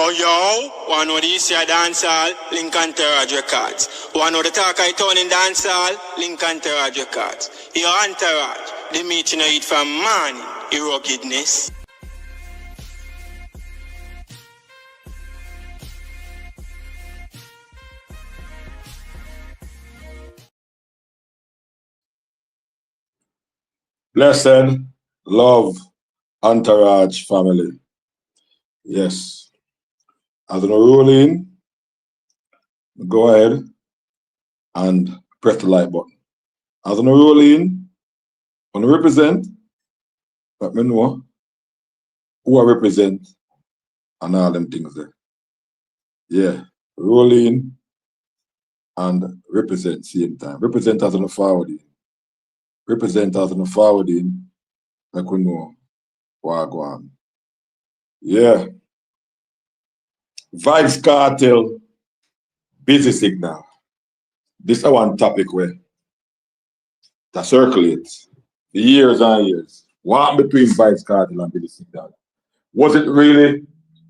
Yo, one of these here dancehall, Lincoln Terrage Records. One of the talk I turn in dancehall, Lincoln Terrage Records. Your entourage, the meat you know eat from morning, your ruggedness. Blessed, love, entourage family. Yes. As an roll in, go ahead and press the like button. As an roll in, when I represent, let me know who I represent and all them things there. Yeah, roll in and represent same time. Represent as an forward in. Represent as an forward in, like we know what go on. Yeah. Vibes Kartel, busy signal. This is one topic where that circulates the years and years. What between Vibes Kartel and busy signal? Was it really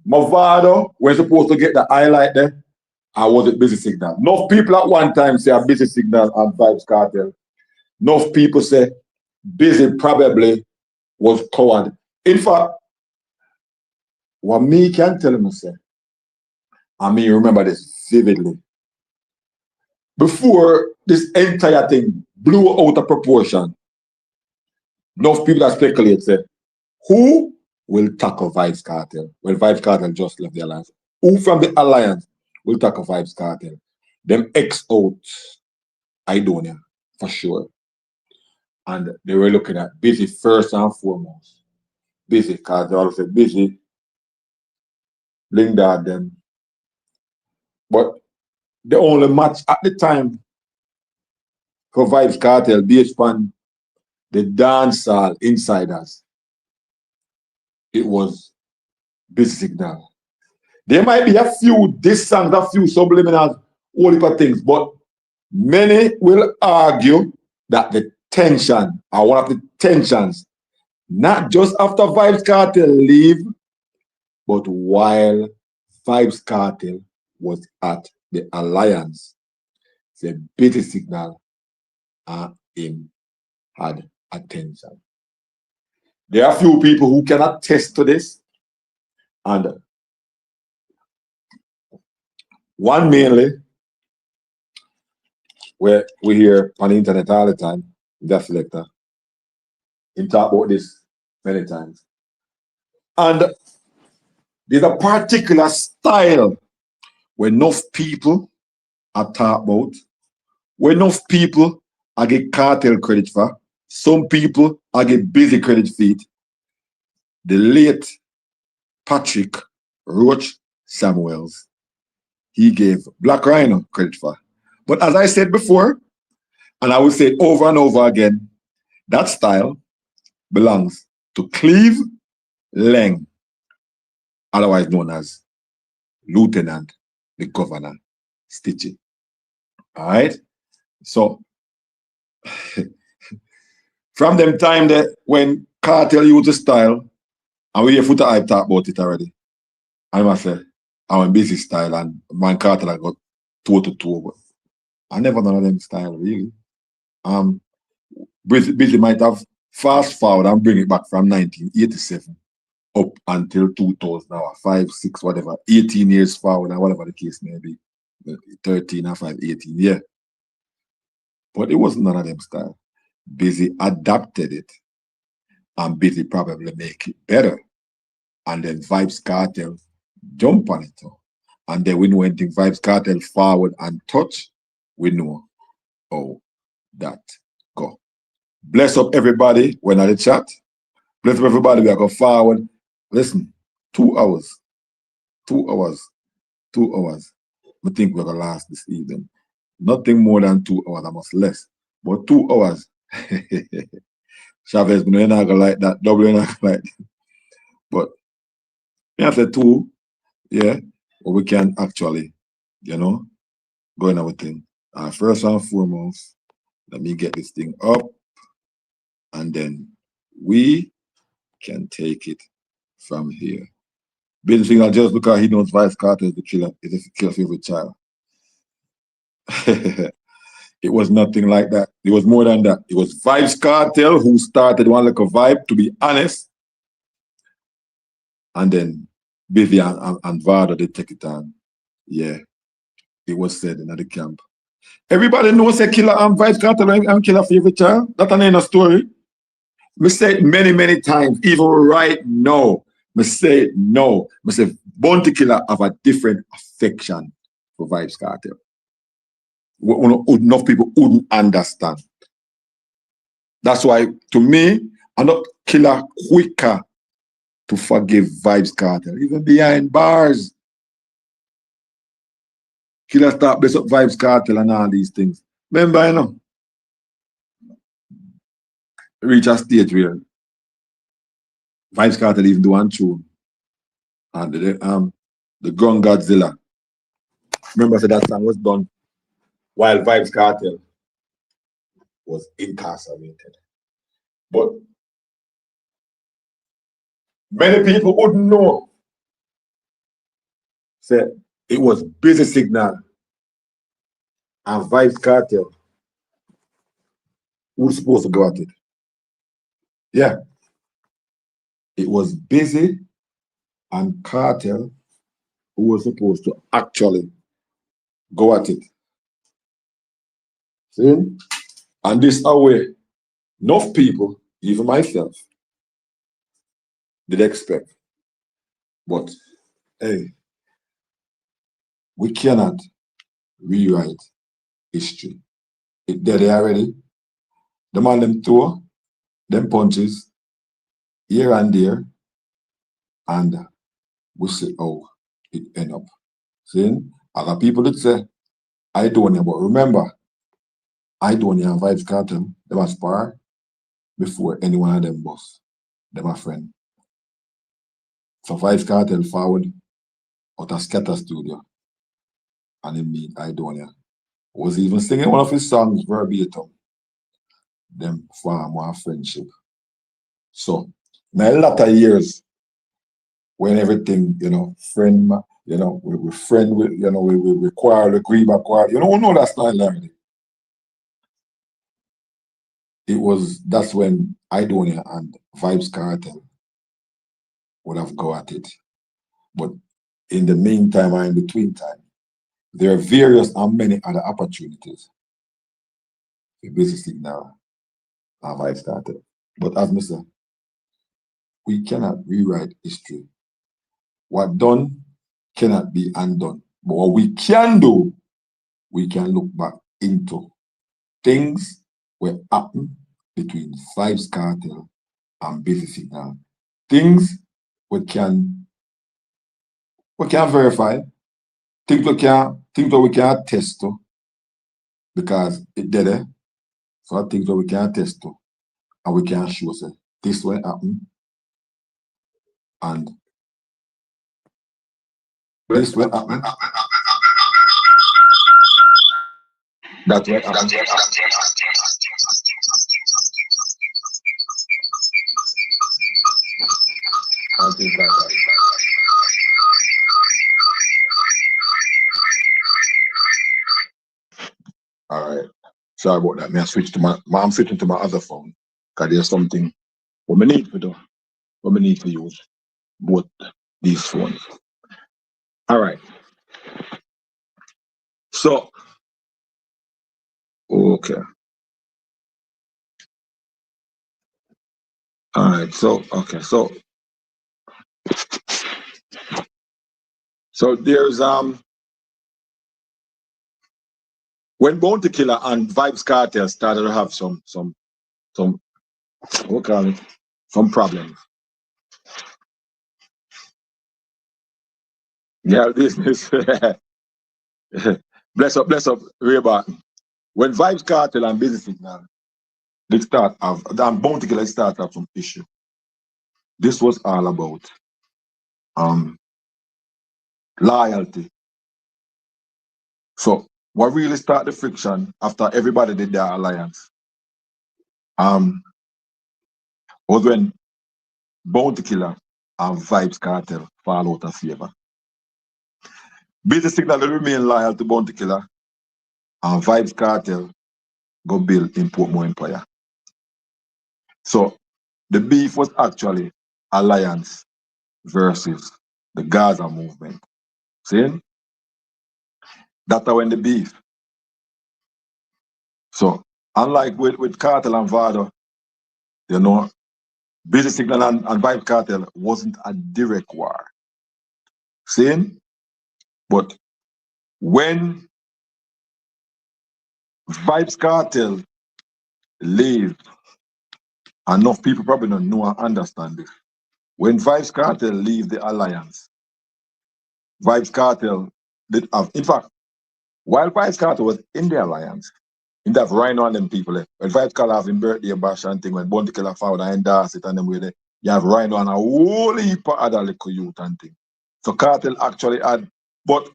Movado? We're supposed to get the highlight there? Or was it busy signal? Enough people at one time say a busy signal and Vibes Kartel. Enough people say busy probably was coward. In fact, what me can tell me say, I mean, remember this vividly. Before this entire thing blew out of proportion, enough people that speculate said, who will tackle Vibes Kartel? Well, Vibes Kartel just left the alliance. Who from the alliance will tackle Vibes Kartel? Them X out Idonia, for sure. And they were looking at busy first and foremost. Busy, because they all said busy, Lingard them. But the only match at the time for Vibes Kartel based on the dancehall insiders, it was busy signal. There might be a few songs, a few subliminal, all heap of things, but many will argue that the tension, or one of the tensions, not just after Vibes Kartel leave, but while Vibes Kartel was at the alliance, the busy signal and him had attention. There are a few people who can attest to this, and one mainly, where we hear on the internet all the time, the selector, he talk about this many times. And there's a particular style where enough people are talk about, where enough people I get Kartel credit for, some people I get busy credit for it. The late Patrick Roach Samuels, he gave Black Rhino credit for. But as I said before, and I will say it over and over again, that style belongs to Cleve Leng, otherwise known as Lieutenant the Governor Stitchy. All right? So, from them time that when Kartel used the style, and we hear Foota I talk about it already, I must say, I'm busy style, and man Kartel I got toe to toe, but I never done them style really. Busy might have fast forward and bring it back from 1987 up until 2000 now, 5, 6, whatever, 18 years forward, or whatever the case may be, 13 or 5, 18, yeah. But it wasn't none of them style. Busy adapted it, and Busy probably make it better. And then Vibes Kartel jump on it. And then we know when Vibes Kartel forward and touch, we know how that go. Bless up everybody when at the chat. Bless up everybody, we are going forward. Listen, 2 hours. 2 hours. 2 hours. I think we're going to last this evening. Nothing more than 2 hours, I must less. But 2 hours. Chavez, you're not gonna like that. Double, you're not gonna like that. But after 2, yeah, but we can actually, you know, go in our thing. First and foremost, let me get this thing up, and then we can take it from here. Business signal just because he knows Vybz Kartel is the killer, is a killer favorite child. It was nothing like that. It was more than that. It was Vybz Kartel who started one like a vibe, to be honest. And then Bivy and Vado, they take it on. Yeah, it was said in the camp. Everybody knows that killer and Vybz Kartel and killer favorite child. That's another story. Me say it many, many times, even right now. Me say it no. Me say Bounty Killer have a different affection for Vybz Kartel. Enough people wouldn't understand. That's why, to me, I'm not killer quicker to forgive Vybz Kartel, even behind bars. Killer start bless up Vybz Kartel and all these things. Remember, you know, reach a stage where Vybz Kartel even do one tune. And the Gun Godzilla. Remember, so that song was done while Vybz Kartel was incarcerated. But many people wouldn't know. Say it was Busy Signal and Vybz Kartel who was supposed to go at it. Yeah. It was Busy and Kartel who was supposed to actually go at it. See? And this way, enough people, even myself, did expect. But hey, we cannot rewrite history. It dead already. The man them throw, them punches, here and there, and we see how it end up. See? Other people did say, I don't know, but remember, I don't know and Vybz Kartel, they must spar before any one of them boss. Them a friend. So Vybz Kartel forward out of Scatter Studio and he meet Idonia. Was even singing one of his songs verbatim. Them form one friendship. So now a lot of years when everything, you know, friend, you know, we friend with, you know, we quarrel, agree back quarrel. You know that style already. That's when Idonia and Vybz Kartel would have go at it. But in the meantime or in between time, there are various and many other opportunities for Busy Signal and Vybz Kartel. But as I said, we cannot rewrite history. What done cannot be undone. But what we can do, we can look back into things that happened between Vybz Kartel and Busy Signal. Things we can verify, things we can test to, because it did it. So things that we can test to, and we can show say this will happen, and this will happen. That will happen. And things like that. All right. Sorry about that. I'm switching to my other phone because there's something what we need to do. What we need to use both these phones. All right. So, okay. All right. So, okay. So there's when Bounty Killer and Vybz Kartel started to have some what call it, some problems. Yeah, business. bless up, Ray Barton. When Vybz Kartel and Busy Signal, they start have Bounty Killer start have some issue. This was all about loyalty. So what really started the friction after everybody did their alliance was when Bounty Killer and Vibes Kartel fall out of favor. Busy Signal will remain loyal to Bounty Killer, and Vibes Kartel go build in Portmore Empire. So the beef was actually Alliance versus the Gaza movement. See? That's when the beef. So unlike with Kartel and Vado, you know, Busy Signal and Vibes Kartel wasn't a direct war. See? But when Vibes Kartel leave, enough people probably don't know and understand this. When Vibes Kartel leave the alliance, Vibes Kartel did have, in fact, while Vibes Kartel was in the alliance, in that Rhino and them people, when Vibes Kartel have his birthday bash and thing, when Bounty Killer found and endorse it and them way there, you have Rhino and a whole heap of other little youth and thing. So Kartel actually had, but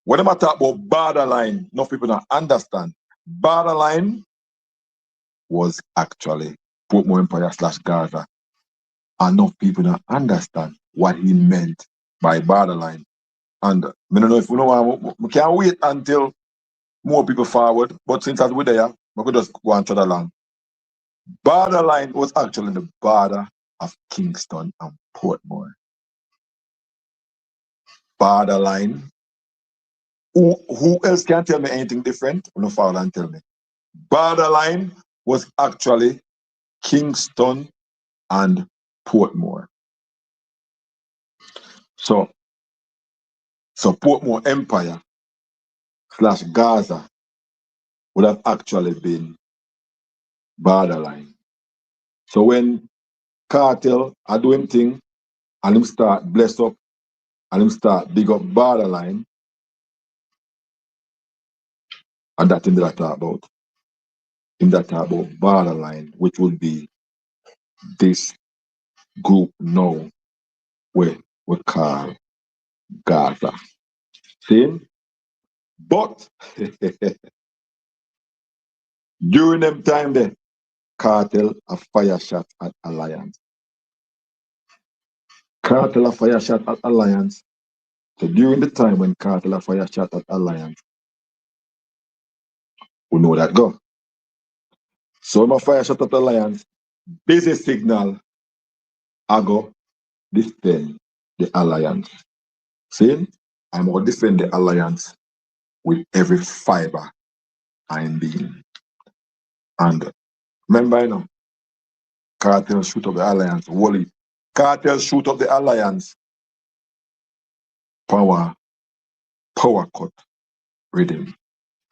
when I talk about borderline, enough people don't understand. Borderline was actually Portmore Empire / Gaza. Enough people don't understand what he meant by borderline. And I don't know if we know, we can't wait until more people forward, but since we're there, we could just go and trot along. Borderline was actually the border of Kingston and Portmore. Borderline. Who else can tell me anything different? No forward and tell me. Borderline was actually Kingston and Portmore. So Portmore Empire / Gaza would have actually been borderline. So when Kartel are doing thing and him start bless up and him start big up borderline, and that thing that I talk about. In that talk about borderline, which would be this group now where we call Gaza. See? But during them time there, Kartel a fire shot at Alliance. Kartel a fire shot at Alliance. So during the time when Kartel a fire shot at Alliance, we know that go. So my fire shot at Alliance, Busy Signal, I go defend the Alliance. See? I'm going to defend the Alliance with every fiber I'm being. And remember, you know, Kartel shoot up the Alliance, Wally. Kartel shoot up the Alliance. Power cut rhythm.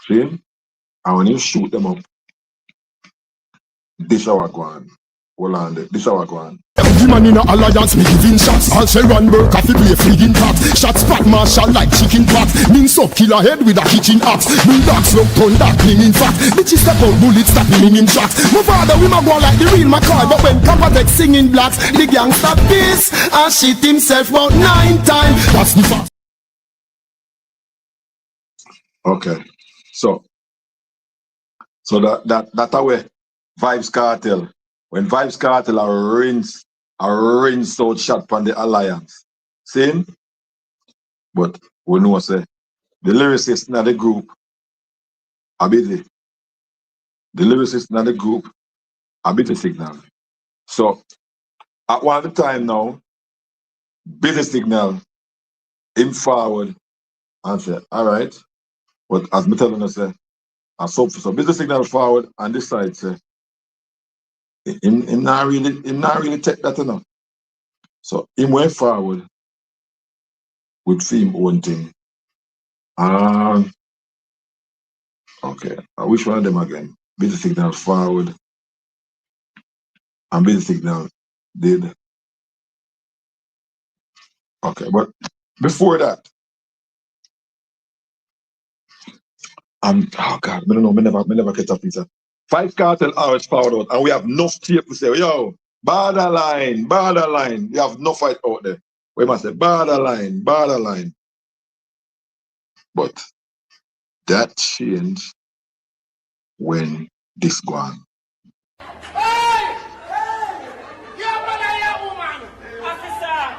See? And when you shoot them up, this our go on. Hold on, this our go on. The man in a alliance, me giving shots. All say run work, I fi play friggin' pot. Shots spot marshal like chicken pot. Mince up killer head with a kitchen axe. Me dogs look thunder, clinging fat. Bitches step out, bullets stop me in tracks. My father, we ma go like the real McCoy. But when Kapatek singing blacks, the gangsta piss and shit himself about 9 times. That's the fact. Okay. So that way Vibes Kartel. When Vibes Kartel are rinse out shot from the Alliance. See? But we know say the lyricists in the group are busy. The lyricists in the group are Busy Signal. So at one time now, Busy Signal him forward and say, all right. But as me telling you say, so Busy Signal forward and this side say, him not really take that enough. So him went forward with film own thing. Okay, which one of them again? Busy Signal forward and Busy Signal did. Okay, but before that, oh God, I don't know, me never get a pizza. Vibes Kartel always forward out, and we have enough tape to say, yo, borderline. We have no fight out there. We must say borderline. But that changed when this go on. Hey! Your man and your woman! Officer!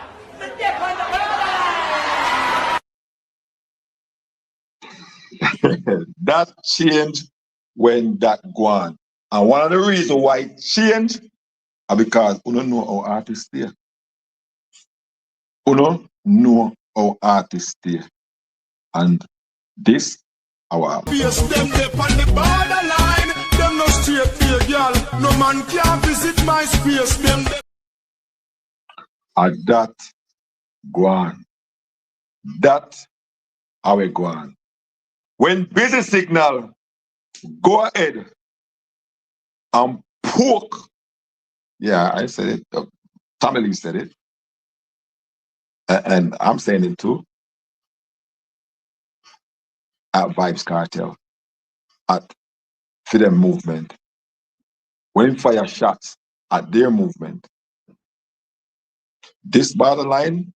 That changed when that go on. And one of the reasons why it changed are because you don't know how artists there. You don't know how artists there. And this our Face them dip on the borderline. Them no straight here, girl. No man can visit my space. Them at that go on. That how it go on. When busy signal go ahead and poke. Yeah, I said it. Family said it. And I'm saying it too. At Vibes Cartel. At Freedom Movement. When fire shots at their movement, this borderline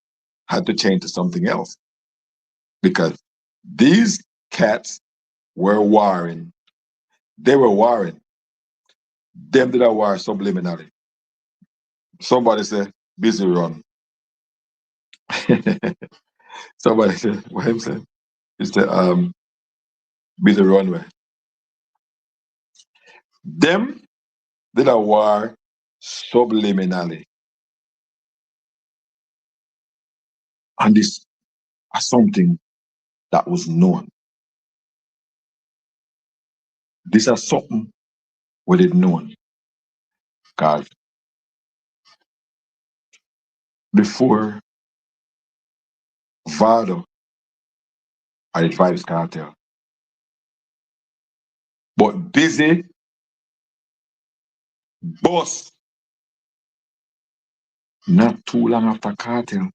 had to change to something else. Because these cats were warring. They were warring. Them did a war subliminally. Somebody said, busy run. Somebody said, what him said? He said, busy runway. Them did a war subliminally. And this is something that was known. This is something we did known. Because before Vado, I did Vibes Cartel. But busy boss not too long after Cartel.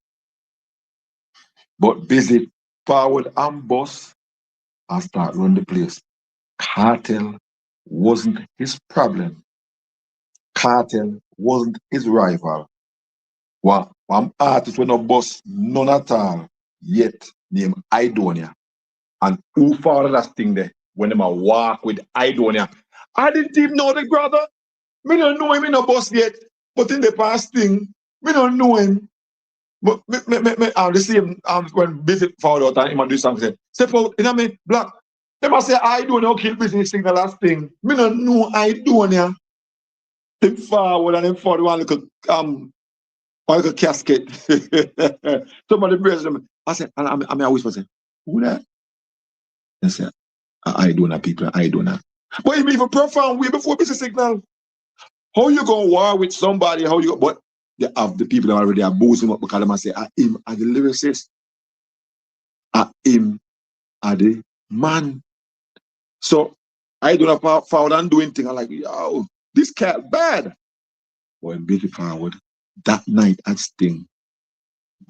But busy forward and boss and start run the place. Cartel wasn't his problem. Cartel wasn't his rival. One artist with no boss, none at all, yet named Idonia. And who followed that thing there when them a walk with Idonia? I didn't even know the brother. Me don't know him in no boss yet. But in the past thing, me don't know him. But the same when Busy found out and him and do something, step out, you know me, black. They must say Idonia kill business thing the last thing. Me don't know Idonia. Them forward and them forward one little casket. Somebody praise them. I said, I always say, who that? They say, I don't know people, I don't know. But you even profound way before busy signal. How you go war with somebody? How you but they have the people that already are boozing up because they must say, I him are the lyricist. I him are the man. So I don't know forward and doing things. I'm like, yo, this cat bad. But when busy forward, that night at Sting,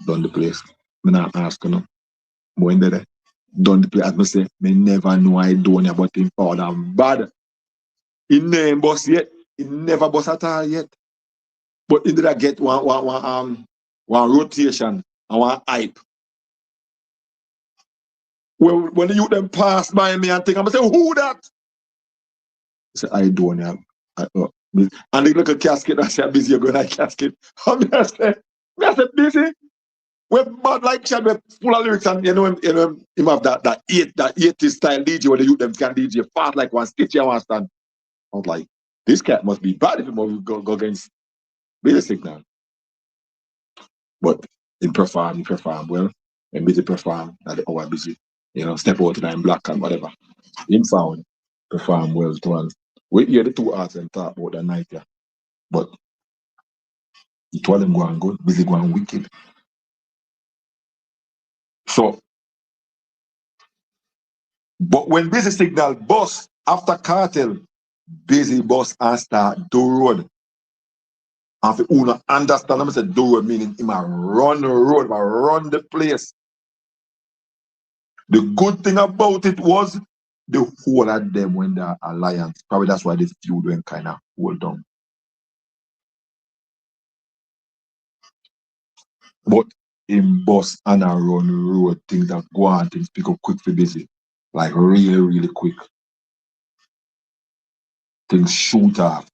done the place. Me not ask you no. When they done the place, I must say, me never know I don't know about him forward and bad. He name boss yet. He never boss at all yet. But he did I get one rotation and one hype. When the youth them pass by me and think, I'm gonna say, who that? I say, I don't know. And they look at casket, I say, busy, you're going to casket. And I say, busy. We're bad like Chad, we're full of lyrics, and you know him have that 80s style DJ where the youth them can DJ fast like one stitch and one stand. I was like, this cat must be bad if he must go against Busy Signal. But he perform well, and Busy perform that our busy, step out in black and whatever. Him found perform well to us. We hear the two artists and talk about the night, yeah. But it told them go and good, Busy go and wicked. So, but when Busy Signal bust after Cartel, Busy bus and start do road. And if you don't understand, I'm saying do road meaning him a run the road, run the place. The good thing about it was the whole of them when the alliance. Probably that's why this feud went kind of hold down. But in bus and a run road, things that go on, things pick up quick for Busy. Like really, really quick. Things shoot off.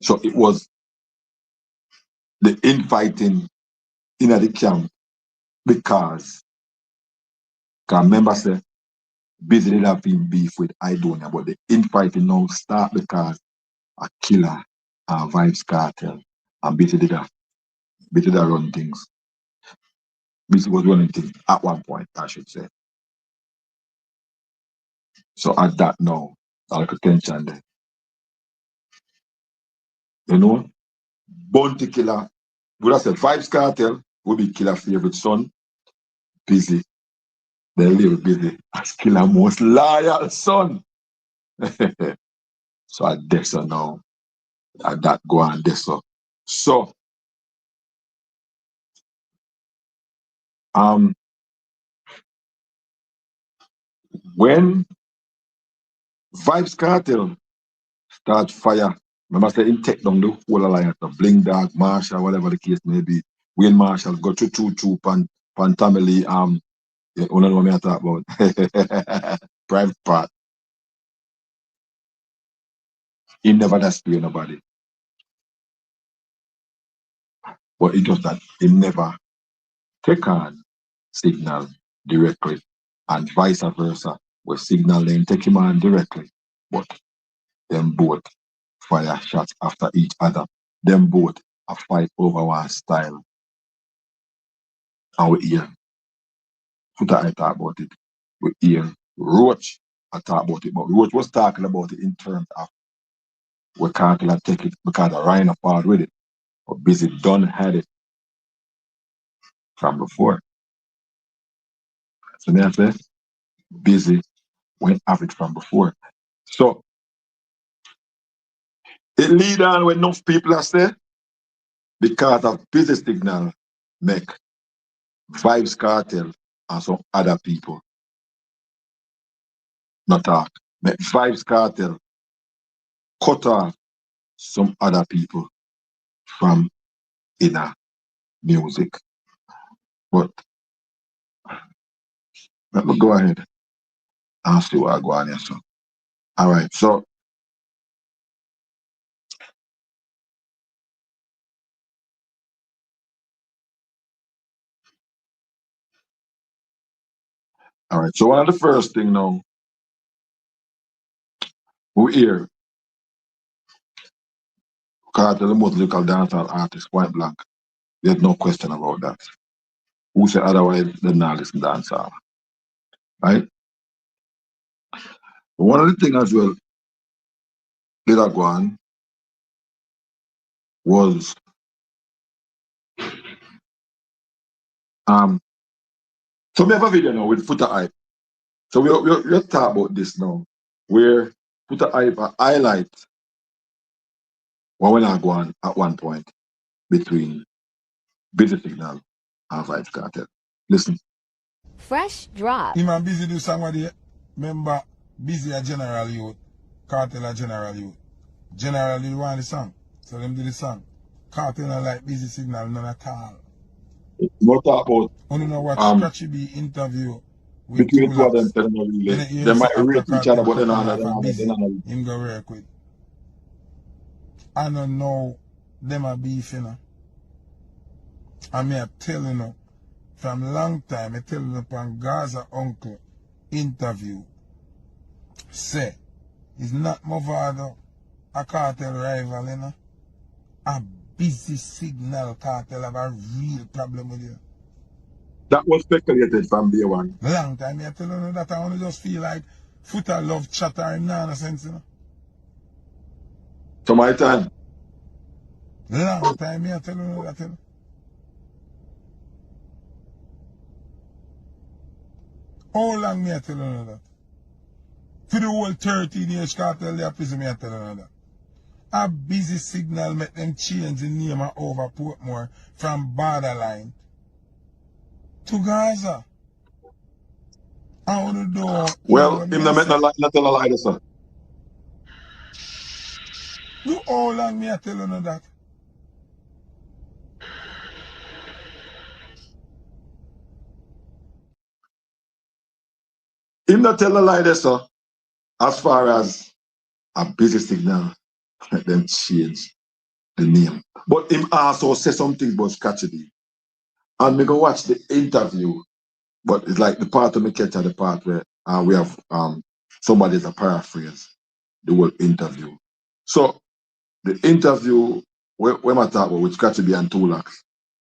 So it was the infighting in the camp Because remember, say, Busy did have been beef with Idonia, but the infighting now start because a killer and Vibes Cartel. And Busy did that run things. Busy was running things at one point, I should say. So at that now, all the tension there. You know? Bounty Killer, would have said Vibes Cartel would be Killer favorite son. Busy. They live Busy as Killer most loyal son. So at Dessa now. At that go on Dessa. So when Vibes Cartel start fire, remember say in take down the whole alliance, the Bling Dog, Marshall, whatever the case may be. Wayne Marshall go to 2-2 pan family, you know what I talk about. Private part. He never does play nobody. But it just that he never take on Signal directly and vice versa. Where Signal then take him on directly. But them both fire shots after each other. Them both a fight over one style. And we hear Futa I talk about it. We hear Roach I talk about it. But Roach was talking about it in terms of we can't take it because the Rhino part with it. But Busy done had it from before. So I say Busy went have it from before. So it lead on when enough people are say because of Busy Signal make Vibes Cartel and some other people not talk. Make Vibes Cartel cut off some other people from inner music. But let me go ahead and see what I go on here. So, all right. So, all right. So, one of the first thing now we hear Kartel, the most lyrical dancehall artist, point blank. There's no question about that. Who say otherwise, they're not listen dancehall. Right? But one of the things as well that go on was so we have a video now with Foota Hype. So we'll talk about this now, where Foota Hype highlight what went go on at one point between Busy Signal and Vibes Cartel. Listen. Fresh drop. Him and Busy do song with the member Busy a general youth, Kartel a general youth. General you want the song, so them do the song. Kartel not like Busy Signal none at all. We'll talk about Only know what Scratchy B interview with between two two of them, laps. they might rate each other, but they're not. Him go work with. I don't know them a beef, you know. And me a tell you know, from long time, I tell you upon Gaza uncle interview, say, it's not Movado a Kartel rival, you know. A Busy Signal Kartel have a real problem with you. That was speculated from day one. Long time, I tell you that I only just feel like Foota love chatter in no sense, you know. So my time. Long time, I tell you that, you know. How long me I tell you that? For the whole 13 years Kartel they prison me I tell you that. A Busy Signal make them change the name of over Portmore from Borderline to Gaza. I want to do. Well, him not tell a lie, sir. You how long me I tell you that? Him not tell a lie, sir. As far as a Busy Signal, let them change the name. But him also say something about Scratchy B. And me go watch the interview, but it's like the part of me catch at the part where we have somebody's a paraphrase the whole interview. So the interview where I talk about with Scratchy B and Tulax,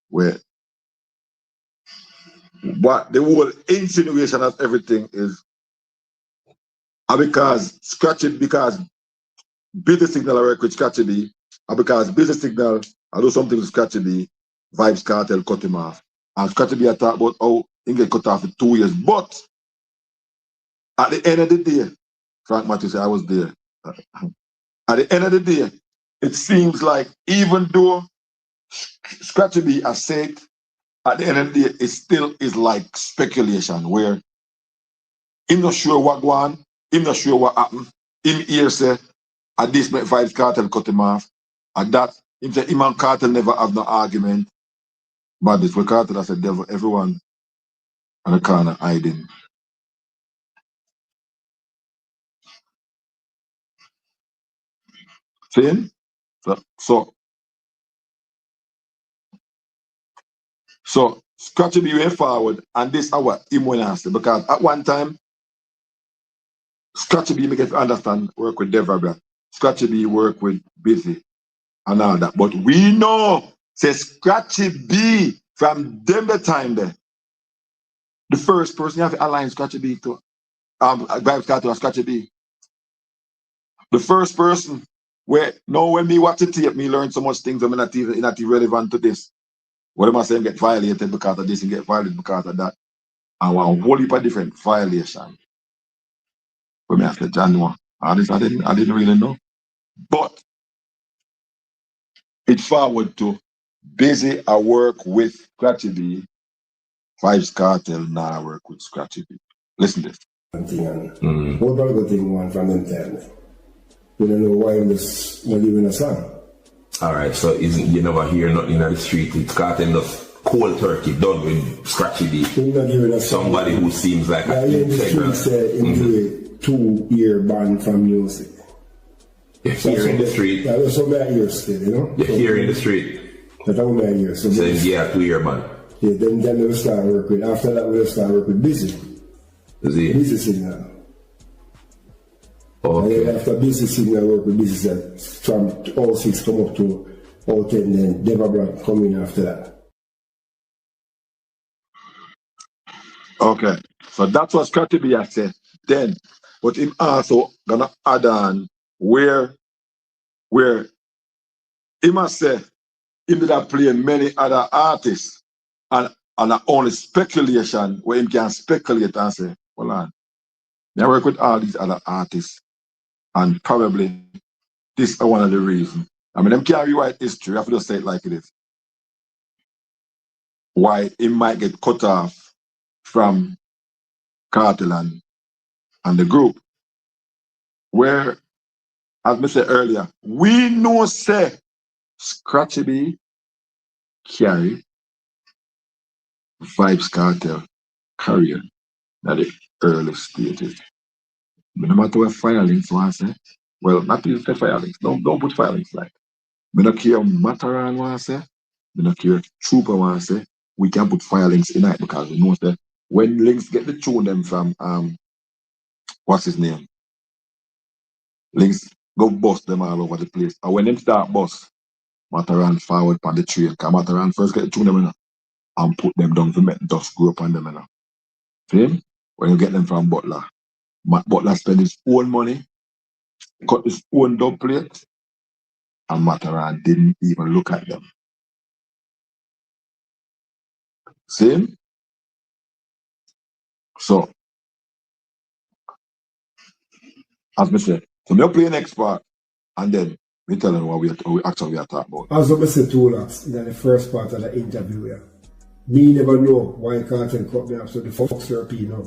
where what the whole insinuation of everything is because Busy Signal I work with Scratchy B, and because Busy Signal I do something with Scratchy B, Vibes Kartel cut him off. And Scratchy B I talk about how he get cut off for 2 years. But at the end of the day, Frank Matthews said I was there. At the end of the day, it seems like even though Scratchy B has said, at the end of the day, it still is like speculation where I'm not sure what go on, I'm not sure what happened. Him here say, at this make Vibes Kartel cut him off. At that, him say him and Kartel never have no argument. But this way Kartel has said devil, everyone on the corner hiding. See? So Scratchy B went forward, and this is what him went answer. Because at one time, Scratchy B make it understand work with Deborah. Scratchy B work with Busy and all that. But we know, say Scratchy B from them the time there, the first person you have to align Scratchy B to Vibes Kartel to Scratchy B. The first person where now when me watch the tape, me learn so much things that not even relevant to this. What am I saying get violated because of this and get violated because of that? And one whole heap of different violation. But me I said, John, no, all this I didn't really know. But it forward to Busy I work with Scratchy B, Vibes Kartel now I work with Scratchy B. Listen to this. What about the thing one from them time? We don't know why I'm just not giving a song. Alright, so you never hear nothing in the street. It's Kartel just cold turkey done with Scratchy B. Somebody who seems like a integral. Into a 2-year ban from music. You're here in the street. That was something I hear still, you know? You're here in the street. That's what I hear. So yeah, 2-year ban. Yeah, then we start work with. After that, we'll start work with Busy. Busy Signal. Okay. And then after Busy Signal, work with Busy from 06 come up to 010, then Deborah come in after that. Okay, so that's what Scratchy B has said then. But him also gonna add on where he must say he did have play many other artists and only speculation where him can speculate and say, hold on. I work with all these other artists and probably this is one of the reasons. I mean, them can't rewrite history, I have to just say it like it is. Why he might get cut off from Kartel and the group. Where, as I said earlier, we know say Scratchy B carry Vibes Kartel career at the early stages. But no matter what filings want to say, well, not even say filings, don't put filings like. I don't care Mataran want to say, I don't care Trooper want to say, we can put filings in it because we know that when links get the tune them from what's his name? Links go bust them all over the place. And when them start bust, Mataran forward on the train. Because Mataran first get the tune them and put them down to make dust grow up on them. See him? When you get them from Butler. Butler spend his own money, cut his own dub plate, and Mataran didn't even look at them. See him? So, as I said, so me play next part, and then we tell them what we actually are talking about. As I said to us in the first part of the interview here, me never know why Kartel cut me off, so the Fox European now.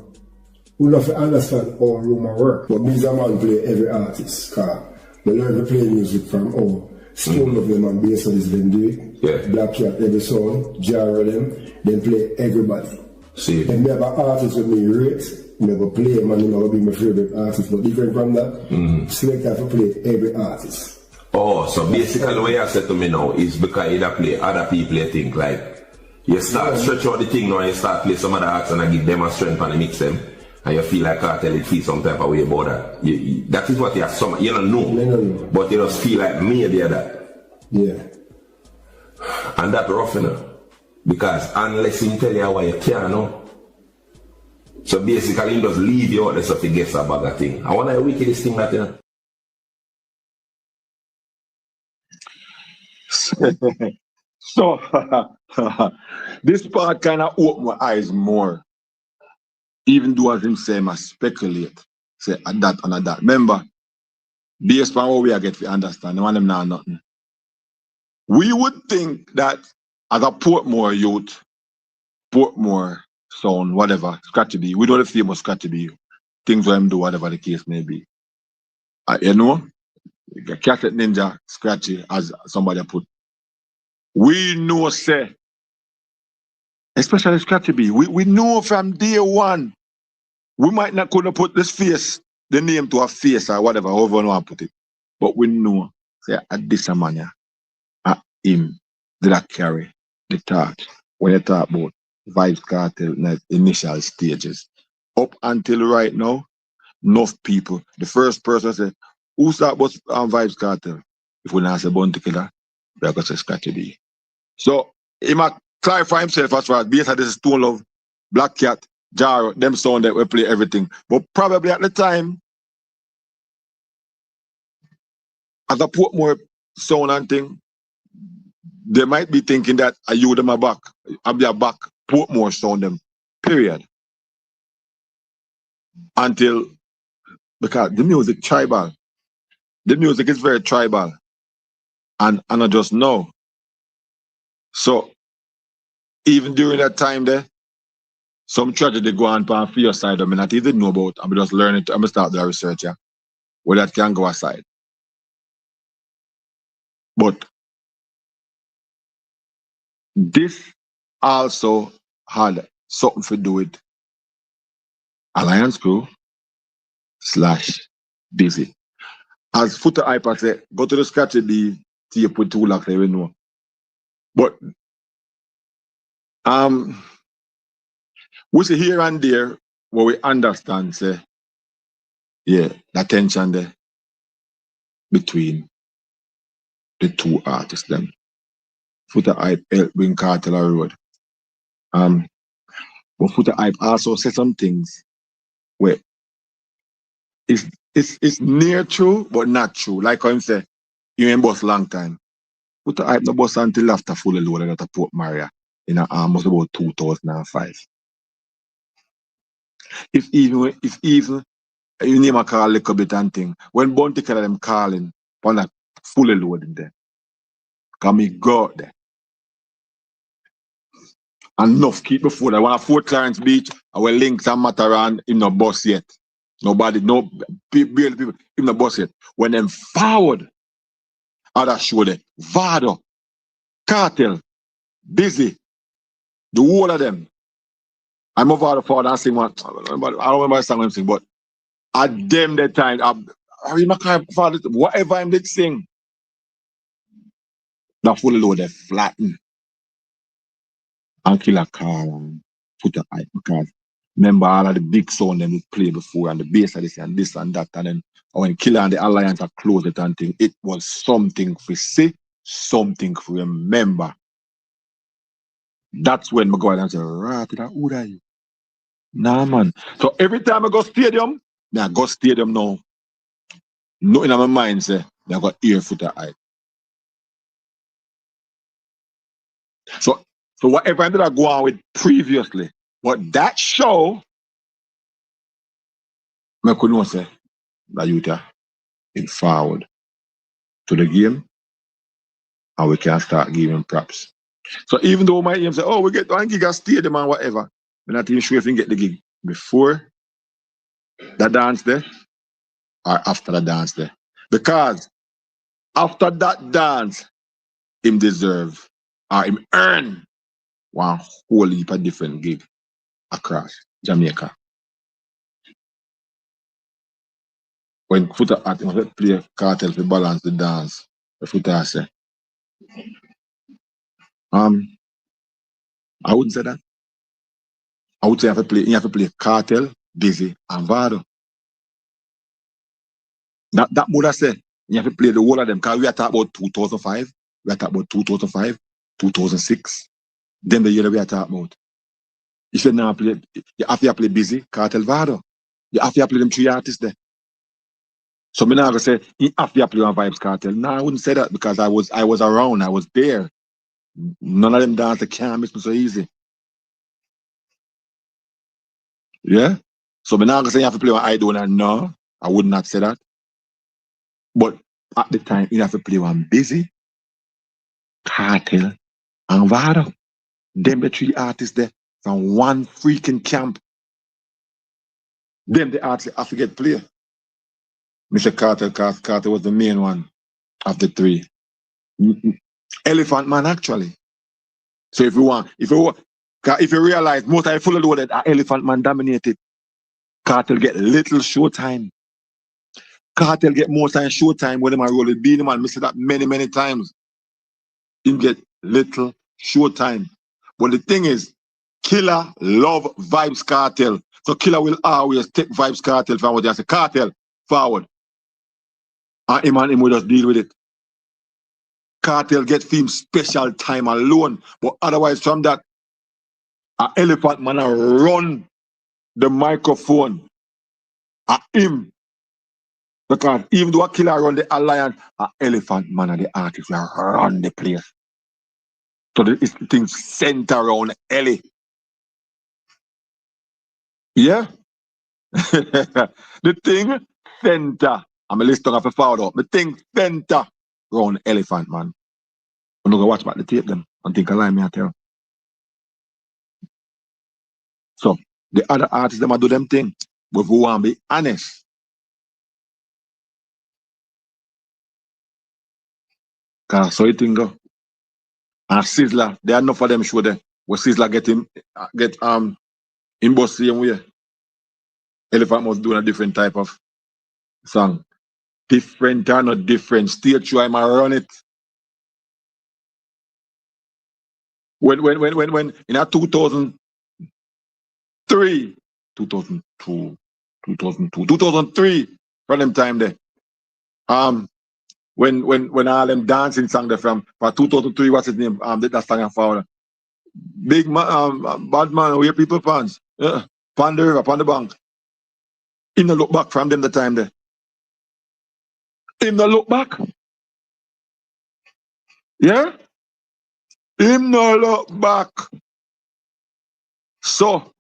We have to understand how rumor work. But me a man play every artist, because they learn to play music from all. Stone of them and bass is them do it. Yeah. Black Cat every song, Jar them, then play everybody. See. And never artists with me rate, never play man, you know, be my favorite artist. But different from that, select have to play every artist. Oh, so basically what you said to me now is because you don't play other people, you think like You start stretch out the thing now and you start play some other acts and I give them a strength and I mix them. And you feel like Kartel, it feels some type of way about that. That is what you have some, you don't know. But you just feel like maybe that. Yeah. And that rough, you know. Because unless he tell you why you can't know. So basically he just leave you out there so to guess about that thing. I wonder the wickedest thing that, you know. So this part kind of opened my eyes more. Even though as him say, I speculate. Say at that and at that. Remember, based on what we are get to understand, the one of them now nothing. We would think that as a Portmore youth, Portmore sound, whatever, Scratchy B, we know the famous Scratchy B, things for him do, whatever the case may be. You know, Cassette Ninja, Scratchy, as somebody put. We know, say, especially Scratchy B, we know from day one, we might not could put this face, the name to a face or whatever, however you want to put it. But we know, say, at this man, him did I carry the torch when you talk about Vybz Kartel in the initial stages. Up until right now, enough people, the first person say, who's that was Vybz Kartel? If we not say Bounty Killer, we're going to say Scratchy B. So he might clarify himself as far as based on this Stone Love, Black Cat, Jaro, them sound that we play everything. But probably at the time, as I put more sound and thing, they might be thinking that I you them a back, I'll be a back, put more sound them, period. Until, because the music tribal. The music is very tribal. And I just know. So, even during that time there, some tragedy go on for your side, I mean, not even know about, I'm just learning, I'm start the research, yeah, where that can go aside. But this also had something to do with Alliance Crew / Busy. As Footer Hyper said, go to the Scratchy B, you put 2 lakhs, you know. But we see here and there where we understand, say, yeah, the tension there between the 2 artists them. Footer Hype helped bring Kartel on the road. But Footer Hype also said some things where it's near true but not true. Like how him say, you ain't boss long time. Footer Hype no boss until after fully loaded at Port Maria in almost about 2005. If even you name a call a little bit and thing, when Bounty Killer them calling on that fully loaded there. Can me go out there. Enough keep before that. When I Fort Clarence Beach, our links and Mataran in no bus yet. Nobody, no barely people in the bus yet. When them forward, other show there. Vado, Kartel, Busy, the whole of them. I'm over the forward and sing one. I don't remember the song I'm sing, but at them that time, I remember whatever I'm did sing. That fully loaded flatten and kill a car and put a hype because remember all of the big sound them we play before and the bass of this and that and then when Killer and the Alliance are closed it and thing, it was something for see, something for remember. That's when I go out and say, right, who are you? Nah man. So every time I go stadium, I go stadium now. Nothing in my mind say, I got ear Footer Hype. So whatever I did I go on with previously, but that show, I couldn't say that you in forward to the game and we can start giving props. So even though my aim say, oh, we get 1 gig a stadium and whatever, we're not even sure if we can get the gig before the dance there or after the dance there. Because after that dance, him deserve or him earn one whole heap of different gig across Jamaica. When Footer at play Kartel to balance the dance, the Footer say, I wouldn't say that. I would say you have to play Kartel, Busy, and Vado. That would I say. You have to play the whole of them. Because we are talking about 2005. We are talking about 2005, 2006. Then the year that we are talking about. If you now play, you have to play Busy, Kartel, Vado. You have to play them three artists there. So me now gonna say you have to play on Vibes Kartel. No, I wouldn't say that because I was around, I was there. None of them dancers can't miss me so easy. Yeah? So me now gonna say you have to play on I Don't and no, I would not say that. But at the time you have to play on Busy, Kartel, and Vado. Them the three artists there from one freaking camp. Them the artists have to get play. Mr. Kartel was the main one of the three. Elephant Man actually. So if you realize most of the full loaded are Elephant Man dominated, Kartel get little showtime. Kartel get more time showtime when them are rolling. Being man, miss that many times. Him get little showtime. But the thing is, Killer love Vibes Kartel. So Killer will always take Vibes Kartel forward. Just say Kartel forward. And him will just deal with it. Kartel get him special time alone. But otherwise from that, Elephant Man run the microphone at him. Because even though a Killer run the Alliance, Elephant Man and the artist will run the place. So the things center around Ellie. Yeah? The thing center. I'm a listener of a father. The thing center around Elephant Man. I'm not going to watch back the tape them and think a lie me I tell. So the other artists them do them thing. But if we want to be honest, because so you think go. And Sizzler, there are enough of them show there. Where Sizzler get in both same way. Elephant must do a different type of song. Different or not different. Stage show I'm run it. When in a 2003, 2002, 2003, from them time there. When all them dancing song there from 2003, what's his name? That song I found. Big man, bad man, where people pants. Yeah. Pon the river, pon the bank. Him no look back from them the time there. Him no look back. Yeah? Him no look back. So,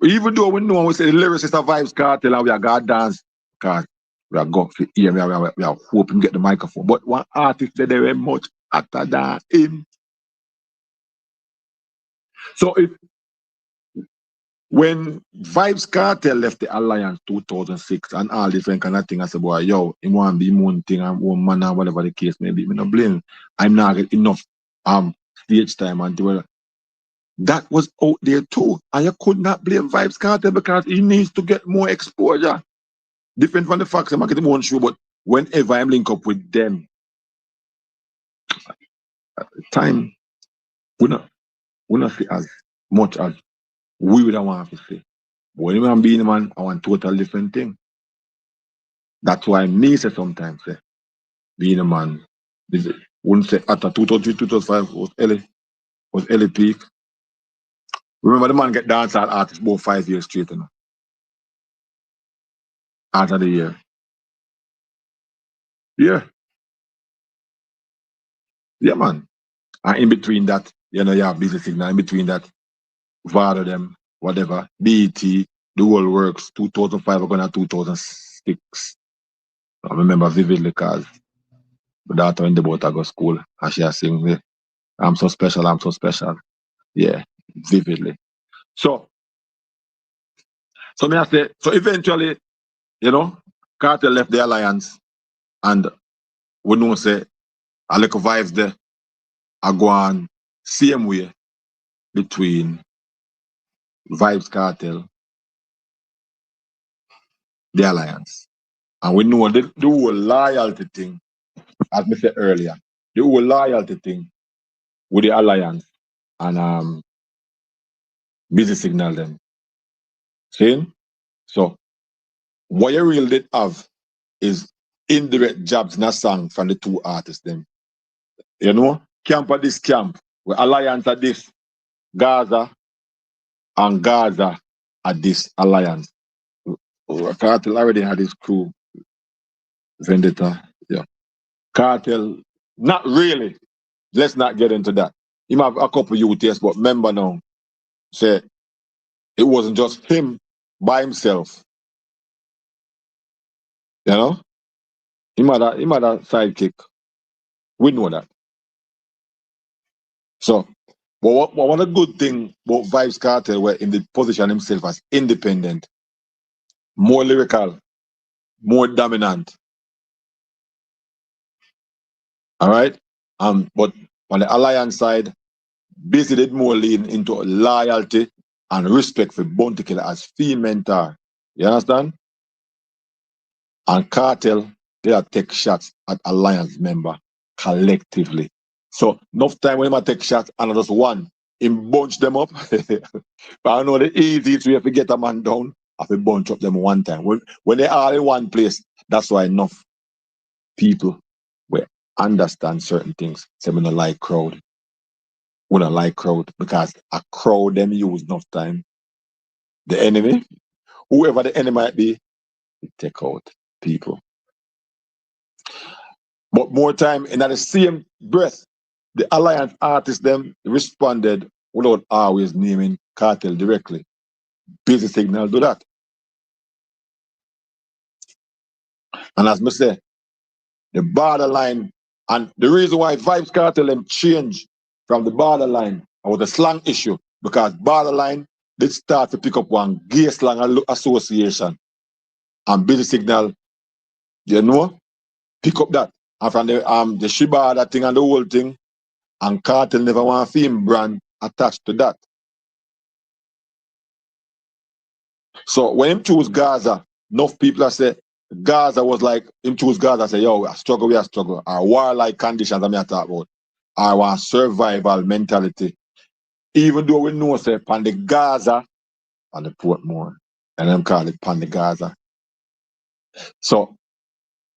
even though we know we say the lyricist of Vibes Kartel and we are God dance, because we are go for here, we are hoping to get the microphone. But one artist said they were much hotter than him. So when Vibes Kartel left the Alliance 2006 and all different kind of things, I said, boy, yo, he want to be one thing and one man or whatever the case may be. I'm not blame. I'm not getting enough stage time and that was out there too. And you could not blame Vibes Kartel because he needs to get more exposure. Different from the facts, I'm not getting one show, but whenever I'm link up with them, at the time, we not see as much as we would want to see. But when I'm being a man, I want total different thing. That's why me say sometimes, being a man, wouldn't say after 2003, 2005 was Ellie peak. Remember the man get dancehall artist about 5 years straight, you know. After the year. Yeah. Yeah, man. And in between that, you know, you have Busy Signal. In between that, Vado them, whatever, BET, the whole works, 2005, we're going to 2006. I remember vividly because my daughter in the boat I go to school and she has sing, I'm so special, I'm so special. Yeah, vividly. So me I say, so eventually, you know, Kartel left the Alliance and we know say a little vibes there are going same way between Vibes Kartel, the Alliance. And we know the whole loyalty thing, as I said earlier, the whole loyalty thing with the Alliance and Busy signal them. See? So what you really did have is indirect jabs in a song from the two artists them. You know? Camp at this camp, where Alliance at this, Gaza and Gaza at this Alliance. Kartel already had his crew, Vendetta. Yeah. Kartel, not really. Let's not get into that. He might have a couple UTS, but remember now, say it wasn't just him by himself. You know? He might have sidekick. We know that. So, but one of the good thing about Vybz Kartel were in the position himself as independent, more lyrical, more dominant. All right? But on the Alliance side, Busy did more lean into loyalty and respect for Bounty Killer as field mentor. You understand? And Kartel, they are take shots at Alliance member collectively. So enough time when I take shots and just one, him bunch them up. But I know the easiest way to get a man down, I have to bunch up them one time. When they are in one place, that's why enough people will understand certain things. Say we don't like crowd. We don't like crowd because a crowd them use enough time. The enemy, whoever the enemy might be, they take out people. But more time in the same breath, the Alliance artists them responded without always naming Kartel directly. Busy Signal do that. And as I say, the borderline, and the reason why Vybz Kartel them changed from the borderline was the slang issue, because borderline did start to pick up one gay slang association. And Busy Signal, you know, pick up that. And from the Shiba, that thing and the whole thing, and Kartel never want a film brand attached to that. So when him choose Gaza, enough people are say Gaza was like him choose Gaza, say, yo, we are struggle. Our warlike conditions I talk about. Our survival mentality. Even though we know say pan the Gaza and the Portmore. And them call it pan the Gaza. So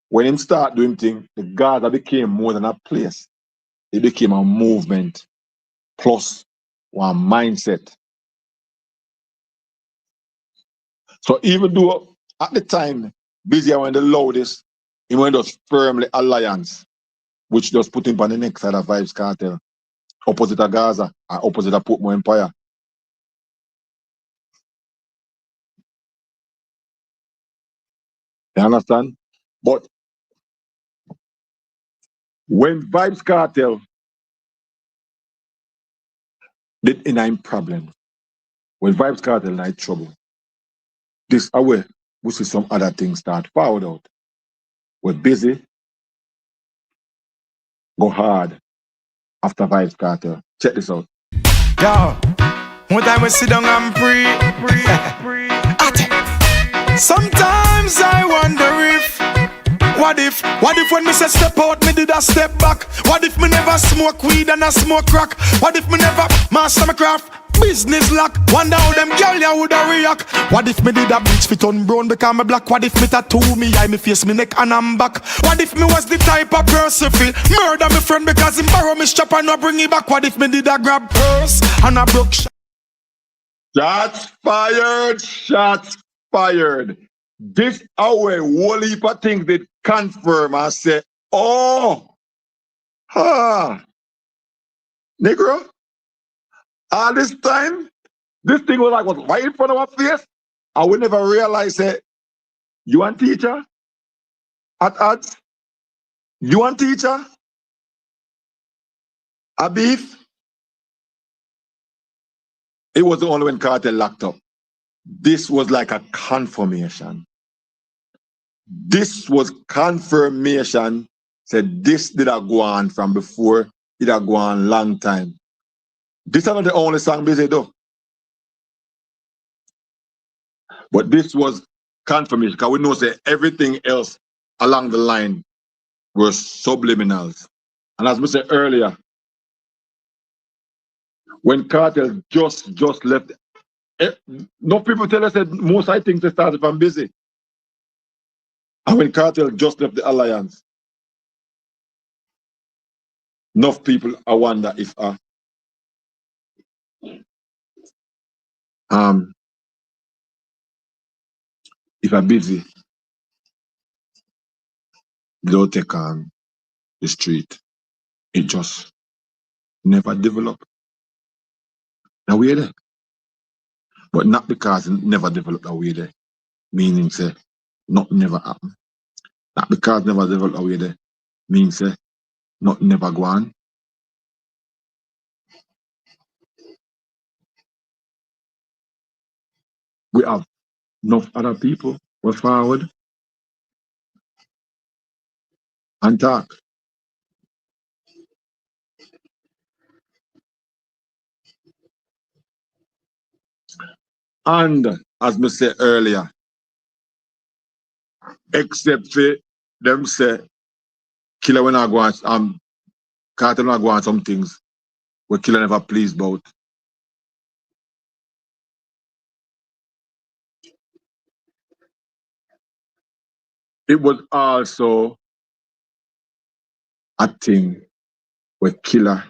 when him start doing things, the Gaza became more than a place. It became a movement plus one mindset. So even though at the time, Busy when the loudest, he went just firmly Alliance, which just put him on the next side of Vybz Kartel, opposite of Gaza, and opposite of Portmore Empire. You understand? But when Vybz Kartel did in problem, when Vybz Kartel in trouble, this away, we see some other things start forward out. We're busy, go hard after Vybz Kartel. Check this out. Yo, one time we sit down and pray. Sometimes I wonder if, what if when me say step out, me did a step back? What if me never smoke weed and I smoke crack? What if me never master my craft? Business lock, wonder how them girl ya woulda react. What if me did a bleach fit on brown because me black? What if me tattoo me eye, me face, me neck and I'm back? What if me was the type of person fi murder me friend because him borrow me strap and not bring it back? What if me did a grab purse and I broke Shots fired, shots fired. This our whole heap of things that confirm and say, oh, Negro, all this time, this thing was right in front of our face. I would never realize that you want teacher at odds? You want teacher? A beef? It was only when Kartel locked up. This was like a confirmation. This was confirmation. Said this did a go on from before. It a go on long time. This is not the only song Busy do. But this was confirmation because we know that everything else along the line were subliminals. And as we said earlier, when Kartel just left No people tell us that most I think they started from busy. And when Kartel just left the alliance, enough people I wonder if busy, they don't take on the street. It just never developed. Now we're there. But not because it never developed away there. Meaning say not never happen. Not because never developed away there. Means say not never go on. We have enough other people who forward and talk. And as me said earlier, except for them say Killer when I go on Kartel when I go on some things where Killer never pleased about. It was also a thing where Killer,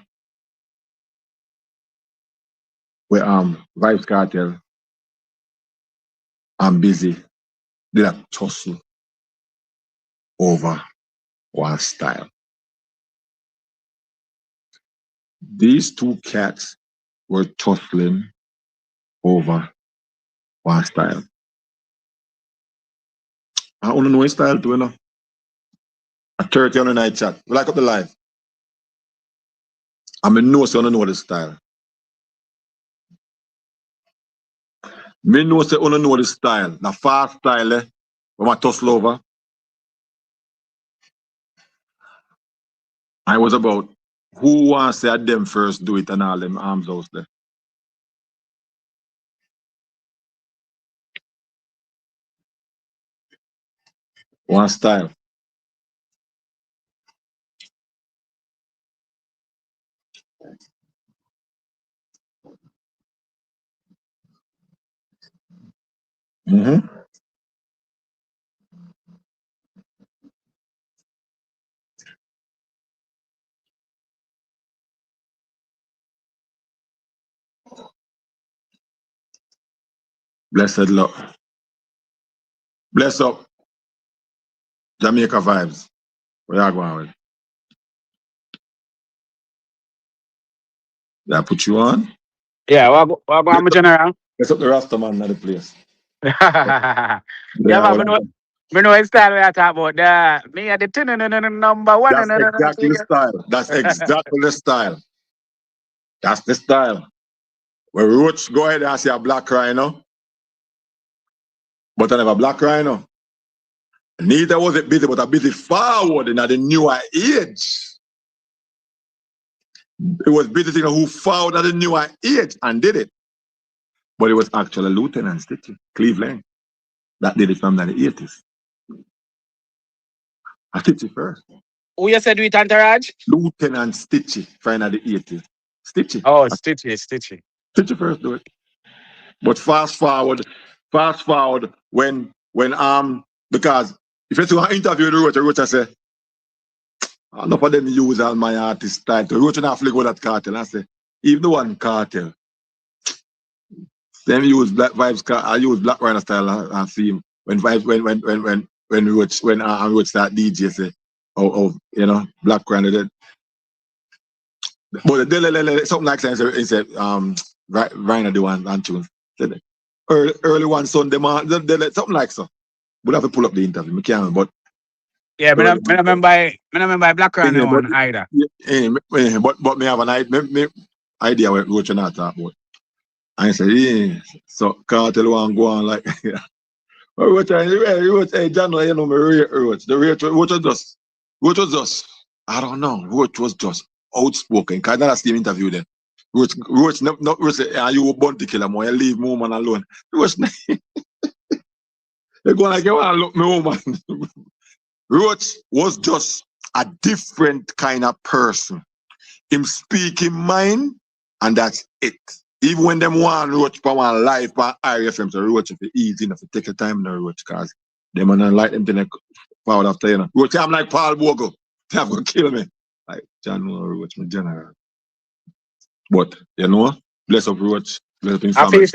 where Vice Kartel and Busy did a tussle over one style. These two cats were tussling over one style. I only know his style too, you know. A 30 on the night chat. We like up the live. I mean, no, so I don't know the style. Me know, say, I don't know the style. The fast style, when I tussle over. I was about who wants to say them first do it and all them arms out there. One style. Mm-hmm. Blessed luck. Bless up. Jamaica vibes. Where you going with? Did I put you on? Yeah, what I'm a general. Bless up the Rasta man at the place. Yeah, Yeah, man, me know his style we are talking about. Me at the number one. that's exactly the style. That's exactly the style. That's the style. When Roach go ahead and say a black rhino, but I never black rhino. Neither was it busy, but a busy forward in the newer age. It was busy thing who forward at the newer age and did it. But it was actually Lieutenant Stitchy, Cleveland, that did it from the 80s. I Stitchy first. Who you said do it, Antaraj? Lieutenant Stitchy from the 80s. Stitchy. Oh, Stitchy. Stitchy first do it. But fast forward when because if you do an interview with Roach, I say, enough of them use all my artist style. To Roach and I flick with that Kartel. I say, even the one Kartel, them use Black Vibes. I use Black Rhino style and theme when Vibes when Roach start DJ say, oh you know Black Rhino did. But something like that. He said Rhino the one and tunes. Early one Sunday man, something like so. We'll have to pull up the interview. We can't, but yeah, I remember Black Rhino one either. But me have an idea what Roach and I talk about. I said, yeah, so Kartel one go on like Roach, hey John, you know me Roach. The Roach was just I don't know. Roach was just outspoken. Cause that's the interview then. Roach not Roach say, you were born to kill him, or you leave me woman alone. Roach they go like you wanna look me woman. Roach was just a different kind of person. Him speak his mind, and that's it. Even when them want roach for one live on IFM, so roach if it easy enough to take your time in the roach, cause them man like them to the forward after you know. Roach, I'm like Paul Bogle. They have gonna kill me. Like John Roach, my general. But you know, bless up roach, bless up in family.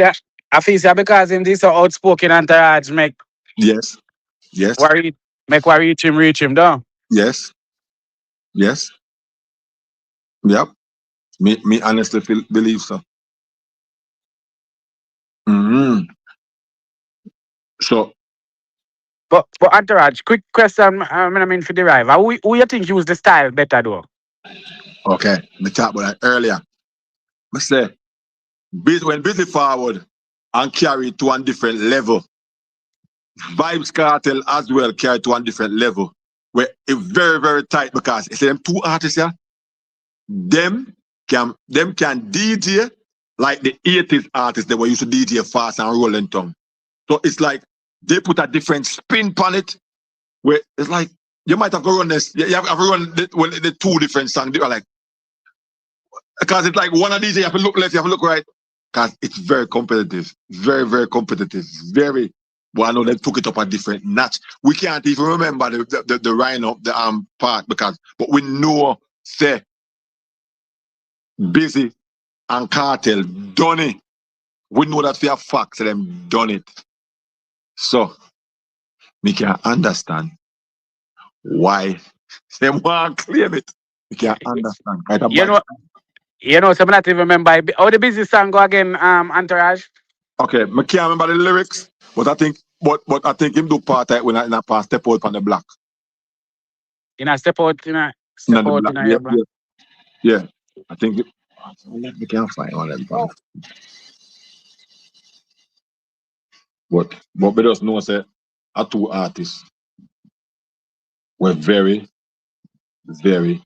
I feel that because him this so outspoken entourage make Yes, worry reach him down. yes, yes. Yep. Me honestly believe so. Mm-hmm. So But entourage, quick question. I mean for the rival, who you think use the style better though? okay, me talk about that earlier. I say when busy forward and carry it to one different level. Vibes Cartel as well carry to one different level. Where it's very, very tight because it's them two artists here. Them can DJ like the 80s artists that were used to DJ fast and rolling tongue. So it's like they put a different spin on it. Where it's like you might have to run this. You have to run the two different songs. They are like because it's like one of these you have to look left, you have to look right. Because it's very competitive. Very, very competitive. Very well, I know they took it up a different notch. We can't even remember the Rhino, the part because but we know say Busy and Kartel done it. We know that for a fact them done it. So we can understand why they want to claim it. We can understand. Right? You know, some not even remember how the busy song go again, entourage. Okay, I can't remember the lyrics, but I think I think him do part of it when I pass step out on the block. In a step out in Yeah, your block. yeah. I think we can't find one of them. But we just know say our two artists were very, very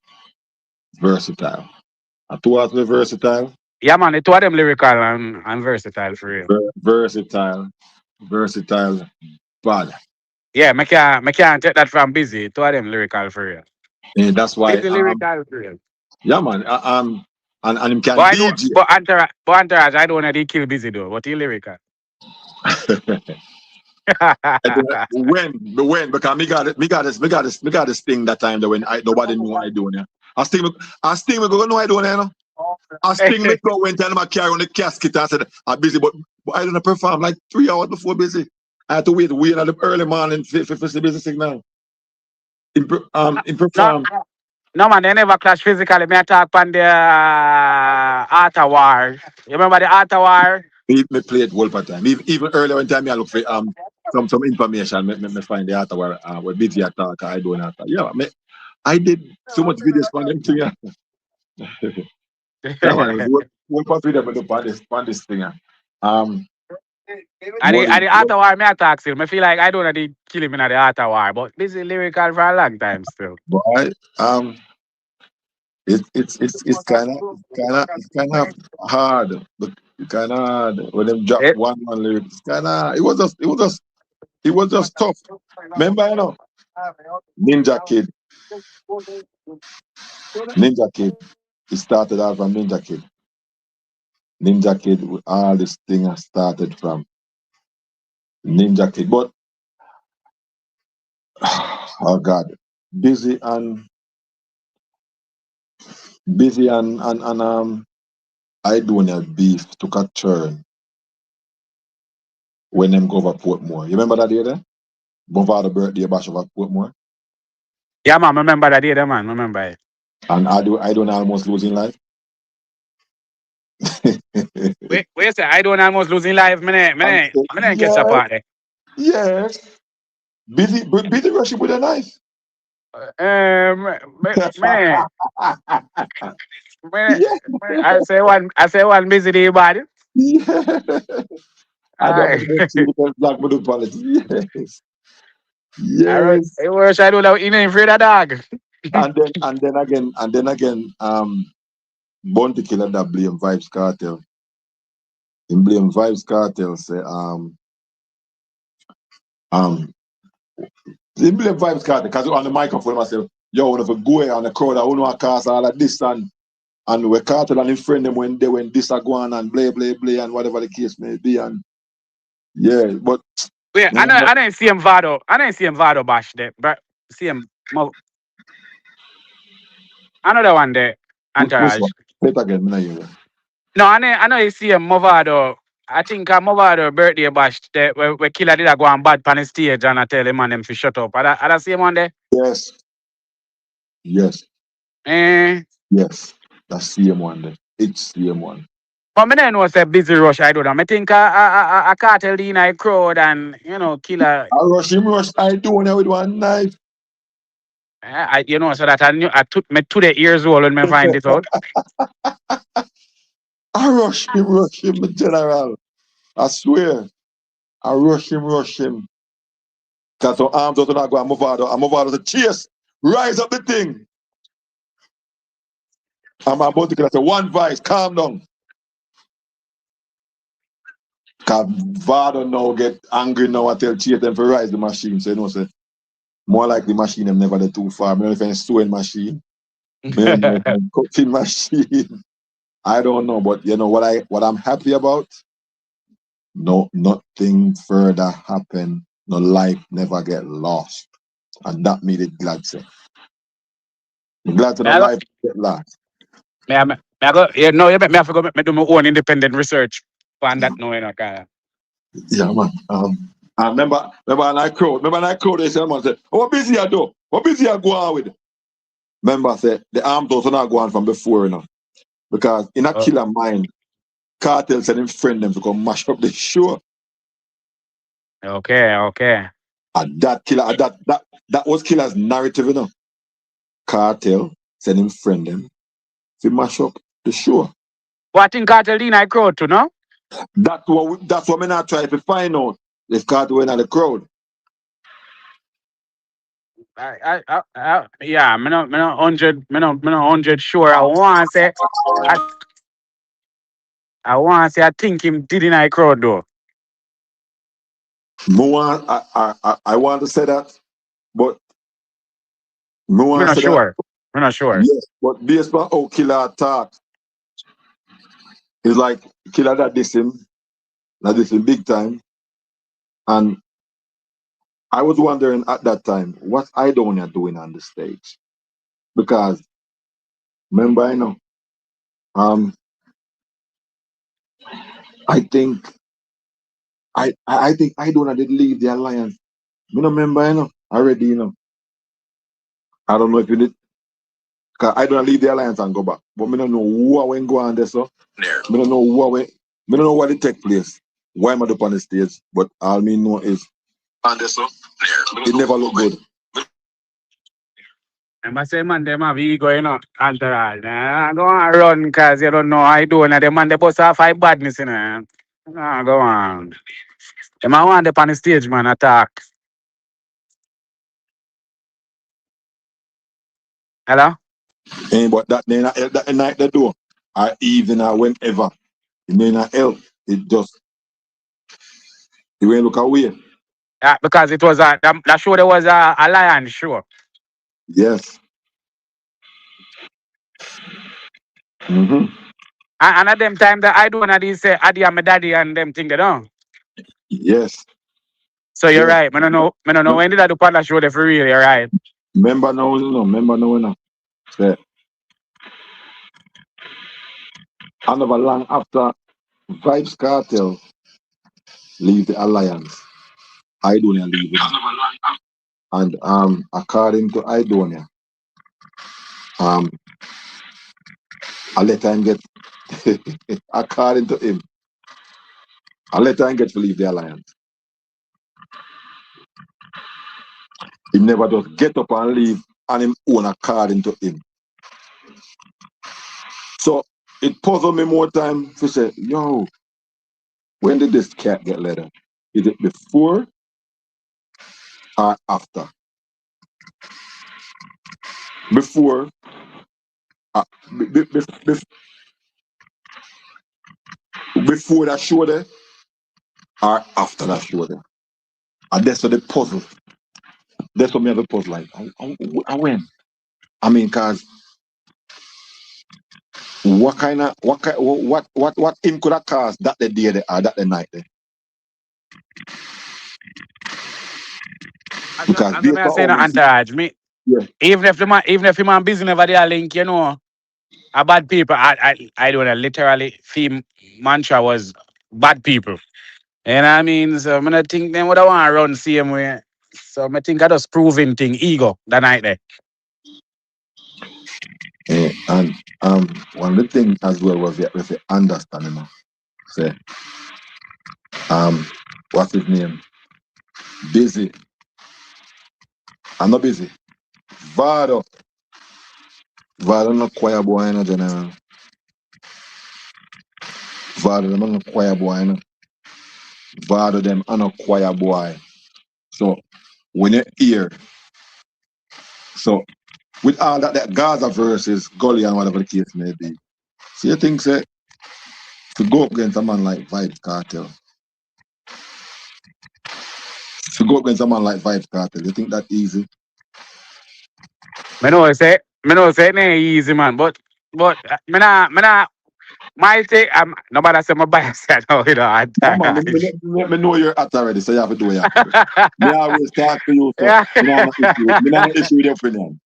versatile. Our two artists were versatile. Yeah man, the two of them lyrical and versatile for real. Versatile, bad. Yeah, I can't take that from busy. Two of them lyrical for real. And that's why Busy lyrical for real. yeah man and him can But DJ. entourage, I don't know they kill busy though, but he lyrical. when because me got this thing that time that when nobody knew what I doing here. I still me go know I doing here, you know. I still me go when time I carry on the casket and said I'm busy, but I don't perform like 3 hours before busy. I had to wait in the early morning for the busy signal. In perform. No man, they never clash physically. Me attack on the Art of War. You remember the Art of War? Me play it all the time. Even earlier when time I look for some information, me find the art where busy attack I don't attack. Yeah, I did so much videos from them too. Yeah, yeah man, it was one part video me do on this thing. And the Art of War, me attack still. Me feel like I don't know the kill him in the Art of War, but this is lyrical for a long time still. Boy, it's kind of hard. But it's kind of hard when them drop one lyric. It's kind of it was just tough. Remember, you know, Ninja Kid. It started out from Ninja Kid. Ninja Kid, all this thing started from Ninja Kid. But oh God, busy and I don't have beef took a turn when them go over Portmore. You remember that day there? Bovada birthday bash over Portmore. Yeah man, remember that day there man, remember it. And I don't almost losing life. Wait say I don't almost losing life. Me catch a party. Yes. Busy rushing with a knife. I say one busy day body. Yeah. I don't black middle politics. Yes. I wish I don't know you ain't afraid of dog. and then again, Bounty Killer that blame Vibes Cartel. In blame Vibes Cartel say he blame Vibes Cartel because on the microphone myself, yo, if a go on the crowd, I don't know cause all of this and And we Kartel and his friend them when this are going and blah blah blah and whatever the case may be. And yeah, but Wait, I don't see him Vado. I don't see him Vado bash there. But see him another one there. which one? Entourage. Say it again, No, I know you see him Movado. I think Movado birthday bash there where Killer did go on bad pan the stage and I tell him and them to shut up. I don't see him on there. Yes. Yes. Eh. Yes. That's CM1 then. It's CM1. But I don't know say busy rush I do that. I think a Kartel in a crowd and Killer. I rush him rush I do now with one knife. So that I took me 2 years old when I find it out. I rush him, general. I swear. I rush him. Cause some arms out and I go and Movado say, cheers, rise up the thing. I'm about to say one voice, calm down. Cause Vado now get angry now and tell cheers them for rise the machine. So say more like the machine them never get too far. I don't know if it's sewing machine. I don't know if it's cooking machine. I don't know, but you know what I'm happy about? No, nothing further happen. No life never get lost. And that made it glad say. I'm glad to no life get lost. You have to go do my own independent research on that knowing okay. Yeah, man. I remember when I crowd, they said, man, said, what busy I do? What busy I go on with? Remember, I said, the arms also not go on from before, because in a killer mind, Kartel said him friend them to come mash up the show. Okay. And that was killer's narrative, Kartel send him friend them to mash up the show. But I think Kartel in a crowd too, no? That's what me not try to find out if Kartel went at the crowd. Yeah, me not 100 sure. I want to say I think him did in a crowd though. I want to say that, but I'm not sure. I'm not sure. Yes, but based on how Killer talk, it's like Killer that diss him big time. And I was wondering at that time, what Idonia doing on the stage? Because remember, I think Idonia did leave the alliance. You know, remember, already, I don't know if you did. Cause I don't leave the alliance and go back. But I don't know who I went go on there, so. I don't know who I went. I don't know what it take place. Why am I up on the stage? But all me know is it never look good. I say, man, them have ego, entourage. Go on run, because you don't know how I do. And the man, they both have five badness, Go on. Them I want them on the stage, man, attack. Hello? But that night they do. Or even whenever. It may not help. It just, it won't look away. Yeah, because it was that show, there was a Alliance show. Yes. Mm-hmm. And at them time that I do and they say Adi and my daddy and them thing, Yes. So you're right. I don't know when did I do Panda show there for real, you're right. Remember now. Say, another long after Vibes Kartel leave the alliance, Idonia leave it. And according to Idonia, I let him get according to him, I let him get to leave the alliance. He never just get up and leave on him own according to him. So it puzzled me more time to say, yo, when did this cat get let up? Is it before or after? Before before that show there or after that show there? And that's what the puzzle. That's what me have a puzzle like. I win. I mean, cause what him could have caused that the day or that the night there? Because I'm based gonna say on no how we see, entourage. Me, yeah, even if the man busy never there link, you know, a bad people. I don't know, literally theme mantra was bad people. You know what I mean? So I mean, I think them would have want to run same way. So I think I just proving thing ego the night there. and one of the things as well was if you understand, you know, say what's his name? Busy. I'm not busy. Vado. Vado not choir boy, you know, general. Vado them not choir boy, you know. Vado them are not choir boy. So when you hear, so with all that Gaza versus Gully and whatever the case may be, so you think say to go up against a man like Vibes Kartel, you think that easy? Me know say it ain't easy, man. But me nah my take nobody say my bias that no, you know, Come on, me know you're at already, so you have to do it. Me always talk to you, so yeah. me not issue with your opinion.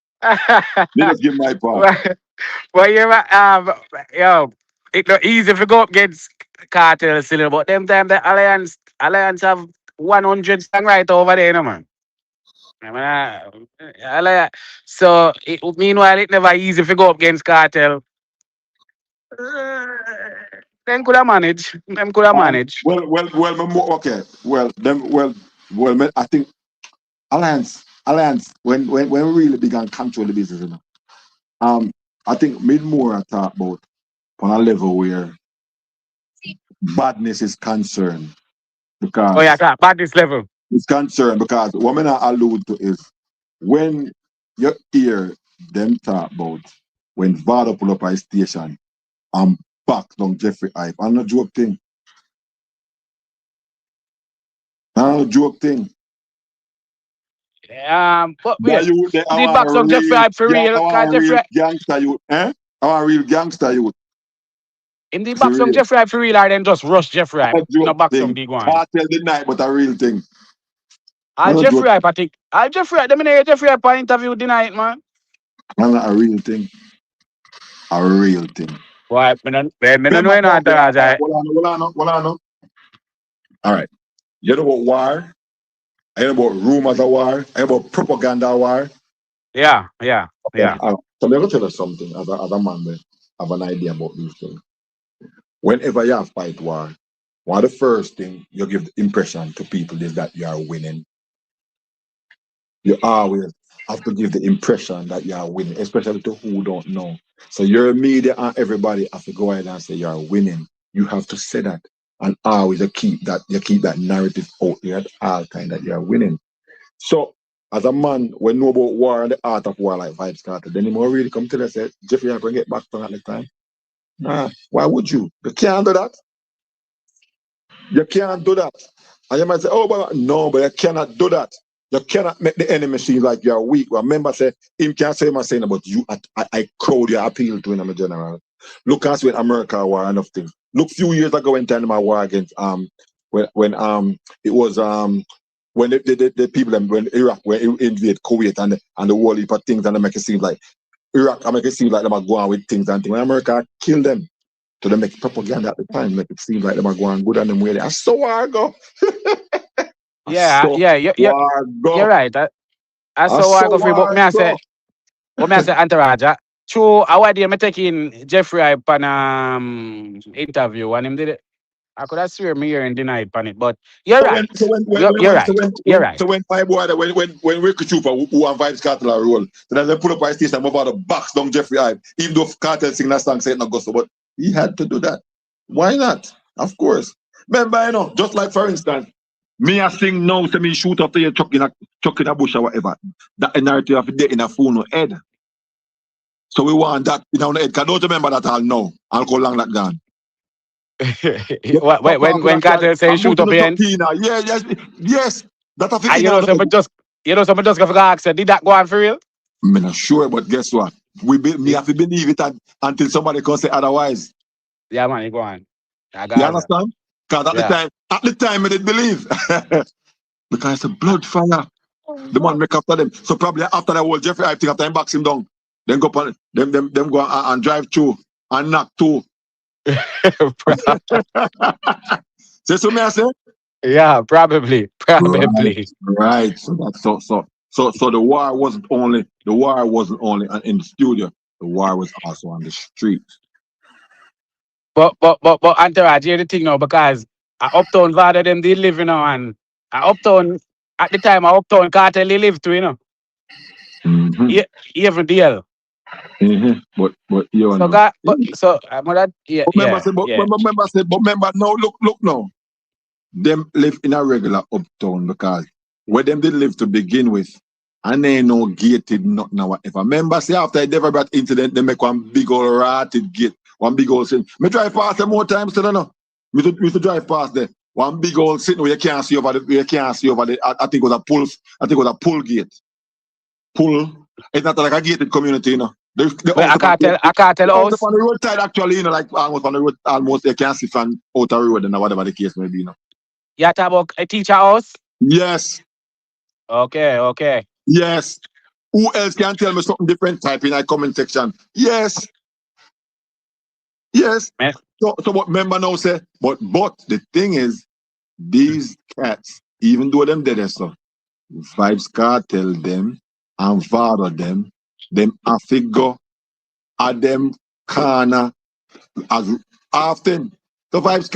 Me just give my part. Well, yo, it's not easy if you go up against Kartel still, but them time the Alliance have 100 song right over there, you know, man. I mean, so meanwhile, it never easy if you go up against Kartel. Them could have managed. Them could have managed. Okay. I think Alliance, when we really began control the business, you know, I think made more I talk about on a level where badness is concerned Oh yeah, because back this level. it's concerned because what I allude to is when you hear them talk about when Vado pull up a station and back down Jeffrey Hype, I'm not joke thing. I'm not joke thing. But That wait, you they the are box of Jeffrey real, Hype for yeah, real. Cause our real Jeffrey gangster youth, eh? Our real gangster youth. in the For box of real. Jeffrey Hype for real, or then just rush Jeffrey Hype Not in a joke box of thing. big one. Cartel the night, but a real thing. I'll Not a Jeffrey joke. Hype, I think. I'll Jeffrey Hype. Them in Jeffrey Hype on interview tonight, man. Not a real thing. A real thing. Why? Me no Remember, know no entourage. hold on. All right. You know about war? I know about rumors of war. I know about propaganda war. Yeah. Okay. So I'm going to tell you something as a man that have an idea about these things. Whenever you fight war, one of the first thing you give the impression to people is that you are winning. You always have to give the impression that you are winning, especially to who don't know. So your media and everybody have to go ahead and say you are winning. You have to say that, and always you keep that narrative out there at all time that you are winning. So as a man, when know about war and the art of war like Vibes started, then he more really come to us and say, Jeffrey, I'm going to get back from at the time. Nah, why would you? You can't do that. You can't do that. And you might say, oh, but no, but you cannot do that. You cannot make the enemy seem like you're weak. Remember, say, him can't say my saying about you. I crowd you appeal to him in general. Look at when America war and of things. Look, few years ago when time my war against when it was when the people when Iraq when invade Kuwait and the whole heap of things and they make it seem like Iraq, I make it seem like them are going with things and things. When America killed them. So they make propaganda at the time, make it seem like they are going good on them way. I saw I go. Yeah. You're right. I saw I go free, but me I say entourage. True, I did me taking Jeffrey Hype on interview and him did it. I could have swear me here and denied on it, but you're right. You're right. You're right. So when my boy when Ricky Trooper who and Vibes Cartel are roll, so then they put up a station about the box down Jeffrey Hype, even though Cartel sing that song say it not go so, but he had to do that. Why not? Of course. Remember, you know, just like for instance, me I sing now, say me shoot up to your chuck in a bush or whatever. That narrative of the in a phone head. So we want that in our head. Cause don't remember that all now. I'll go long that gone. When Kartel say shoot up here, Yes. That of you know, someone just go for ask, did that go on for real? I'm not sure, but guess what? me have to believe it until somebody can say otherwise. Yeah, man, you go on. You understand? Because at the time I didn't believe. Because it's a blood fire. The man make after them. So probably after that whole Jeffrey I think after him box him down. Then go on them go and drive through and knock too. Say so me I say? Yeah, probably. Right. So that's so the war wasn't only in the studio. The war was also on the street. But Entourage, here's the thing now, because Uptown Vada them they live, you know, and Uptown at the time Uptown Kartel they live too, you know. Even deal. But you So know. God, but remember now look now. Them live in a regular uptown because where them did live to begin with, and they no gated nothing or whatever. Remember, say after a never brought incident, they make one big old ratted gate, one big old thing. Me drive past them more times still, no. Me to drive past there. One big old sitting where you can't see over the I think it was a pull gate. Pull. It's not like a gated community, you know. I can't tell house. On the roadside actually, you know, like almost on the road, almost you can't see from outer road and whatever the case may be, you know. You talk about a teacher house? Yes. Okay. Yes. Who else can tell me something different type in that comment section? Yes. Man. So what member now say, but the thing is, these cats, even though them dead so, Vibes Kartel them and Vada them have to go at them corner as often. So vibes,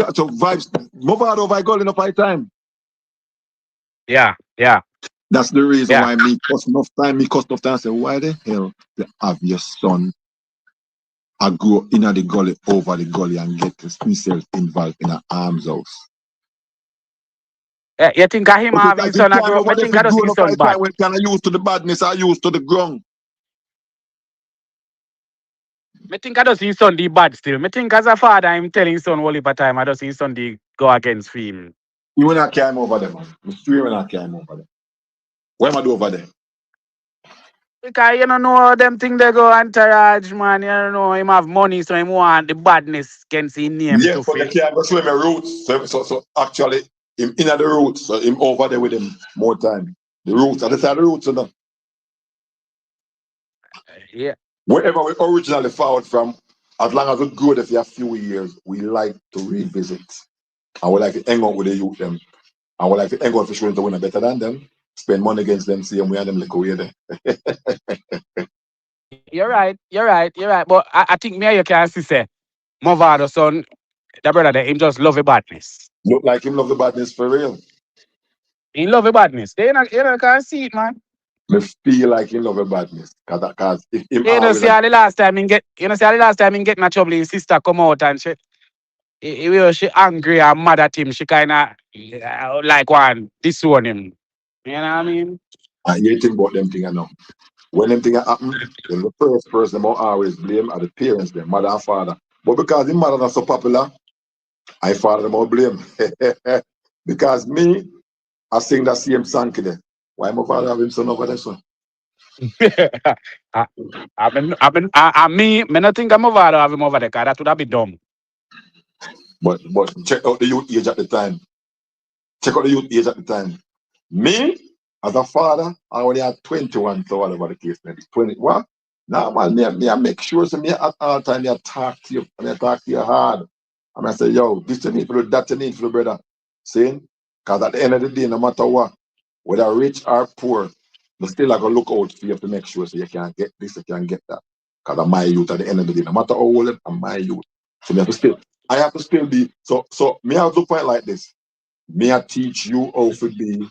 Movado by going up by time. Yeah. That's the reason why me cost enough time. I say, why the hell you have your son I go in the gully, over the gully and get himself involved in an arms house? You think of him having son I grow? I think I don't see his son bad. When can I use to the badness, I use to the ground. I think I don't see his son the bad still. I think as a father, I'm telling his son all the time, I don't see his son the go against him. You when I came over there, man. I swear when I came over there. Why am I do over there? Because you don't know them thing they go Entourage, man. You don't know him have money, so him want the badness can see name yeah, to but they can't go show him a roots. So actually, him in the roots, so him over there with him more time. The roots, I just the roots, you know. Yeah. Wherever we originally found from, as long as we go there for a few years, we like to revisit. I would like to hang out with the youth them. I would like to hang out for sure to win better than them. Spend money against them, see them, we and them like away there. You're right. But I think me and you can see say, Movado son, the brother there, him just love the badness. Look like him love the badness for real. He love the badness. You can't see it, man. Me feel like he love the badness. Cause if him You know, see the last time he get in a trouble, his sister come out and she angry and mad at him. She kinda like one disown him. You know what I mean? I hear think about them things I know. When them things happen, then the first person them always blame are the parents, their mother and father. But because the mother not so popular, I father them all blame. Because me, I sing that same song today. Why my father have him son over there, son? Me not think I'm over to have him over there, because that would have been dumb. But check out the youth age at the time. Me, as a father, I only had 21, so whatever the case may be. 20. What? Now, man, I make sure so me at all time I talk to you, and I talk to you hard. And I say, yo, this you need for the, that you need for the brother. See? Because at the end of the day, no matter what, whether rich or poor, but still I go look out for you to make sure so you can get this, you can get that. Because I'm my youth at the end of the day. No matter how old I'm my youth. So I have to still be, so me I have to look at it like this. Me I teach you how to be,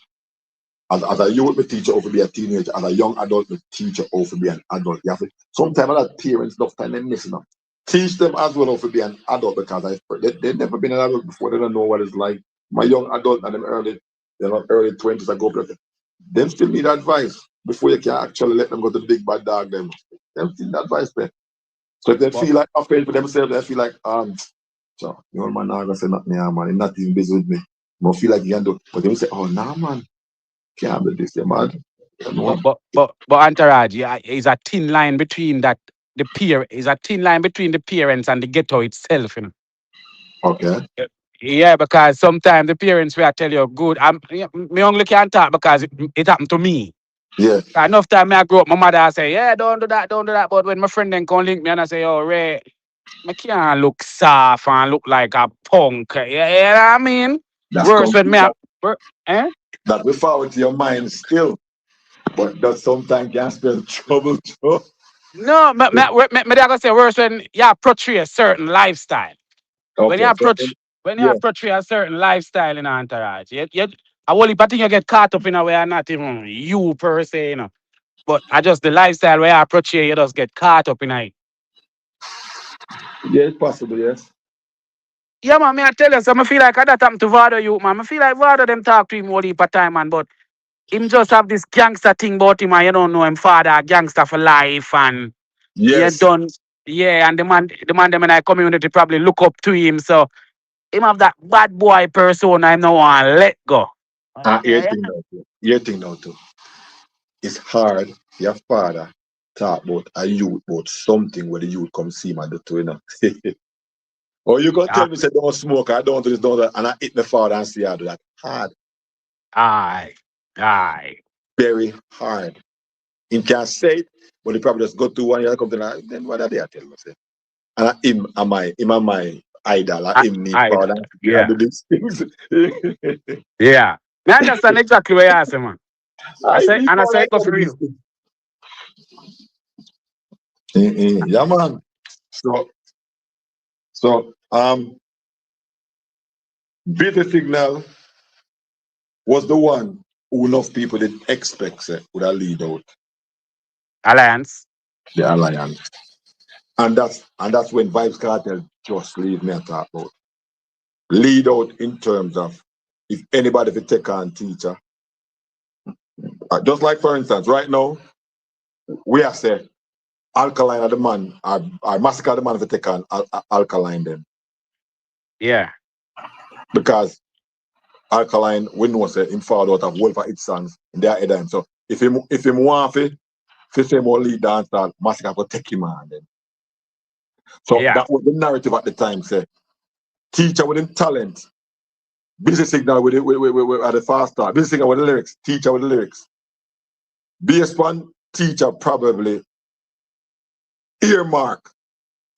as a youth, me teach you how to be a teenager. As a young adult, me teach you how to be an adult. You have to, sometimes other parents, enough time they missing up. Teach them as well how to be an adult because they've never been an adult before. They don't know what it's like. My young adult and them early 20s, I go up there. Them still need advice before you can actually let them go to the big bad dog. Them still need advice there. So if they feel like afraid for themselves, they feel like, so the old man not gonna say nothing here, man. He's not even busy with me. I feel like he can do. But they will say, oh, nah, man. Can't do this, man. But Entourage, yeah, is a thin line between that is a thin line between the parents and the ghetto itself, you know. Okay. Yeah, because sometimes the parents will tell you good. Me only can't talk because it happened to me. Yeah. Enough time I grew up, my mother say, yeah, don't do that, don't do that. But when my friend then come link me and I say, oh, Ray, I can't look soft and look like a punk. Yeah, you know what I mean? That's Worse when me, eh? that we forward to your mind still, but that sometimes can spell trouble too. No, me gonna say worse when you portray a certain lifestyle. When you Okay. So, approach when you yeah. portray a certain lifestyle in an entourage, I only but think you get caught up in a way not even you per se, you know. But I just the lifestyle where you portray, you just get caught up in it. Yeah, it's possible, yes. Yeah, man, me I tell you, so I feel like that happened to Vado you, man. I feel like Vado them talk to him all heap of time, man, but him just have this gangster thing about him, and you don't know him father a gangster for life, and you Yes. done, yeah, and the man them in our community probably look up to him, so him have that bad boy persona, him no want let go. Your Yeah, thing now too. Your thing now too. It's hard. Your father talk about a youth about something where the youth come see him and do too, you know. Or you gonna yeah. tell me say don't smoke, I don't do this, don't do that, and I hit the father and see I do that. Hard. Aye. Very hard. Him can't say it, but he probably just go to one year come to that. Then what are they tell me? Say? And him am my idol, him need Aye. father. I Yeah. do these things. Yeah. I understand exactly what you ask, man. I need I say father it go to for do these real. things. Yeah, man. So Busy Signal was the one who enough people did expect say, would have lead out Alliance. the alliance. And that's when Vibes Cartel just leave me and talk about. Lead out in terms of if anybody will take on teacher. Just like for instance, right now, we are say Alkaline are the man, I massacre the man for take on Alkaline then. Yeah. Because Alkaline, we know say him fall out of Wolf of its sons in their head time. So if him want to say more lead dance that massacre for take him on then. So Yeah. that was the narrative at the time, say teacher with him talent, Busy Signal with at the fast start, Busy Signal with the lyrics, teacher with the lyrics. Bass one, teacher probably earmark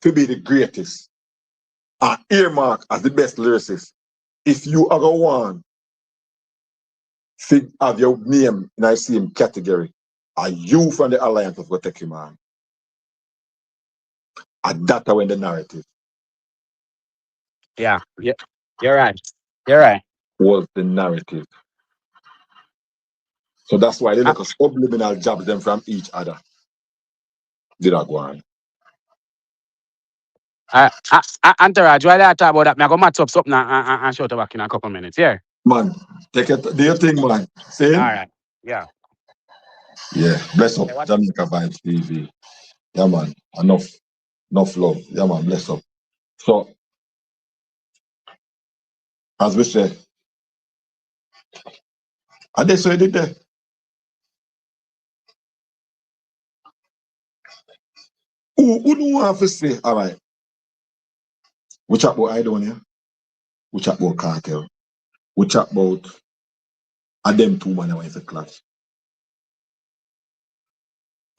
to be the greatest. And earmark as the best lyricist. If you ever want to have your name in the same category, are you from the Alliance of take him on? And that's when the narrative Yeah. Yeah. You're right. You're right. was the narrative. So that's why they look at subliminal jabs them from each other. Did I go on? Entourage, while I talk about that, I'm going to match up something and show it back in a couple minutes. Yeah. Man, take it, do your thing, man. See? All right. Yeah. Yeah, bless up Okay, what? Jamaica Vibes TV. Yeah, man, enough love. Yeah, man, bless up. So, as we say, and they said it there. Who do you have to say, all right, we chat about Idonia, we chat about Kartel, we chat about them two man in the clash.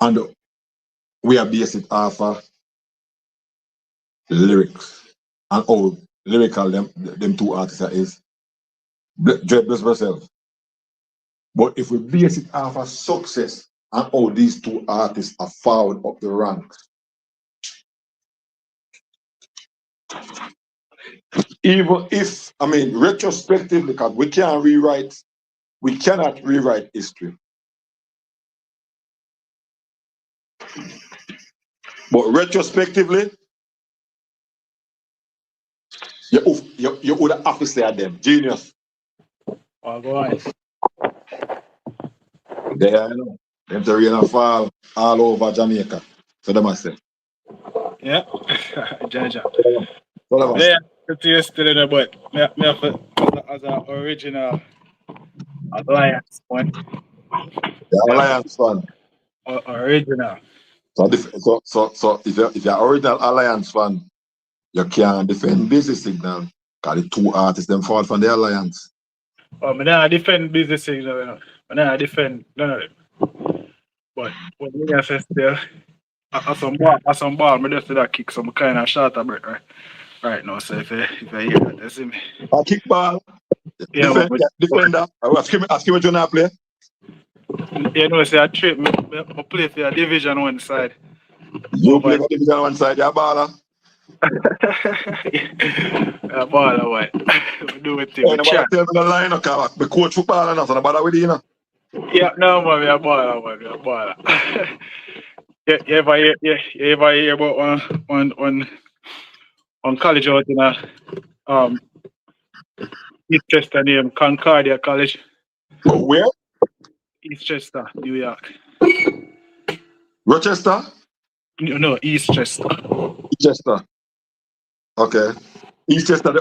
And we are based it off of lyrics and how lyrical them two artists is. Dread bless myself. But if we base it off of success and how these two artists are found up the ranks, even if, I mean, retrospectively, because we cannot rewrite history. But retrospectively, you would have to say at them, genius. Oh, go on. There, you know, them to rain and fall all over Jamaica. So them I say. Yeah. Jaja. So them I say. Yeah, it's yesterday, but me have to, as an original Alliance one. The Yeah. Alliance fan. Original. So if you're original Alliance fan, you can't defend Busy Signal because the two artists them fall from the Alliance. Oh, I don't defend business signal, you know. I don't defend none of them. But what me I say still, at some ball, me just did that kick some kind of shot a break right now. So if you hear that, you see me. A kickball. Yeah, Defender. Ask him what you not play. you know, say I trip me play for a Division 1 side. You play for Division 1 side, you're a baller. A baller, what? We do it, Hey, nobody tell me the line, okay? The coach football and nothing about with you, know. Yeah, no, man, we a baller, man, we a baller. You ever hear about one college out in East Chester named Concordia College? Where? East Chester, New York. Rochester? No, East Chester. East Chester. Okay. East Chester,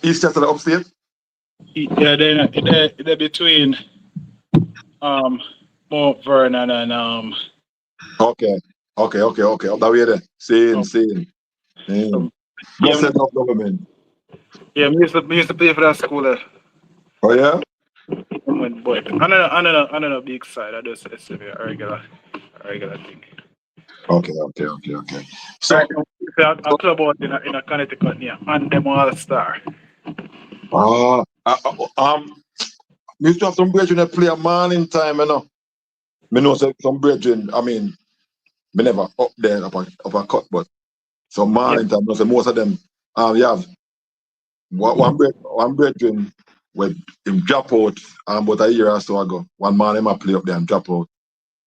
East Chester, the upstate? Yeah, they're between Mount Vernon and Okay. Up that way there. Same. Blessed of government. Yeah, me used to play for that school there. Oh yeah? But I'm not a big side. I just it's a regular thing. Okay. So a club out in a Connecticut near and them all star. we used to have some brethren that play a man in time, you know. Me know some brethren, I mean, me never up there up a cut, but some man in time, you know, so most of them you have one brethren with him drop out about a year or so ago. One man him a play up there and drop out.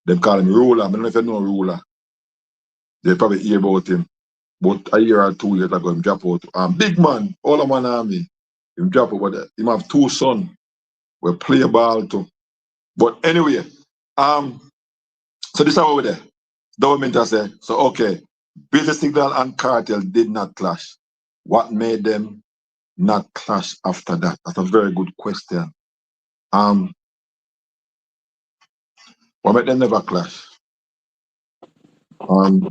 Them call him Ruler. I don't know if you know Ruler. They probably hear about him. But a year or 2 years ago, him drop out. Big man, all of man army. Him drop out, but him have 2 sons. We play ball too. But anyway, so this is how we're there. Government has said, so okay, Business Signal and Kartel did not clash. What made them not clash after that? That's a very good question. What made them never clash? Well,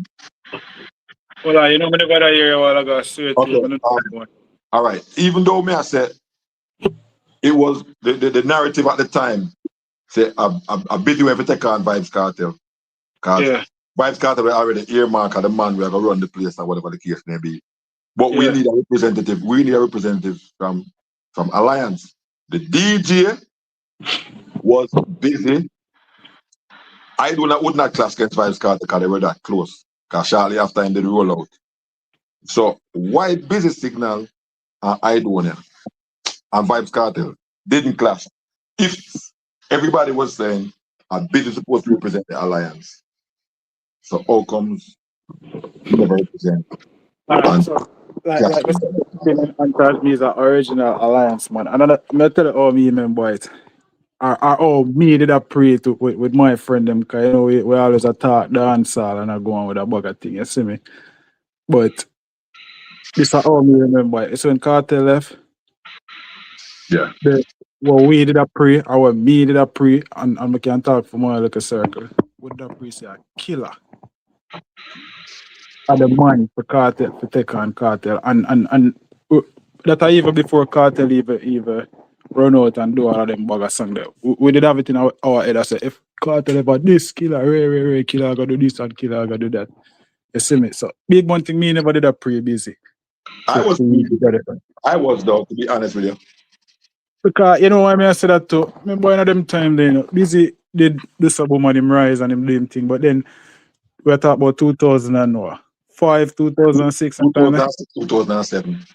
you know, me never got hear a while ago. Okay. All right. Even though me I said it was the narrative at the time, say a bit you ever take on Vibes Kartel. Because Vibes Kartel were already earmarked as the man we are going to run the place or whatever the case may be. But we need a representative. We need a representative from Alliance. The DJ was busy. I would not clash against Vibes Kartel because they were that close. Because shortly after I did the rollout. So why Business Signal and Idonia and Vibes Kartel didn't clash? If everybody was saying a business supposed to represent the Alliance. So how comes you never represent? Like Mr. me is an original Alliance man. And I'm going to tell you how me remember it. Or me did a pray to with my friend them, because you know we always attack the dancehall and I go on with a bugger thing, you see me? But this is how me remember it. It's when Kartel left. Yeah. We did a pray, or me did a pray, and we can talk for more like a circle. Would that pray say a killer? And the money for Kartel to take on Kartel. And that even before Kartel even run out and do all of them bugger song there. We did have it in our head. I said, if Kartel ever this killer, Ray, killer, I gotta do this and killer, I gotta do that. You see me? So big one thing, me never did that pretty busy. I was though, to be honest with you. Because you know why I say that too. Remember in them time then, you know, busy did the Subliminal him rise and him do him thing, but then we're talking about 2005, 2006 and 2007.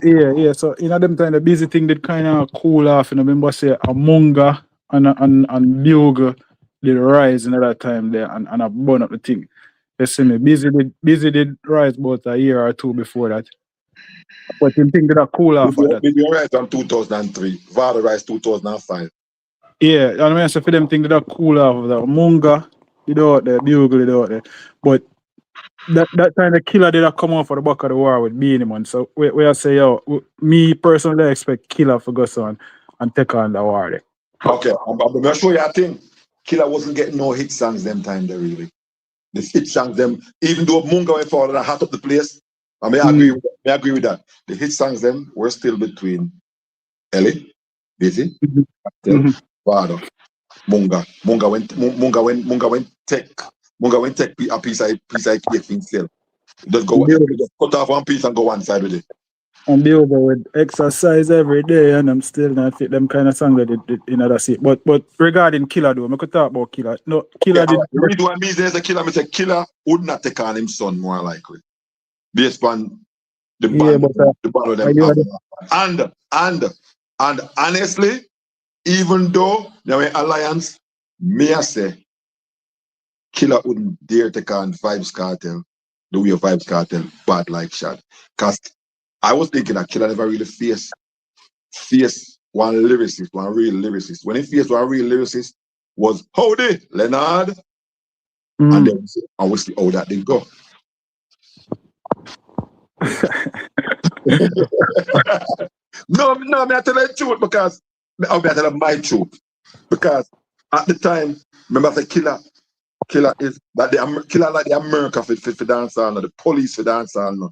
Yeah. So in them time the busy thing did kind of cool off. And I remember say Amonga and Bugle did rise in that time there and I burn up the thing. You see me, busy did rise about a year or 2 before that. But him thing did a cool off of that. We did rise on 2003. Vada rise 2005. Yeah, and I mean so for them thing did a cool off of that. Amonga did out there, Bugle did out there. But that time the killer did come out for the back of the war with Beanie Man. So we say, me personally I expect Killer to go on and take on the war there. Okay, I'm going to show you a thing. Killer wasn't getting no hit songs them time there really. The hit songs them, even though Munga went forward and hot up the place, I may agree with that. The hit songs them were still between Ellie, Busy, Kartel, Vado, Munga. Munga went take a piece of cake himself. Just cut off one piece and go one side with it. And be over with exercise every day, and I'm still not fit them kind of song that in other seat. But regarding Killer though, I could talk about Killer. No, Killer did. The reason why me there's a Killer, I say Killer would not take on him son more likely. Based on the band, the band of them. And honestly, even though there were Alliance, me I say Killer wouldn't dare take on Vybz Kartel the way Vybz Kartel bad like shot. Cause I was thinking that Killer never really faced one lyricist, one real lyricist. When he faced one real lyricist was Howdy, Leonard. And then I will see how that did go. No, me I tell the truth because I tell my truth. Because at the time, remember the Killer is that the Killer like the America for dancehall, the police for dancehall.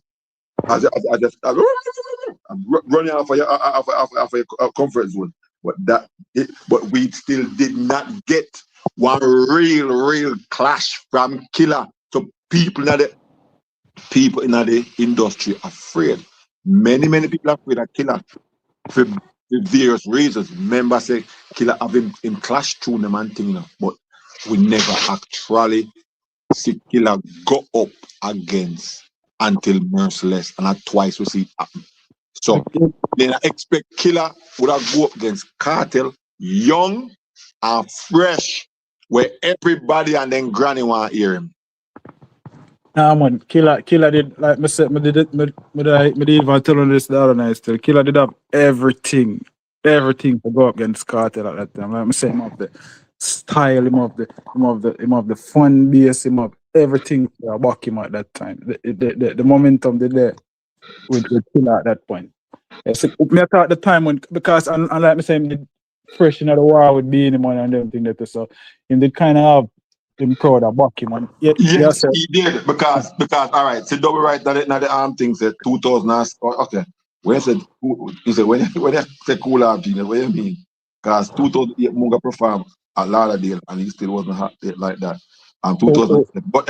I'm running off of your comfort zone, but we still did not get one real clash from Killer. So people in the industry afraid. Many people are afraid of Killer for various reasons. Remember, say Killer have him clash through them and thing, but we never actually see Killer go up against Until Merciless, and not twice we see it happen. So then I expect Killer would have go up against Kartel, young and fresh, where everybody and then granny want to hear him. Nah, man, Killer did, like I said, I did even tell on this the other night still. Killer did have everything to go up against Kartel at that time. Like I said, him have the style, him have the fun base, him have everything about him at that time. The momentum there with Killer at that point. So, me I thought at the time when, because and like I said, him fresh in the war with being him and everything that so him did kind of have him proud about him. And yes, he did because all right, so double right that the arm thing said 2000. Okay, when I said he said when I said cool arm thing, what do you mean? Because 2008 Munga performed at Lauderdale and he still wasn't hot like that. And 2007, but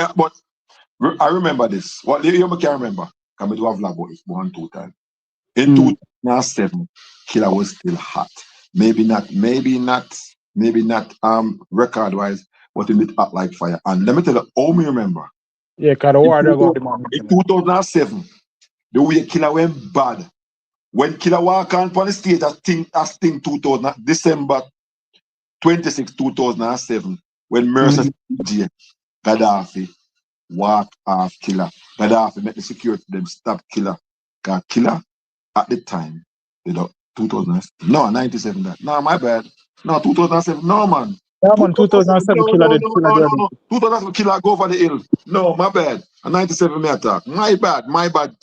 I remember this. What you can remember? Can we do a vlog about it 1-2 times? In 2007, Killer was still hot. Maybe not record wise, but it lit hot like fire. And let me tell you, all me remember. Yeah, because the war in 2007, the way Killer went bad. When Killer walked on the stage, I think 2000, December 26, 2007, when Mercer DJ Gaddafi walked off Killer. Gaddafi met the security them stop Killer. Because Killer at the time, 97 that. No, my bad. No, 2007. No, man. Yeah, man, 2007 Killer did. No. 2007 Killer go for the hill. No, my bad. 97 me attack. My bad. But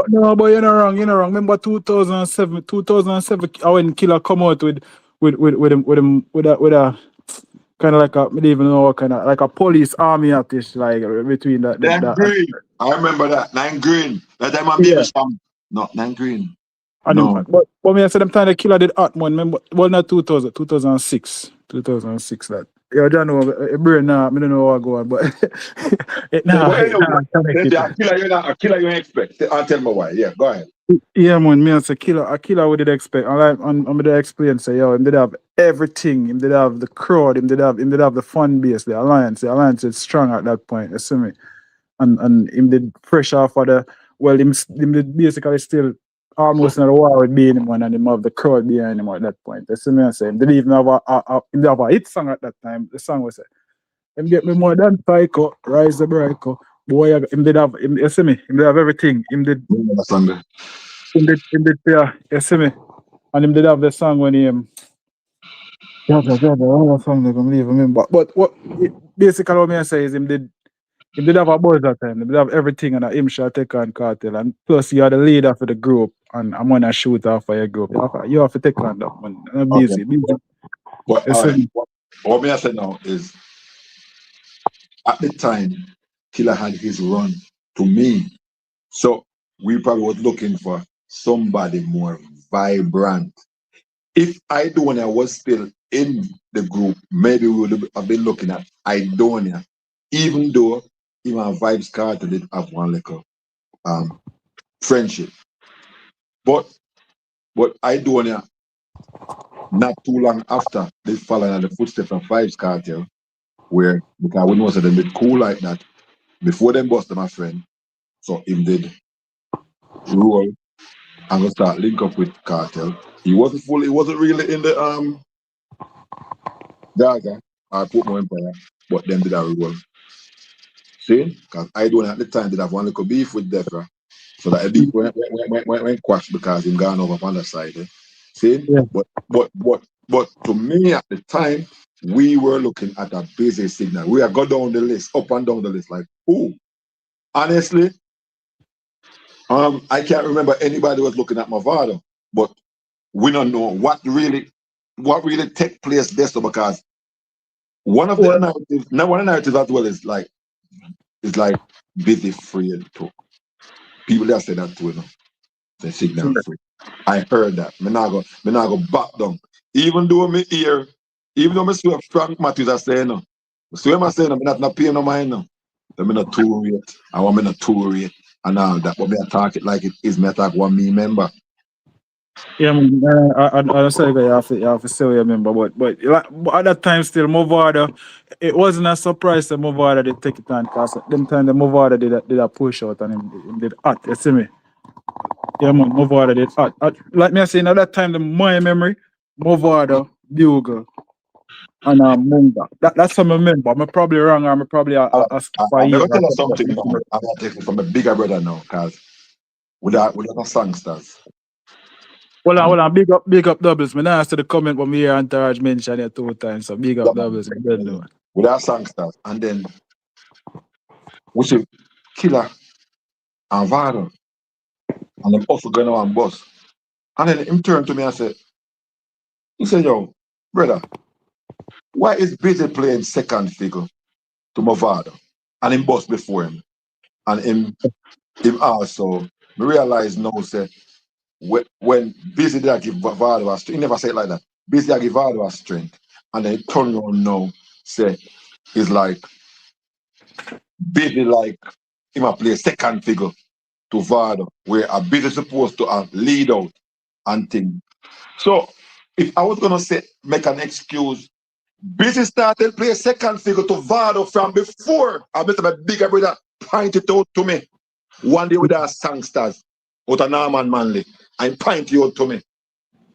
you're not wrong. Remember 2007 when Killer come out with a kind of like a, I don't even know, kind of like a police army artist, like between that. Green. I remember that. 9 Green. That time I'm being not 9 Green. No. But me I said them time the Killer did art man. Remember, well not 2006 that. Yeah, I don't know. Brain now, I don't know what go on, but a Killer you expect. I'll tell me why. Yeah, go ahead. Yeah, man, me as a Killer we did expect. I'm gonna explain say yo, him did have everything, him did have the crowd, him did have the fan base, the alliance. The alliance is strong at that point, you see me. And him did fresh off of him did basically still almost in the war with being him one and him have the crowd behind him at that point. You see me I say him didn't even have a hit song at that time. The song was him get me more than Psycho, Rise the Breaker. Boy, him did have you see me, him did have everything. Him did yeah, you see me. And him did have the song when he all the song I can leave him. But what basically what I say is him did have a buzz that time. Him did have everything and him shall take on Kartel. And plus you are the leader for the group and I'm gonna shoot off for your group. You have to take on that man. I'm busy. What I say now is at the time, Killer had his run to me. So we probably was looking for somebody more vibrant. If Idonia was still in the group, maybe we would have been looking at Idonia, even though even Vibes Carter did have one little friendship. But Idonia, not too long after, they followed in the footsteps of Vibes Cartel, where because we know that they cool like that before them bust my friend. So him did roll and go start link up with Kartel. He wasn't really in the Gaza or Portmore Empire, but them did a roll. See? Because I don't at the time did have one little beef with Defra. So that a beef went quash because him gone over on the side. Eh? See? Yeah. But to me at the time, we were looking at a busy signal. We are go down the list, up and down the list, like, ooh. Honestly, I can't remember anybody was looking at Movado, but we don't know what really take place there. So because one of the narratives as well is like busy free and too. People that say that too, you know. Say signal free. I heard that. Me not go back down. Even though me see what Frank Matthews are saying no. So I'm saying I'm not paying no mind now. I'm not tour it. I want me not tour it and all that. But me attack it like it is me attack one me member. Yeah, man, I say you have to say what you remember, but at that time still Movada, it wasn't a surprise that Movada did take it on because them time the Movada did a push out and him did hot, you see me? Yeah man, Movada did hot. Like me I saying at that time my memory, Movada, Bugle, and Munga. That's what I remember. I'm probably wrong or I'm probably a skip a I'm year. going to tell you something now. I'm going to take it from a bigger brother now because without no songsters. Well, big up doubles. Me now asked the comment when me hear Entourage mention it 2 times. So big up doubles. Without songsters. And then we see Killer and Vado. And them also going on boss. And then him turned to me and said, yo, brother, why is Busy playing second figure to Movado? And him boss before him. And him also realize now say when Busy did give Vado a strength, he never said it like that. Busy did give Vado a strength. And then he turn around now, say it's like Busy like him a play second figure to Vado, where a Busy supposed to lead out and thing. So if I was gonna say make an excuse, Busy started play second figure to Vado from before. I bet my bigger brother point it out to me. One day with our songsters out of Norman Manley and point it out to me.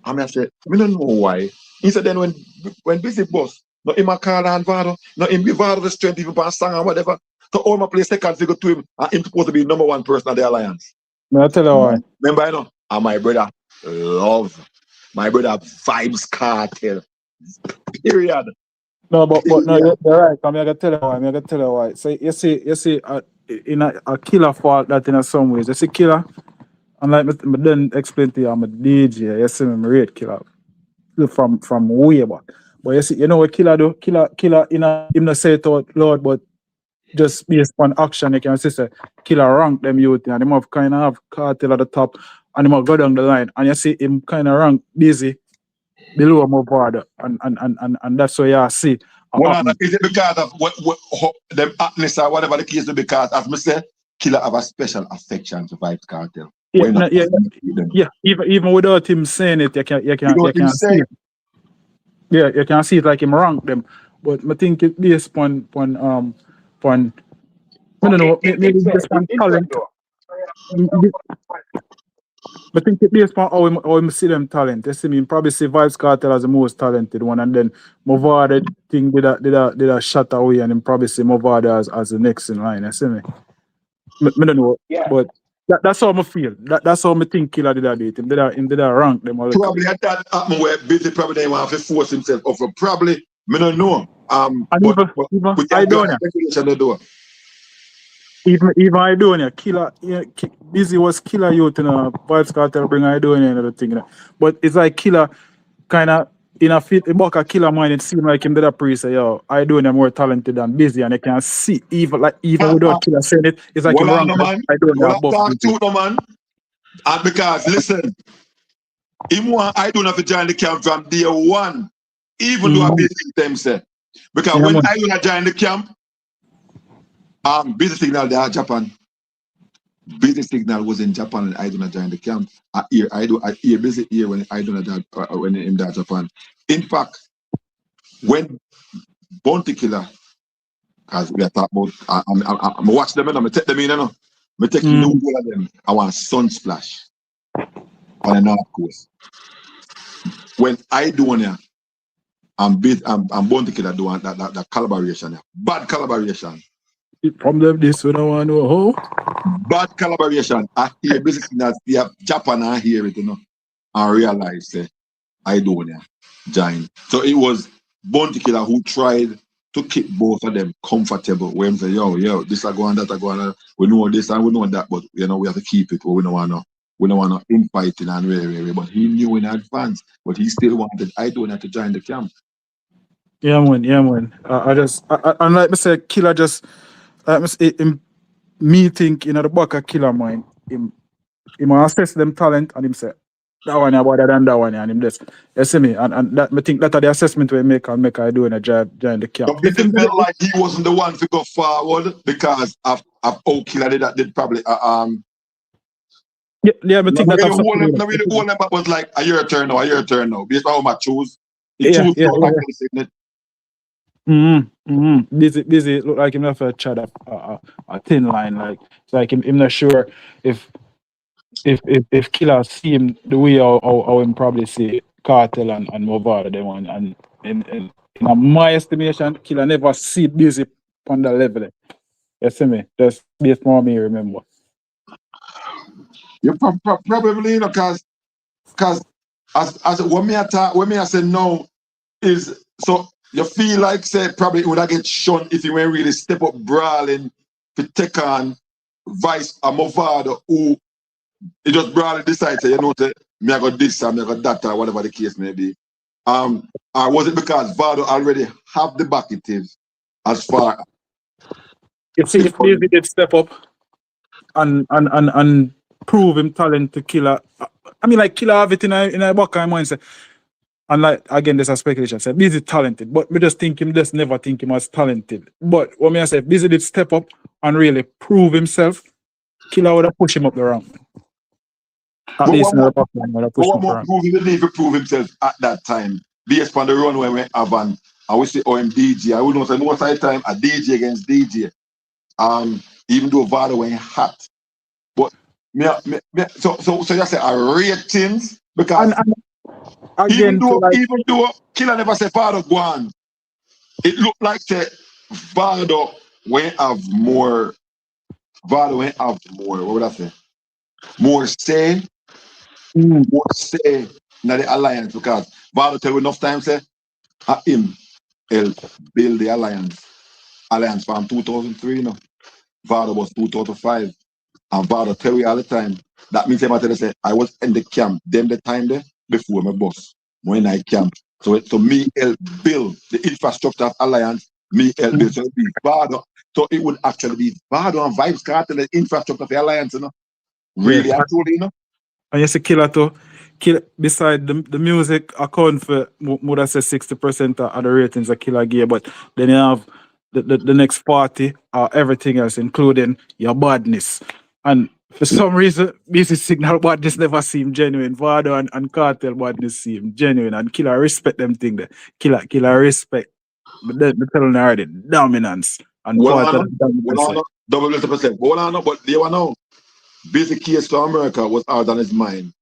And I said, I don't know why. He said then when Busy boss, not him a call and Vado, not him give Vado the strength even for a song or whatever. So all my play second figure to him and him supposed to be number 1 person of the alliance. I tell you why. Remember, you know, and my brother love. My brother Vibes Kartel. Period. No, but no, you're right. I'm gonna tell you why. So you see, in a Killer fault that in some ways. You see, Killer, and like me then explain to you, I'm a DJ. You see, me rate Killer from way back. But you see, you know what Killer do? Killer him not say it out loud, but just based on action, you can see say Killer rank them youth and them have kind of have Kartel at the top, and them have go down the line, and you see him kind of rank Busy below Movado, and that's what you see. Well, is it because of what them hotness or whatever the case is? Because as I said, Killer have a special affection to Vibes Kartel. Yeah. Even without him saying it, you can see it. Yeah, you can see it like him rank them. But I think it based upon I don't know, maybe just on talent. I think it based upon how him see them talent. You see me probably see Vibes Kartel as the most talented one, and then Movado thing did a shut away, and then probably see Movado as the next in line. You see me? I don't know, but that's how I feel. That's how I think Killer did beat him. Did a rank them all. Probably at that happen where Busy probably didn't want to force himself over. Probably, I don't know. We can't do it. Even Idonia, Killer, Busy was Killer youth, Vibes Kartel bring Idonia and other thing. But it's like Killer kind of in a fit about a killer mind, it seemed like him did a pre say, yo, I doing more talented than busy, and I can see even without killer saying it, it's like him Well, on wrong. the man. I doing Well, I above talk busy. to the man. And because, listen, him want I don't have to join the camp from day one. Even though I busy them say. Because Yeah, when man. I don't join the camp, busy signal there Japan. Busy signal was in Japan and I don't join the camp. I hear busy here when I don't when in that Japan. In fact, when Bounty Killer, because we are talking about, I'm watch them and I'm take them in, you know. I'm taking the whole of them. I want Sunsplash on the North Coast. When I do one here, I'm Bounty Killer doing that collaboration. Bad collaboration. From them, this we don't want to know how. Bad collaboration. I hear basically that Japan, I hear it, you know, and realize I do one here. Giant. So it was Bounty Killer who tried to keep both of them comfortable. When say, yo, this are going, that are going. We know this and we know that, but you know we have to keep it. But we don't want to infighting and really. But he knew in advance, but he still wanted I don't have to join the camp. Yeah, man. And like I said, Killer just, me think, the back of Killer mind, him assess them talent and him say, that one about that and that one, and him this. You see me? And that, I think that are the assessment we make and make I do in a join the camp. But it felt like he wasn't the one to go forward because of Killer did probably Yeah, I think that's really hold him, but was like a year turn now. Based on how much choose. Yeah. Busy look like him have a chat a thin line, like it's like him not sure if Killer see him the way how him probably see Kartel and Movada them one, and in my estimation, Killer never see Busy on that level. You see me? That's based on me remember. You probably, because as when I say no is so you feel like say probably it would have get shown if he went really step up brawling to take on Vice or Movada who he just brawling decide say, say me I got this or me I got that or whatever the case may be. Or was it because Vado already have the backatives as far If Busy did step up and prove him talent to Killer. I mean, like Killer have it in a back of mindset. And like again, there's a speculation. Say Busy talented, but we just never think him as talented. But when I say Busy did step up and really prove himself, Killer would have pushed him up the rank. At least in the back line, would have pushed him up the rank. He didn't even prove himself at that time. Based on the run when we have and we say OMDG. I would not say most of the time a DJ against DJ. Even though Vado went hot. But so you say a ratings because again, even though Killer never say Vado go on, it looked like say Vado went have more. What would I say? More say in the alliance because Vado tell you enough time say him help build the alliance from 2003 now. Vado was 2005. And Vado tell you all the time. That means they say I was in the camp them the time there before my boss when I camp. So me help build the infrastructure of alliance. Me help build. So it be Vado. So it would actually be Vado and Vibes Kartel the infrastructure of the alliance, Really, actually, And you see Killer too. Beside the music account for more than say 60% of the ratings a Killer gear, but then you have the next 40 everything else, including your badness. And for some reason, Busy Signal badness never seem genuine. Vado and Kartel badness seem genuine, and Killer respect them thing there. Killer respect. But then the telling already dominance and part of the dominance. Double %. But they were now. Busy case to America was hard on his mind.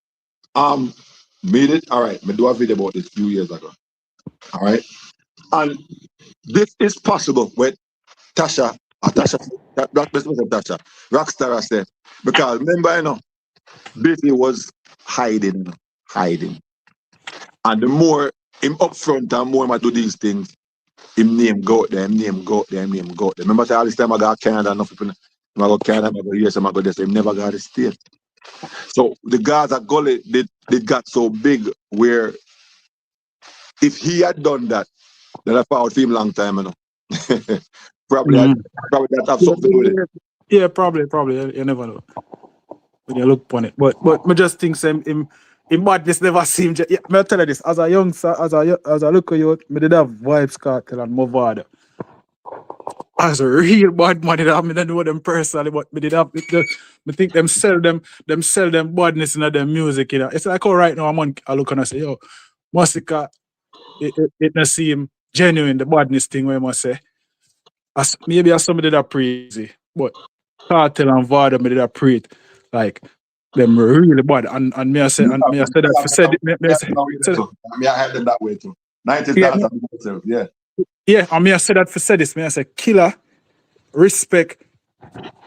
Made it, all right, I do a video about this a few years ago. All right. And this is possible with Tasha, Rockstar I said. Because remember, Busy was hiding. And the more him upfront and more him do these things, him name go out there. Remember say all this time I got Canada, enough people I go Canada, I go here, I go this, him never got the state. So the Gaza gully did got so big where if he had done that, then I found him long time, you know. probably that have something to do with it. Yeah, probably. You never know when you look upon it. But me just think him badness never seemed. Yeah, me tell you this, as a youngster, as a local youth, me did have vibes Kartel and Movada. As a real bad man, I don't know them personally, but me did have me think them sell them badness in their music, you know. It's like, oh, right now I look and I say, yo, Musica, it not seem genuine, the badness thing where I must say. Maybe as somebody that crazy, but Kartel and Vada me did a pre it like them really bad. And me I say that for said me I had them that way too. 90s yeah, dance, yeah. Yeah, and me I say that for said this, me I say killer, respect,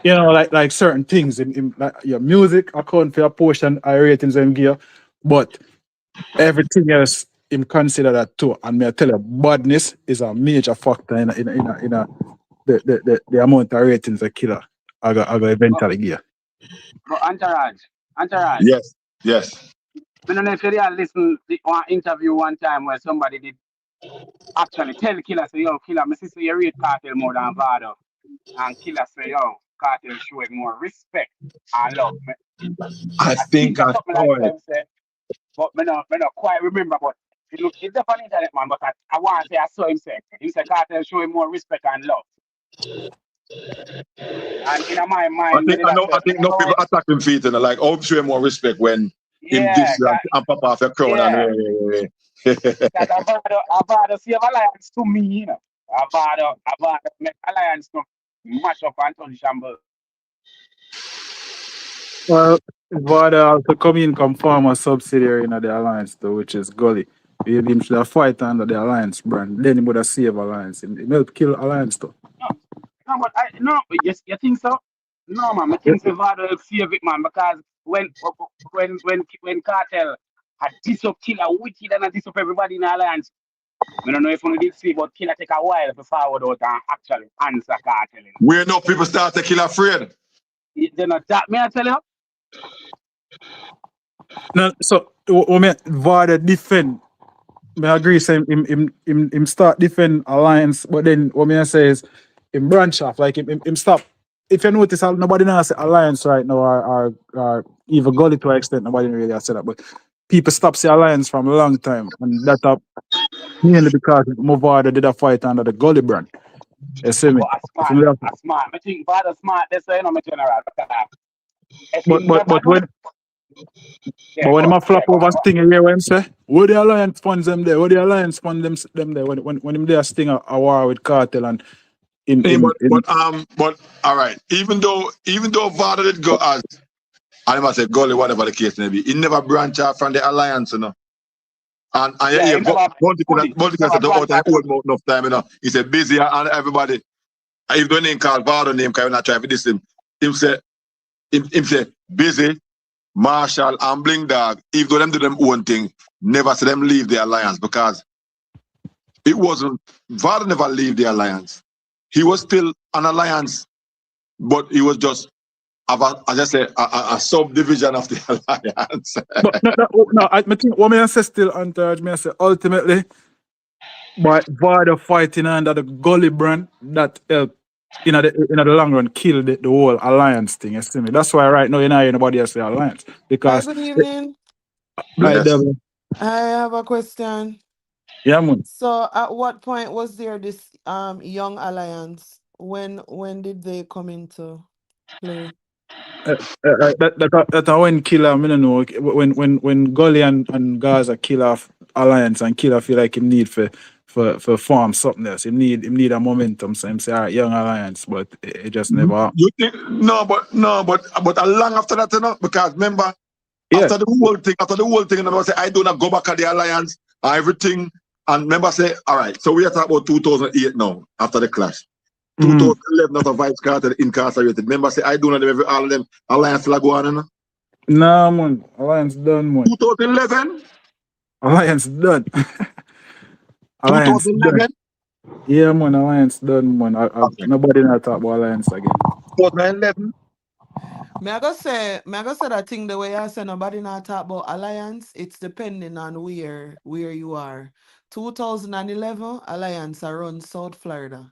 you know, like certain things in like your music account for your portion ratings and gear, but everything else him consider that too. And me I tell you, badness is a major factor in the amount of ratings a killer I got eventually gear. But Entourage. Yes. I don't know if you really listen to one interview one time where somebody did actually tell Killer, say, yo, Killer, my sister, you read Kartel more than Vado. And Killer say, yo, Kartel showing more respect and love. I think that's something like them say, but I not quite remember, but it look, it's definitely internet, man, but I want to say I saw him say Kartel showing more respect and love. And in my mind, I think no people attack him feet and like, oh, show him more respect when him this and pop off a crown and that Avada save Alliance to me, you know. Avada make Alliance to mash up and turn shambles. Well, Vada also come form a subsidiary in the Alliance though, which is Gully. Him should have fight under the Alliance brand. Then he would have save Alliance. He help kill Alliance though. No, but yes, you think so? No, man, I think Vada will save it, man, because when Kartel had diss up Killer wicked and diss up everybody in the Alliance. I don't know if you did see, but Killer take a while to forward out and actually answer Kartel. Where no people start to kill afraid. They're not that, may I tell you? No, so when Vada defend, I agree. Say him start defend Alliance, but then what I say is him branch off, like him stop. If you notice, nobody now say Alliance right now, or even Gully to an extent, nobody really say that. But people stop say Alliance from a long time, and that up mainly because Vada did a fight under the Gully brand. You see me? Smart. I think Vada smart. That's why my general. But when him a flop over Sting, you hear what him say? Where the Alliance funds them there? Where the Alliance fund them there? When him there Sting a war with Kartel and but all right. Even though Vada did go as I must say Gully, whatever the case may be, he never branch out from the Alliance, you know. And Bunty can say don't out old mouth enough time, you know. He said busy and everybody. If the name called Vada name, can not try for this him. Him say busy. Marshall and Bling Dog, if them do them own thing, never see them leave the Alliance because it wasn't, Vada never leave the Alliance. He was still an Alliance, but he was just, a subdivision of the Alliance. No, I think what I say still, Entourage, I say ultimately, but Vada fighting under the Gully brand, that helped in the long run kill the whole Alliance thing, you see me? That's why right now you know nobody else say Alliance. Because good evening. I have a question. Yeah, man. So at what point was there this young Alliance? When did they come into play? That when Killer, I don't know, when Gully and Gaza kill off Alliance and Killer feel like him need for form something else. He need a momentum. So him say, all right, young Alliance, but it just never happened. You think but a long after that, you know, because remember, after the whole thing, and I say I do not go back to the Alliance and everything. And remember say, all right, so we are talking about 2008 now, after the clash. 2011 after Vibes Kartel incarcerated. Remember say I do not have all of them Alliance still go on, you know? Nah, man. Alliance done, man. 2011? Alliance done. 2011? Yeah, man, Alliance done, man. Nobody not talk about Alliance again. 2011? May I go say that thing the way I say nobody not talk about Alliance, it's depending on where you are. 2011, Alliance around South Florida.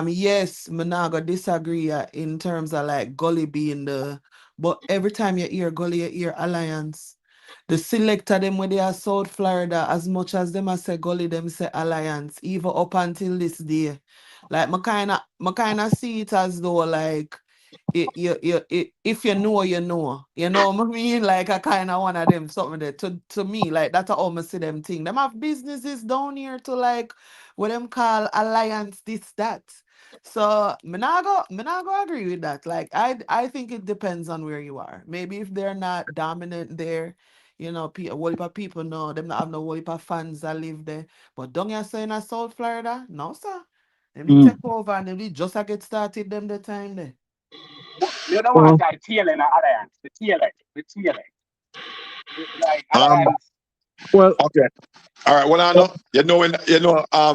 Yes, me nah go disagree in terms of like Gully being but every time you hear Gully, you hear Alliance. The selector them when they are South Florida, as much as them I say Gully, them say Alliance, even up until this day. Like my kinda see it as though like if you know, you know. You know what I mean? Like I kind of one of them something that to me, like that's how I see them thing. Them have businesses down here to like what them call alliance, this, that. So me not go agree with that. Like I think it depends on where you are. Maybe if they're not dominant there, you know, a whole heap of people know them not have no whole heap of fans that live there. But down here so in South Florida, no sir. Them they take over and them they just get started them the time there. You don't want to tail in Alliance. The tail end. Like Alliance. Well, Okay. All right. Well, I know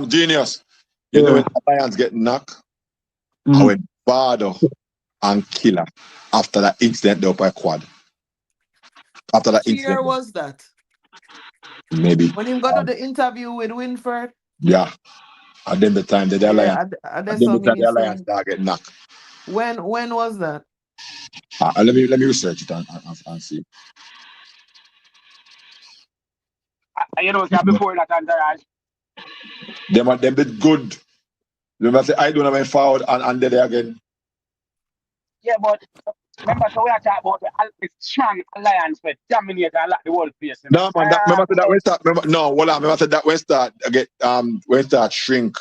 genius. You know when Alliance get knocked, I went Bardo and Killer after that incident up by Quad. After that Which year incident, was that? maybe. When him got to the interview with Winford? Yeah. And then the time that the Alliance, I and then the time the say. Alliance start get knocked. When was that? Let me research it and see. You know, before that entourage. Them bit good. Remember, say I don't have my forward and then again. Yeah, but remember, so we are talking about the strong Alliance for dominate and lock the world place. No, man. Remember that when start. Remember that when start get when start shrink.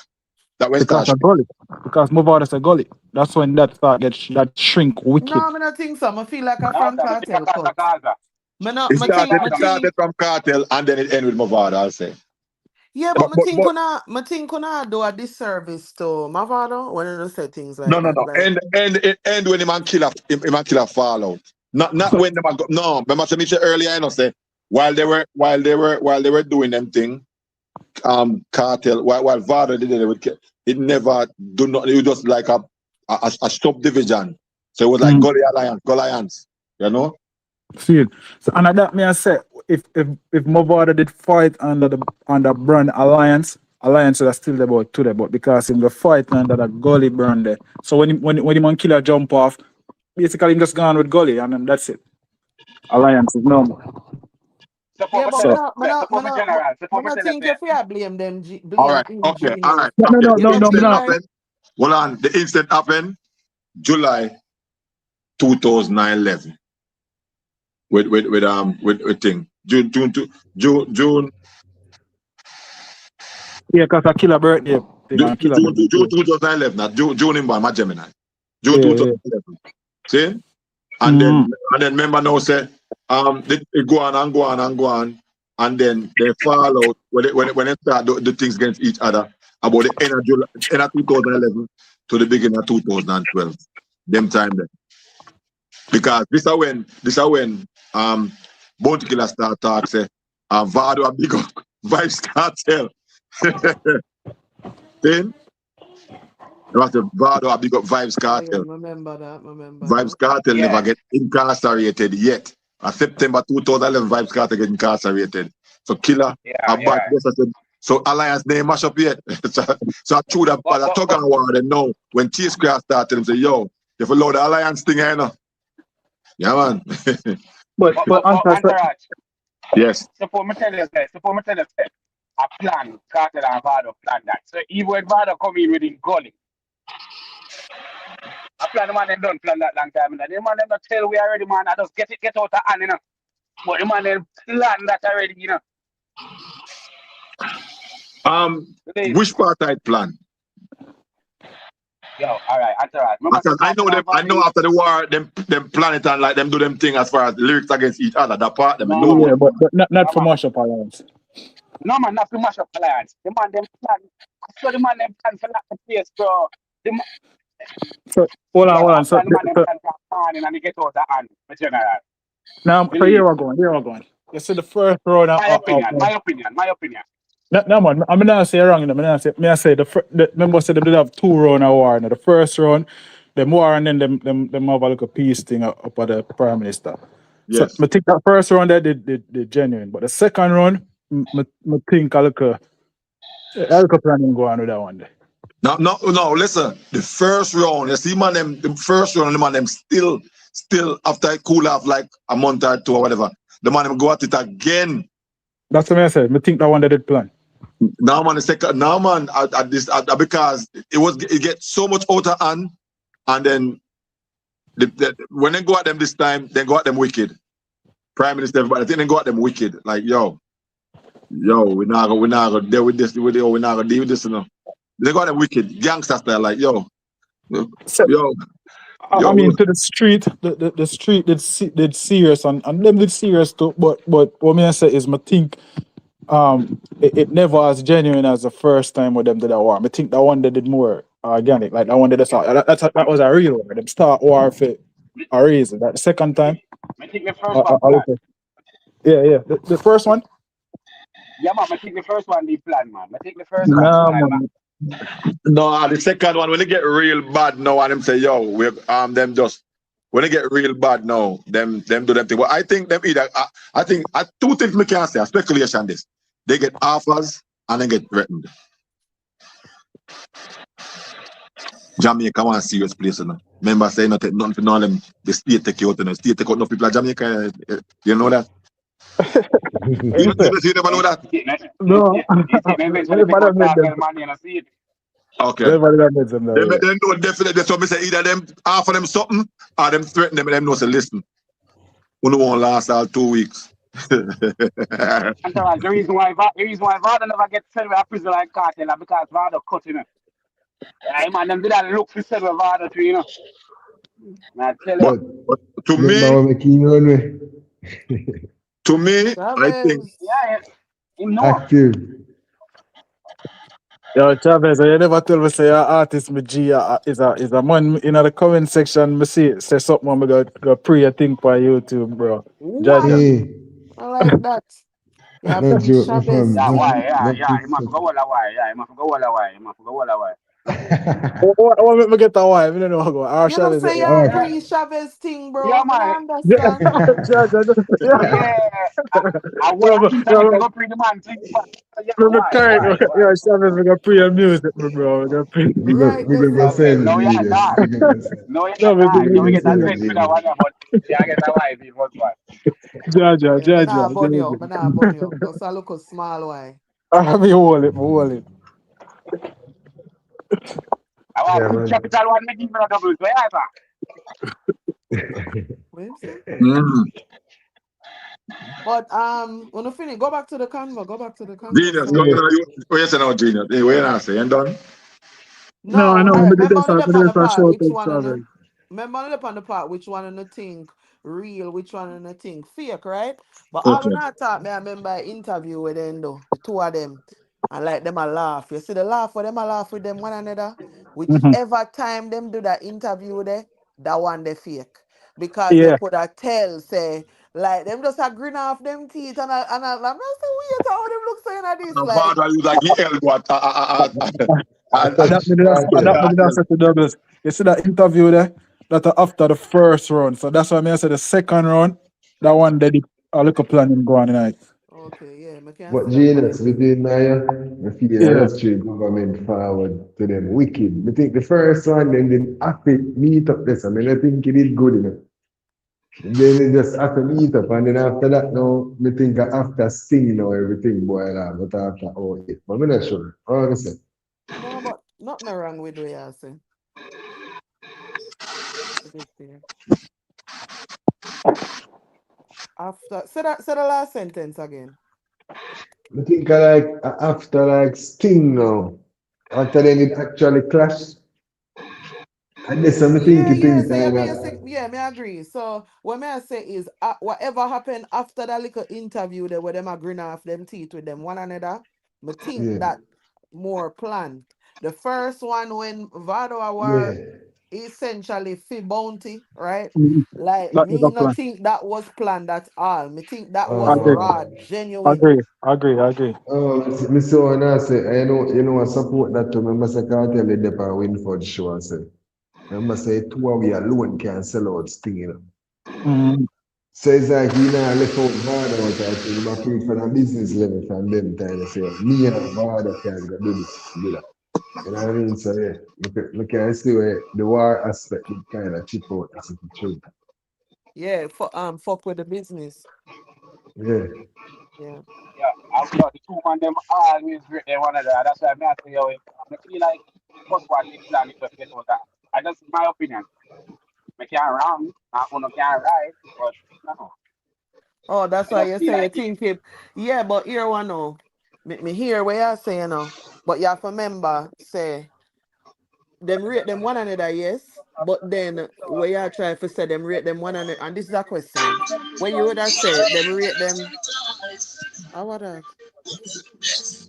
That when because start a shrink. gully. Because Movada's a gully. That's when that start that shrink wicked. No, I don't think so. I feel like a from Kartel cut. It started from Kartel and then it ended with Movada, I'll say. Yeah, but I think kuna do a disservice to Mavado when you say things like No. that. Like, It end when him and killer fall out. Not when them go. No, remember me say earlier, I know say while they were doing them thing, Kartel while Vado did it never do not. It was just like a subdivision. So it was like Gully Alliance, you know. See, so and that me I say if Movada did fight under brand Alliance are still about today, but because in the fight under the Gully brand there. So when the man killer jump off, basically he just gone with Gully and then that's it. Alliance is normal. yeah, but I think if you blame them, All right, blame okay, Genius. all right. No. The incident happened. Hold on, the incident happened July 2011. With thing June. Yeah, because I kill a birthday. June 2011. Not June in my Gemini. June 2011. See? And then remember now say they go on and then they fall out when they start the things against each other about the end of 2011 to the beginning of 2012. Them time then. Because this is when Bounty Killer start talk say Vado a big up Vibes Kartel. Then it was the Vado a big up Vibes Kartel. Remember that. Vibes Kartel never get incarcerated yet. September 2011 Vibes Kartel get incarcerated. So Killer so Alliance name mash up yet. so I threw that a tug and war then now when Chase Craft started them say yo, you follow the Alliance thing here now. Yeah, man. but Entourage. Yes. Suppose me tell you, a plan, Kartel and Vado plan that. So even when Vado come in with him Gully, a plan the man them done plan that long time. And the man them not tell we already, man, I just get out of hand, you know. But the man them plan that already, you know. Which part I plan? Yo, all right, entourage. I know after the war, them plan it and like them do them thing as far as lyrics against each other. That part them know. Yeah, but not for mash up Alliance. No man, not for mash up Alliance. The man them plan. So the man them plan for that place, bro. So hold on. So the man them plan for morning and they get out the hand, general. Now, so here we're going. You see the first round. My opinion. No, man. I'm not saying wrong. I say the members said they did have 2 rounds of war. Now, the first round, them war, and then them have a little peace thing up at the Prime Minister. Yes. So I think that first round they did genuine, but the second round, I think a little A little planning go on with that one there. No, listen. The first round, you see, man, the first round, the man, them still after I cool off like a month or two or whatever, the man, them go at it again. That's what I said. I think that one they did plan. Now, man, the second, now, man, because it gets so much out of hand, and then when they go at them this time, they go at them wicked. Prime Minister, everybody, I think they go at them wicked. Like, yo, we're not gonna deal with this. We're not gonna deal with this, you know. They got them wicked gangster style, like yo. I mean, to the street, the street did serious and them did serious too. But what me I say is, I think it never as genuine as the first time with them did that war. I think that one they did more organic, like that one did that was a real war. Them start war for a reason. That the second time, I think the first one. Yeah. The first one. Yeah, man. I think the first one they plan, man. I think the first one plan, man. No, the second one when they get real bad now and them say, yo, we them just when they get real bad now, them do them thing. But I think them either I think two things we can say, speculation this. They get offers and they get threatened. Jamaica want a serious place, you know. Remember saying nothing for none of them, the state take you out, the state take out no people at Jamaica, you know that? You never know that? No. Okay. They know definitely. So I say either them offer them something or them threaten them and them know say listen. We don't want to last all 2 weeks. The reason why Vada never get sent with a prison like Kartel because Vada cut him. I man them did that look for send with Vada too, you know. I tell you. But to me, I think active. Yo, Chavez, you never tell me say your artist me G is a man in the comment section. Me see say something me go pre a thing for YouTube, bro. Hey. I like that. Yeah, no joke, Chavez. Yeah, you must go all the way. Yeah, you must go all the way. What make me get a wife? I don't know how go. You don't say you pre Chavez thing, bro. Yeah, man. I understand. I want to go pre the man thing. Yeah, Chavez, we got pre music, bro. We got pre. We go send. No, you're not. No, you're not. You get that sex with that one, but I get a wife in one one. Jaja. Nah, bunny. Just a look small way. I mean, hold it. I want to capital one making for a double. But when you finish, go back to the Canva. Genius, go you say now, Genius. Hey, where I say, and done? No, remember on the part which one in the thing real, which one in the thing fake, right? But I will not talk. I remember an interview with them though, the two of them. And like them a laugh. You see the laugh for them, I laugh with them one another. Whichever time them do that interview there, that one they fake. Because they could have tell, say, like them just a grin off them teeth and I'm so weird how them look saying at this. Like you see that interview there? That after the first round. So that's why I say the second round, that one they did a little planning going tonight. Okay, yeah. But Genius, between Naya, I feel the street government forward to them wicked. I think the first one, then they have to meet up this. I mean, I think it is good enough. Then they just have to meet up, and then after that, now, I think after singing or everything, boy, but after all it. But I'm not sure. What I say? No, but nothing wrong with what you say. After, say the last sentence again. I think after like Sting now, after then it actually clashed. And there's something to think me agree. So what I say is whatever happened after that little interview there where them agreeing off them teeth with them one another, I think that more planned. The first one when Vado were essentially fee bounty, right? Like me not think that was planned at all. Me think that was raw, genuine. Agree. Oh, Mr. Ona say, I know I support that to remember say Kartel the Depa Winford show I say. Remember say 2 we alone can sell out Sting, you know. So it's like he now left out Vada out I think he pay for the business level from them time to say me and Vada can go do this together. You know what I mean? So yeah, look can see where the war aspect would kind of chip out as it should. Yeah, fuck with the business. Yeah. Yeah. Yeah, I feel the two man them always great they one another. That's why I say yo, I feel like first one this plan is just get out that. I just my opinion. I can't wrong, I can't right, but no. Oh, that's I why just you feel say you like it. think it. Yeah, but here one now. Me hear what you're saying now. But you have to remember, say, them rate them one another, yes. But then where you try to say them rate them one another, and this is a question. When you would have said them rate them, how about that?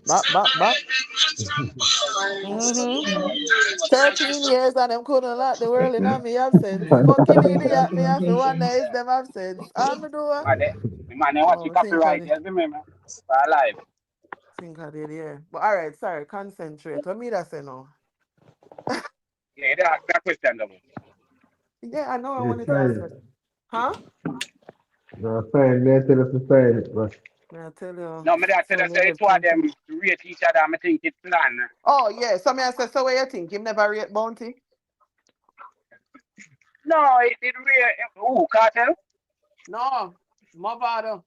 Back. Mm-hmm. 13 years and them couldn't lock the world in me absence. Fucking idiot, me have to wonder is them absence. I'm the door. Man, they watch Oh, you I think I copyright, did. yes, remember? For alive. Think I did, yeah. But all right, sorry, concentrate. What me that say now? Yeah, that question double. Yeah, I know I Yeah, wanted to ask fine. it. Huh? No, fine. Me tell us to find it, but May I tell you, No, me that tell so you, me say head two of thinking. them rate each other, I think it's plan. Oh, yeah, so me I say, so what you think? Him never rate bounty? No, it rate, Kartel? No, my bother.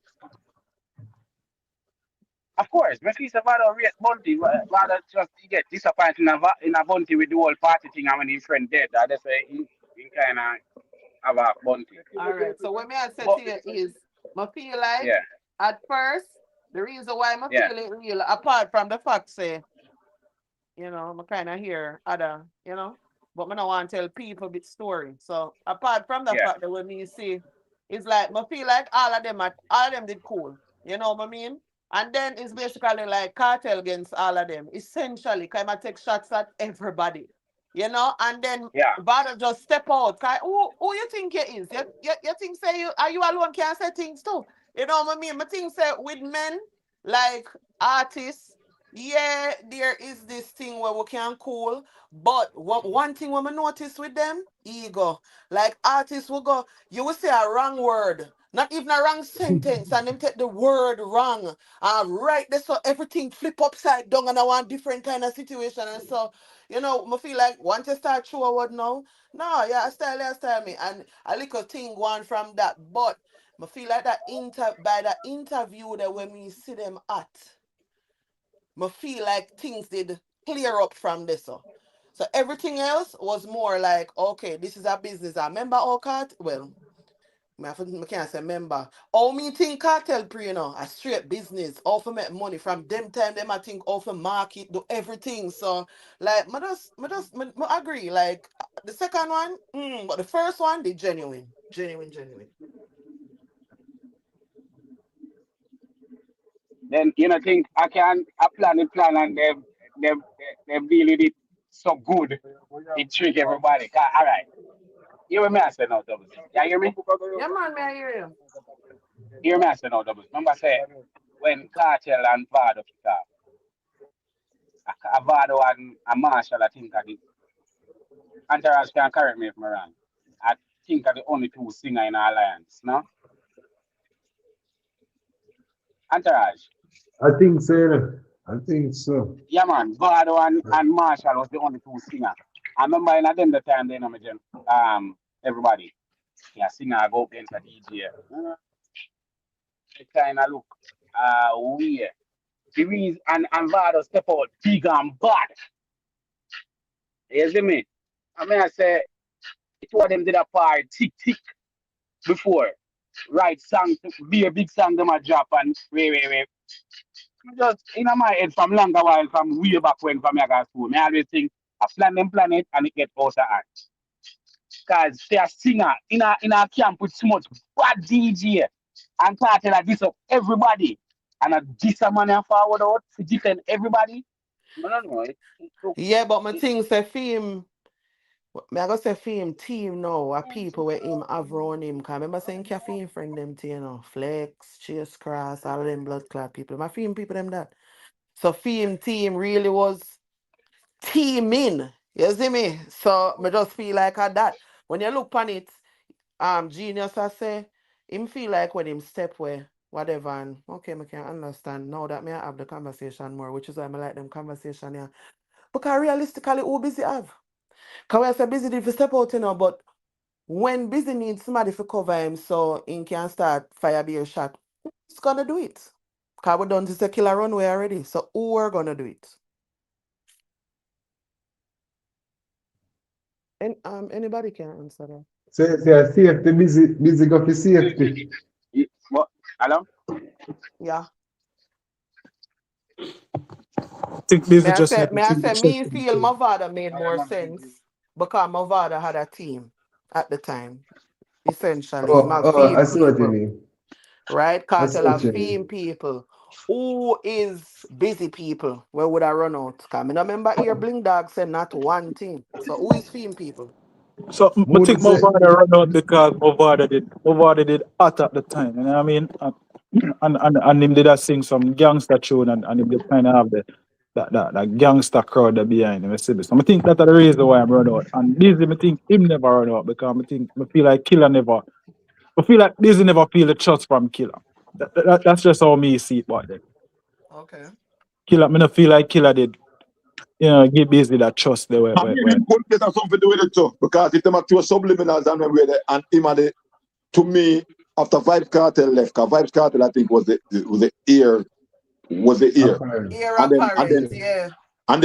Of course, me see somebody rate Bunty, rather just he get disappointed in a Bunty with the whole party thing and when his friend dead, I just say he kind of have a Bunty. All right, so what me I say But, to you is, I feel like yeah, at first, the reason why I yeah, feel it real, apart from the fact, say, I kind of hear other, but I don't want to tell people bit story. So apart from the yeah, fact that when me see, it's like I feel like all of them did cool. You know what I mean? And then it's basically like cartel against all of them. Essentially, kind of take shots at everybody. And then yeah, Bada just step out. Who you think you is? You think say you alone can say things too. You know what I mean? I think say with men like artists, yeah, there is this thing where we can cool, but one thing when I notice with them, ego. Like artists will go, you will say a wrong word, not even a wrong sentence, and them take the word wrong. Right there, so everything flip upside down and I want different kind of situation. And so, I feel like once you start show a word now, no, yeah, style me. And a little thing going from that. But I feel like by the interview that when we see them at. I feel like things did clear up from this. So everything else was more like, okay, this is a business. I remember all cat. Well, I can't say member. All me think cartel pre, a straight business. All for make money from them time. Them I think all for market do everything. So like, I agree. Like the second one, but the first one, they genuine. then think I plan and they really did so good. It trick everybody. All right. You hear me I say no doubles. Yeah, hear me? Yeah, man, may I hear you? Hear me I say no doubles. Remember say when Cartel and Vado kick off, Vado and Marshall I think are the Antaras can correct me if I'm wrong. I think are the only two singer in our alliance, no? Entourage. I think so. I think so. Yeah, man. Vado and Marshall was the only two singer. I remember in them the time they know me, everybody. Yeah, singer go up against a DJ. It kind of look weird. The reason and Vado step out big and bad. You see me? I say two of them did a part tick before. Right song to be a big song them a drop and wait. Just in my head from longer while from way back when from I got school. I always think I plan it and it get out of hand. Cause they are singer in a camp with so much bad DJ and Kartel a diss up everybody. And a diss a man and forward out to defend everybody. I don't know. Yeah, but my thing say film. I go say film team now are people where him have around him. Cause I remember saying caffeine friend them to, Flex, Chase Cross, all of them blood clot people. My film people them that. So film team really was teaming. You see me? So I just feel like that. When you look on it, Genius I say, him feel like when him step where whatever and okay, I can understand now that me I have the conversation more, which is why I like them conversation here. Because realistically, who busy have? Because we say busy if you step out, but when busy needs somebody to cover him so he can start fire beer shot, who's gonna do it? Because we done this a killer runway already. So who are gonna do it? And anybody can answer that. So safety, busy go for safety. What? Hello? Yeah. I think busy just need to May I think the say me system feel too. Mavada made more sense because Mavada had a team at the time. Essentially, him have I theme see what you people, mean. right? I see Kartel what have you theme mean. people. Who is busy people? Where would I run out? Cause I remember here Bling Dog said not one thing. So who is theme people? So I Who think did say? Movada run out because Movada did hot at the time. You know what I mean? And him did a sing some gangster tune and him did kind of have that gangster crowd there behind him. So I think that's the reason why I'm run out. And Busy, I think him never run out because I feel like Killer never. I feel like Busy never feel the trust from Killer. That's just how me see it back then. Okay. Killer, I don't feel like Killer did, give Busy that trust there. I mean, him could get something to do with it too, because if them are two subliminals and when we're there, and him and the, to me, after Vibes Cartel left, because Vibes Cartel I think was the ear, Apparent. Here and apparent, then yeah. and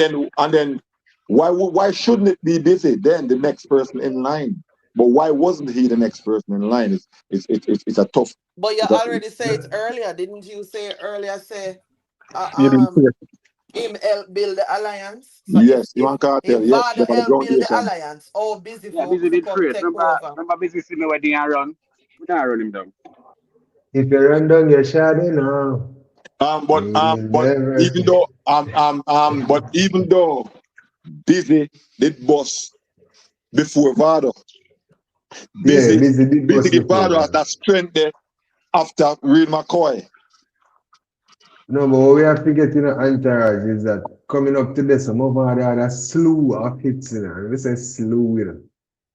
then why shouldn't it be Busy then the next person in line? But why wasn't he the next person in line? It's a tough. But you It's a, already said it earlier, didn't you say earlier? Say, Maybe him help build the alliance. So yes, if Ivan Cartel, yes, Vado they have a help build the groundation. alliance, oh busy Yeah, busy for did come create. take over. Remember busy see me wedding and run. We can't run him down. If you run down your shadow now, But you will even never. though but even though Busy did boss before Vado, Yeah, Busy busy did boss give before Vado has that. that strength there after Real McCoy. No, but what we have to get in the entourage is that coming up to this, some of them had a slew of hits, And we say slew,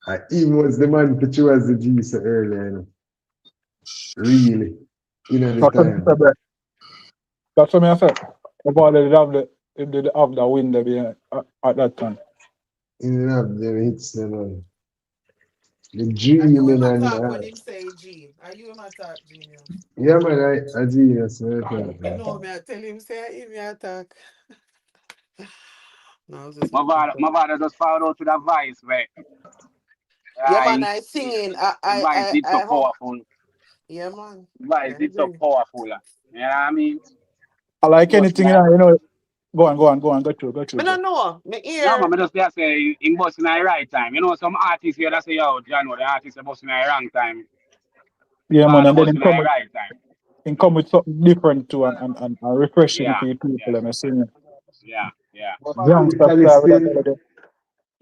And even was the man to choose the G so early, Really. The time. That's what I said. Movada did have the win there behind, at that time. He didn't have the hits, The Are you dream him and attack when him say G? Are you him attack genius? yeah, man, I genius, man. You know me, I tell him say him attack. No, just Mavada just found out to the vice, right? yeah, man, I singing. The vice did so I hope. powerful. Yeah, man. Vice did so powerful. You know what I mean? I like Bust anything, like, Go on, go through, I don't know. Me no, ear. man, I just say in busting at the right time. You know, some artists here that say, yo, John, the artists are busting at the wrong time. Yeah, man, Father and then busting at the right time. come with something different too and refreshing Yeah, for the people, I'm saying. yeah. Youngster Lyrically style with still, that.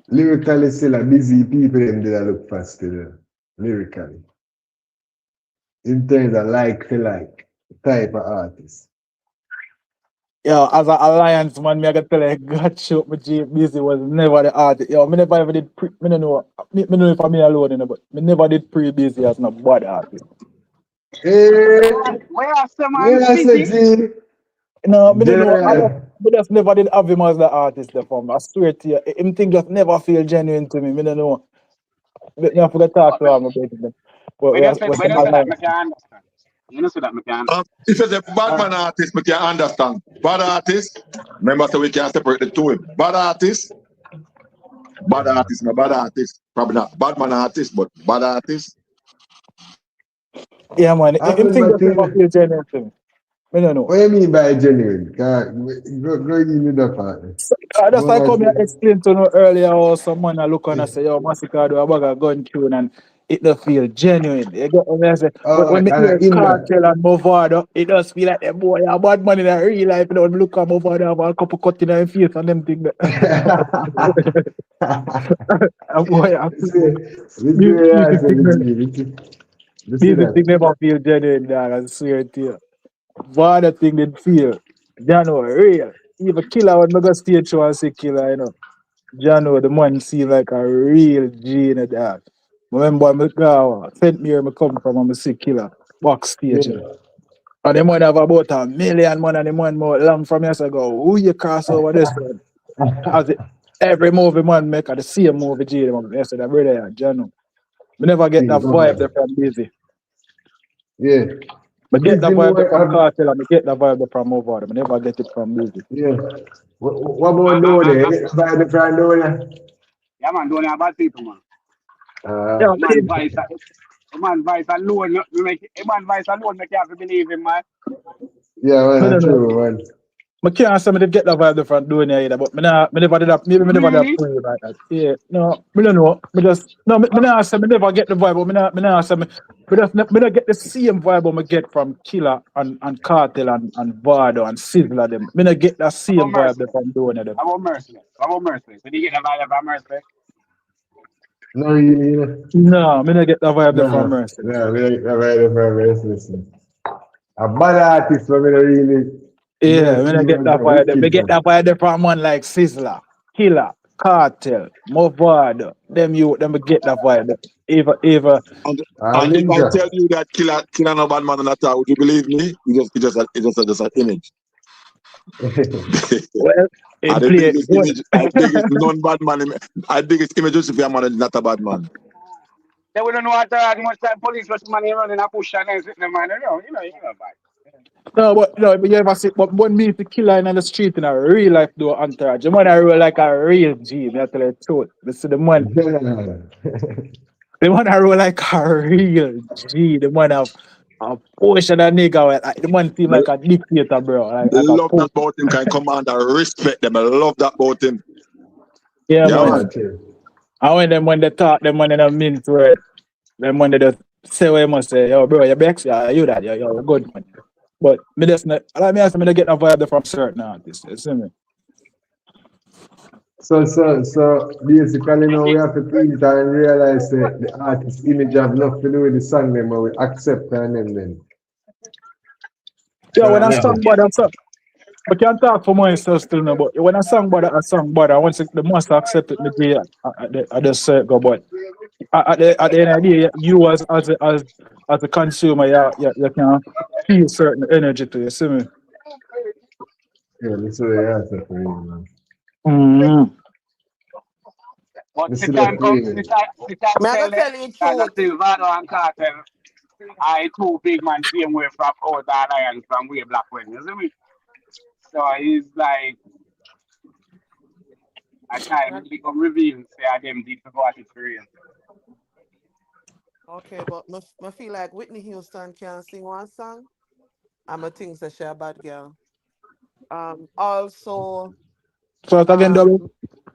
lyrically still a busy people them did I look for still. Lyrically. In terms of like type of artist. Yeah, as an alliance man, me I got tell you, God show me G Busy was never the artist. Yo, me never ever did me don't know. Me know if I'm me alone, but me never did pre-Busy as no bad artist. Hey, Where are some man yeah, I said busy? G. No, me don't know. General. Me just never did have him as the artist there for me. I swear to you. Him thing just never feel genuine to me. Me don't know. Me have to talk to him about it. But When you say we that, alliance. I can understand. You know, so that I can understand. If it's a bad man artist, we can understand. Bad artist, remember so we can separate the two. Bad artist, no bad artist. Probably not bad man artist, but bad artist. Yeah, man. Him Happen thing just never Martin. feel genuine to me. Me don't know. What you mean by genuine? Go in the part. That's like Go come here and explain to you earlier how someone I look on and say, yo, Massacre do a bag of gun tune and it does feel genuine. You get what I say? When me hear in that. Kartel and Movado, it does feel like them boy a bad man in a real life. You know, look at Movado have a couple cut in his face and them thing. A boy, I feel music thing never feel genuine, dog. I swear to you. Vada thing did feel. Jano, real. Even Killer when I go stage show and say Killer, Jano, the man seem like a real G in the dog. Remember, me go, St. Mary, me come from, I'm a sick Killer. backstage. You know. Yeah. And the man have about 1,000,000 man and the man more long from years ago. Who you cross over this one? As it, every movie man make the same movie G them yesterday, brother, you know. We never get that Things vibe there man. from Busy. Yeah. We get that Busy vibe there more from Kartel and we get that vibe there from over there. We never get it from Busy. yeah. What about doing it? By the friend doing it? Yeah, man, don't have bad people, man. Yeah, Uh, Man, vice alone, man, vice alone, make you have to believe him, man. yeah, I man, don't know. true, man. I can't say me get that vibe there from doing it either, but me never did that. Maybe me never did that Really? play like that. Yeah, no, me don't know. Me just no, me not say me never get the vibe, but me not say me not get the same vibe what me get from Killer and Cartel and Vardo and Sizzler them. Me not get that About same vibe mercy. there from doing it them. About mercy. About mercy. Did you get the vibe about mercy? No, really, you know. No, me not get that vibe there from No, Mercy. no, we don't have the friend listen. A bad artist, but we don't really, we Yeah, don't me see not get one that from vibe there. Me wicked, get man. that vibe there from man like Sizzler, Killer, Cartel, Movado. Them you them me get that vibe there. Eva. And if I Ninja. tell you that killer no bad man and that, would you believe me? It's just a image. Well, And him the play it biggest good. image, I biggest non-bad man, I biggest image is if a man is not a bad man. They wouldn't know how much time police was money running a push and then sitting there, man. You know, No, but you ever see, but when me the killer in the street in a real life do entourage, the man I roll like a real G, me I tell you the truth. You see the man I roll like a real G, the man have a portion of nigga, the man seem like a dictator, bro, like a Love that pope. about him, can command and respect them. I love that about him. Yeah, Yeah, Yeah, man. man. man, true. And when they talk, them man in a mint word, them when they just say what you must say, yo, bro, you bex, yeah, you that, you're good, man. But me just not, like me, I say, me not get a vibe from certain artists, you see me? So basically now we have to think and realize that the artist image have nothing to do with the song them, but we accept and then. Yeah, when Can't I never. song bad, I can talk for myself still no, but when I song bad, I want to, the must accept it, me day at the circle, but at the end of the day, you as a consumer, you can feel certain energy to you, see me? Yeah, this is the answer for you, man. Mm-hmm. but This the is the time for come, you. the time Me I tell gonna them tell you the that truth. Silvano and Cartel, I two big man same way from out Alliance from way black when, you see me? So it's like a time become revealed, say them did for what it's real. Okay, but me feel like Whitney Houston can sing one song. I'm a think that she a bad girl. Also, So again, double.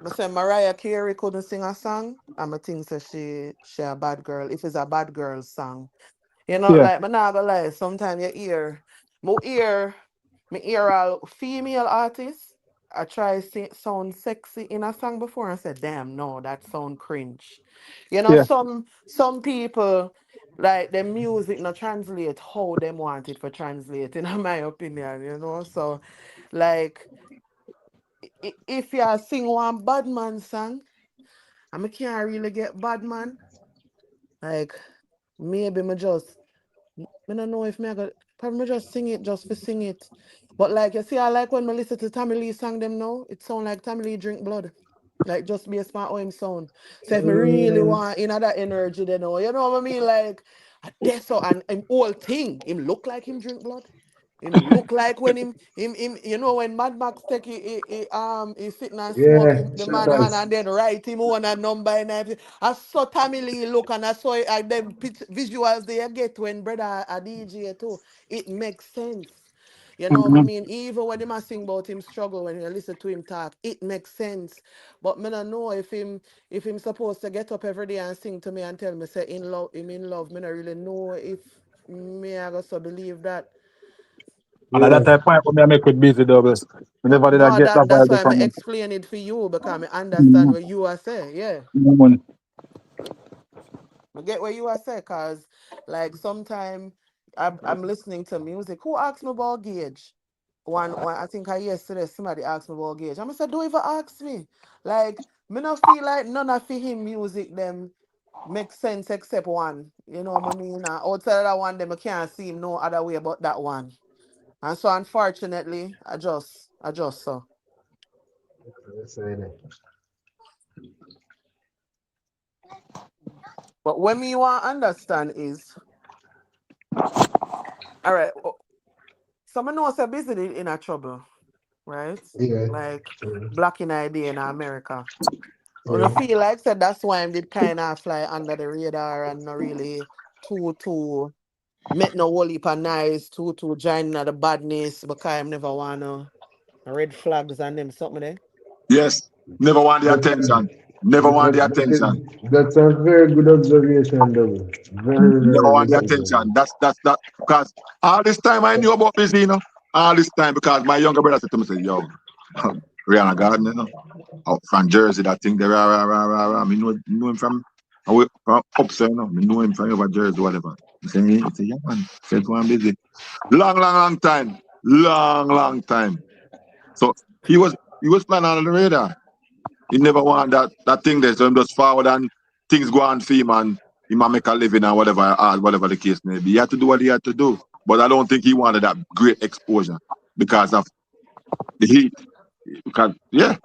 I say Mariah Carey couldn't sing a song. I'm a think that she a bad girl. If it's a bad girl song, you know, Yeah, like me not gonna lie. Sometimes me hear a female artist. I try sound sexy in a song before and say, damn, no, that sound cringe. You know, yeah. some people like the music not translate how them want it for translate, in my opinion, you know. So like if you sing one bad man song, I can't really get bad man. Like maybe me just I don't know if me I got probably me just sing it just for sing it. But like you see, I like when I listen to Tommy Lee song them now, it sound like Tommy Lee drink blood. Like just based on how him sound. So if me really want that energy, then you know what I mean? Like that's so and him whole thing, him look like him drink blood. Him look like when him you know when Mad Max take he sitting and smoke Yeah, him, the shut man hand us. and then write him on a number and everything. I saw Tommy Lee look and I saw it, and them visuals they get when brother a DJ too. It makes sense. You know what I Mm-hmm. mean? Even when him a sing about him struggle, when you listen to him talk, it makes sense. But me don't know if him supposed to get up every day and sing to me and tell me say in love him in love. Me don't really know if me I also believe that. And at that Yeah. time, point when I make with busy doubles, I But never did I no, get that that's vibe why I'm from him. explaining it for you because I understand Mm-hmm. what you are saying. Yeah. Mm-hmm. I get what you are saying, cause like sometimes I'm listening to music. Who asked me about Gage? One I think I yesterday somebody asked me about Gage. I'm say, don't even ask me. Like me not feel like none of him music them makes sense except one. You know what I mean? Outside of that one, them I can't see him no other way but that one. And so unfortunately, I just so. But what me want to understand is, all right, someone knows a business in a trouble, right? Yeah. Like Black in idea in America. So I Yeah. feel like said that's why I did kind of fly under the radar and not really too make no whole heap of nice too join the badness because I never wanna red flags and them something there. Yes. Never want the That's, attention. Never want the attention. that's a very good observation, though. Very, Never very want good the observation. attention. That's that because all this time I knew about busy, you know. All this time because my younger brother said to me, say, yo, Rihanna Garden, you know, out from Jersey, that thing there, rah. Me know him from upstairs, you know. Me know him from over Jersey, whatever. He say me, he say, yeah man, said I'm busy. Long time. Long time. So he was planning on the radar. He never want that thing there, so him just forward and things go on for him and he might make a living and whatever the case may be. He had to do what he had to do. But I don't think he wanted that great exposure because of the heat. Because yeah.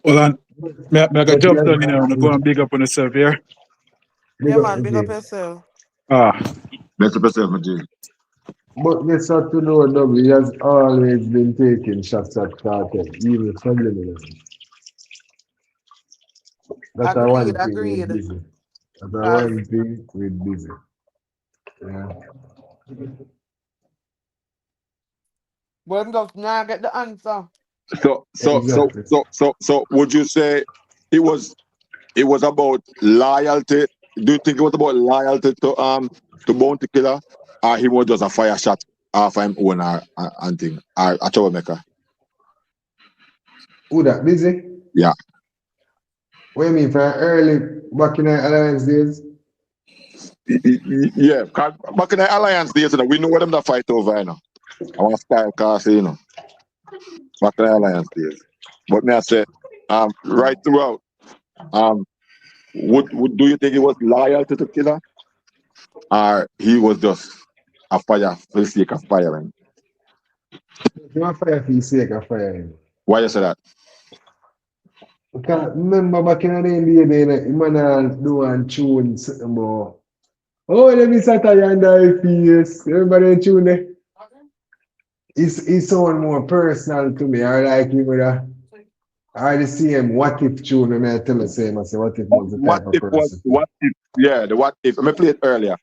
Well, and me I got But jump down in here and go yeah, and big up on yourself here. big Yeah up man, the big up game. yourself. Ah, Let's yourself, my G. But let's have to know, W, he has always been taking shots at Kartel, even Subliminal. That's a one thing with Agreed. busy. That's a Cause one thing with busy. Yeah. but I'm just now get the answer. Exactly. So would you say it was about loyalty? Do you think it was about loyalty to Bounty Killer, or he was just a fire shot off him own and thing, or a troublemaker? Who that, busy? Yeah. What you mean, from early back in the Alliance days? Yeah, back in the Alliance days, you know, we know what them that fight over, you know. I want style cars, you know. Back in the Alliance days. But me I say, right throughout, would do you think he was loyal to the killer? Or he was just a fire for the sake of firing? You want fire for the sake of firing. Why you say that? Because remember back in the day, you man do one tune something more. Oh, let me start and die face. Everybody tune there. It's sound more personal to me. I like him with a I the same what if tune when I tell the same. I say what if was the type of person. The what if I played earlier.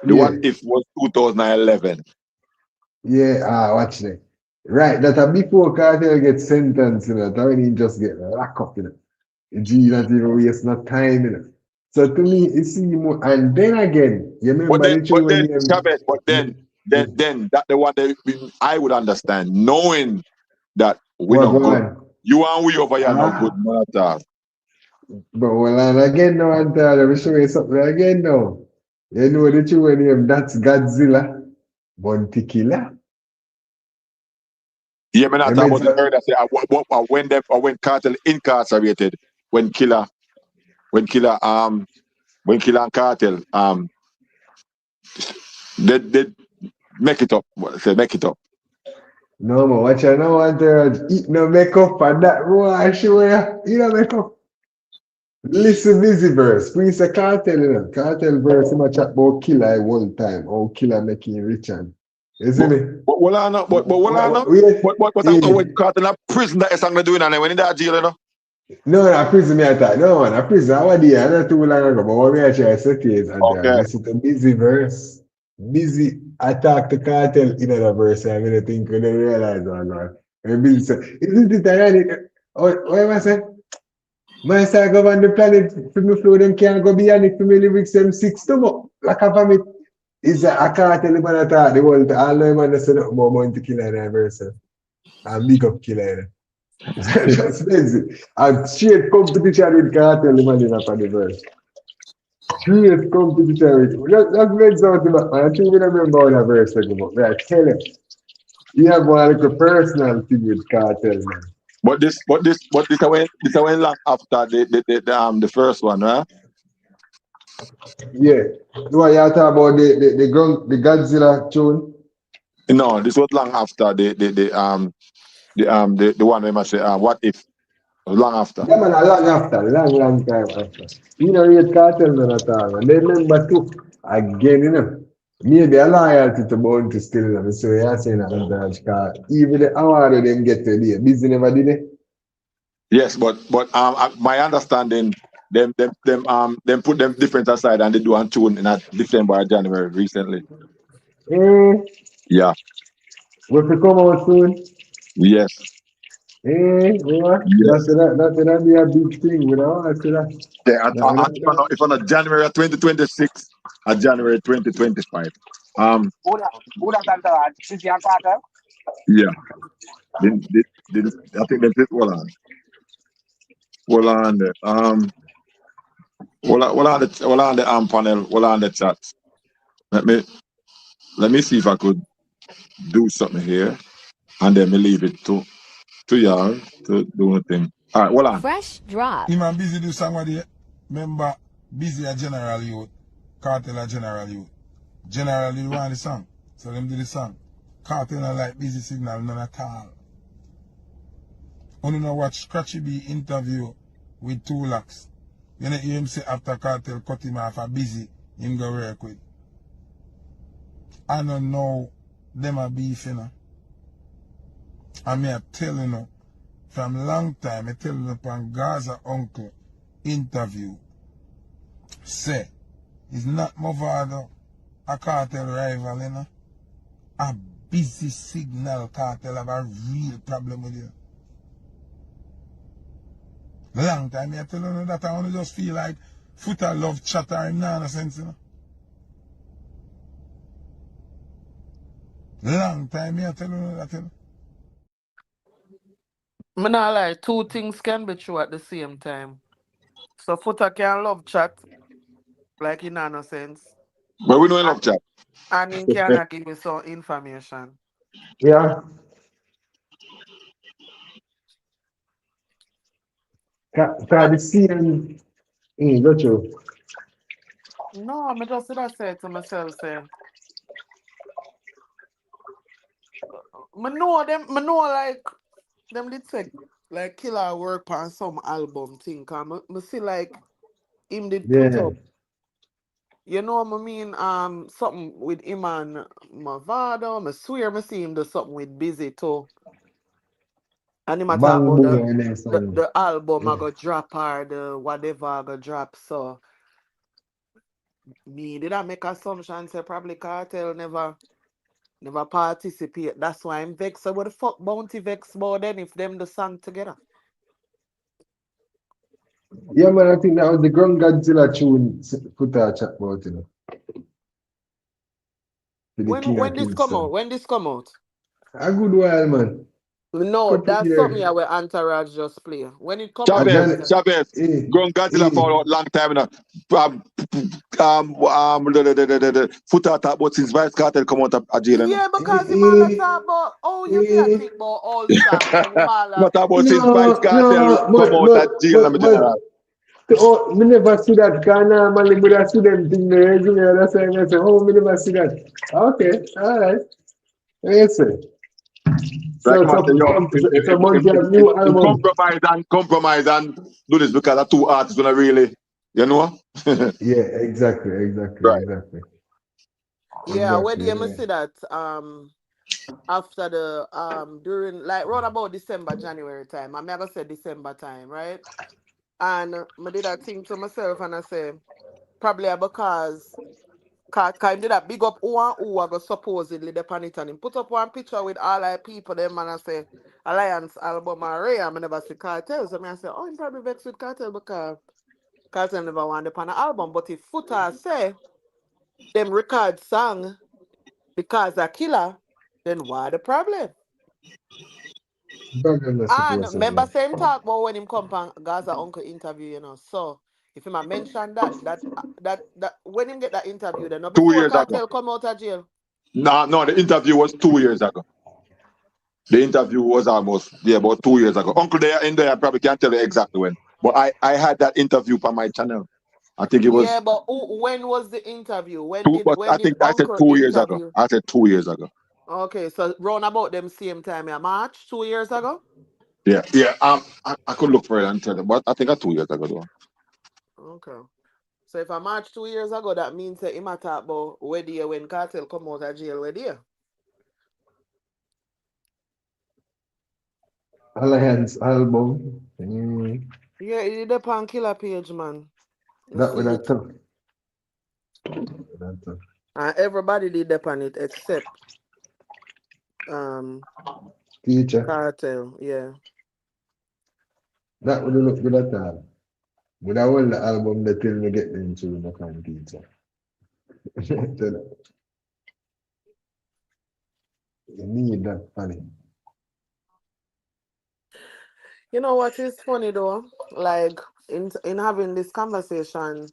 The what if was 2011. Yeah, watch that. Right, that before Kartel get sentenced, you know, that when he just get locked up, you know. Gee, not even waste no time, you know. So to me, it's more, and then again, you remember the true when you Chavez, then that the one that I would understand, knowing that we what not go good. on? You and we over here not good matter. But well, and again now, and let me show you something again now. You know the true name, that's Godzilla, Bounty Killer. Yeah, man, I talk about the earlier. Say when Kartel incarcerated, when Killer and Kartel they make it up. Say make it up. No man, watch out now, want to eat no makeup and that boy, show you. You know makeup. Listen, busy verse. Please a Kartel, you know. Kartel verse, him a chat about Killer one time. Oh, Killer making rich and you see me? But when Kartel in prison that is not doing and when in that jail, you know. No, a prison me attack. No man, a prison. I was there not too long ago, but what me I try to say is and listen to busy verse. Busy attack the Kartel in another verse. I'm gonna think when they realize oh God. And busy say, isn't it ironic? What am I saying? My star govern the planet for me flow them can't go beyond it for me lyrics them six to more. Like a family is a Kartel man attack the world. All the man say no more Bounty Killer in that verse. And big up Killer. Just lazy. And straight competition with Kartel man in the verse. Straight competition with just makes out the man. I think we remember how that verse talking about. I tell him. He have one like a personal thing with Kartel man. But this I went long after the first one, right? Yeah. No, you talk about the Godzilla tune. No, this was long after the one we must say what if long after. Yeah, man, a long time after. You know, rate Kartel man at all. And they remember too, again, you know, maybe a loyalty to Bounty still, you know, so you're saying that Entourage, because even the award of them get to there, Busy never did it. Yes, but my understanding them put them different aside and they do a tune in a December or January recently. Yeah. Will it come out soon? Yes. What? Yes. That'll be a big thing, you know. I see that. Yeah, if on January 2026 or January 2025. Who that Entourage? City and Kartel? Yeah. I think they did hold on. Hold on the panel, hold on the chat. Let me see if I could do something here and then me leave it to y'all to do the thing. All right, hold on. Fresh drop. Him and Busy do somebody, remember, Busy a general youth, Kartel a general youth. General you want the song, so them do the song. Kartel not like Busy signal, none at all. Only now watch Scratchy B interview with 2 Lakhs. You know, hear him say after Kartel cut him off a Busy, him go work with. I don't know them a beef, you know. And me a telling you, from long time, I tell you upon Gaza uncle interview, say, it's not Movado, a Kartel rival, you know. A Busy signal Kartel have a real problem with you. Long time, I tell you that I only just feel like Footer love chatter in no sense, you know. Long time, I tell you that, you know. Me not lie, 2 things can be true at the same time. So Footer can love chat, like in no sense. But we know love chat. And he cannot give me some information. Yeah. Cause the scene, got you. No, I just did I say to myself, say, me know like, them did say, like, Killer work on some album thing, cause me see like, him did put Yeah. up, you know what I mean, something with him and Mavado, I swear I see him do something with Busy too. And him a talk Bang about Boogie and then son. the album I Yeah. go drop or the whatever I go drop, so me did I make assumption say probably Kartel never participate. That's why I'm vexed. So what the fuck Bounty vex about then if them the song together? Yeah, man, I think that was the Grand Godzilla tune put a chat about, you know. To the King When of this Kings come out? song. When this come out? A good while, man. No, Couple that's something years. yeah where Entourage just play. When it come out, Chavez, Gun Godzilla for a long time now. Footer talk about since Vice Kartel come out of jail. yeah, because him all the talk about you me I think about all songs and him all Not about since Vice No, Kartel come out of jail in general. me never see that kind normally, but I see them thing there, you know, that's why I say, oh, me never see that. Okay, all right. Yes, sir. Like So, man, say, yo, so Monty have new album. compromise and do this because the 2 artists gonna really, you know? Yeah, exactly. Right. yeah, where Exactly, do you yeah. see that after the during like round about December, January time. I never said December time, right? And I did that thing to myself and I say probably because I did that big up who I got supposedly the pan it and him put up one picture with all our people them and I say Alliance album and Ray and I never see Kartel. So I say, oh, I'm probably vexed with Kartel because Kartel never want the pan album. But if Footer say them record song because a killer, then what the problem? And remember same talk about when him come from Gaza uncle interview, you know. So if him a mention that when him get that interview, then no 2 before years ago. Kartel come out of jail. No, the interview was 2 years ago. The interview was almost about 2 years ago. Uncle there in there, I probably can't tell you exactly when. But I had that interview on my channel. I think it was Yeah, but when was the interview? but When I did think I said Uncle 2 years ago. interview? I said 2 years ago. Okay, so round about them same time, yeah, March 2 years ago. Yeah. I could look for it and tell you, but I think 2 years ago though. Okay. So if I March 2 years ago, that means that him a talk about where there when Kartel come out of jail, where there? Alliance album. Yeah, it did on Killer page, man. You That see would have it. tough. And everybody did on it except Teacher. Kartel, yeah. That would have looked good at all. But I want the album that till me get them to the kind teacher. You need that funny. You know what is funny though? Like in having this conversation,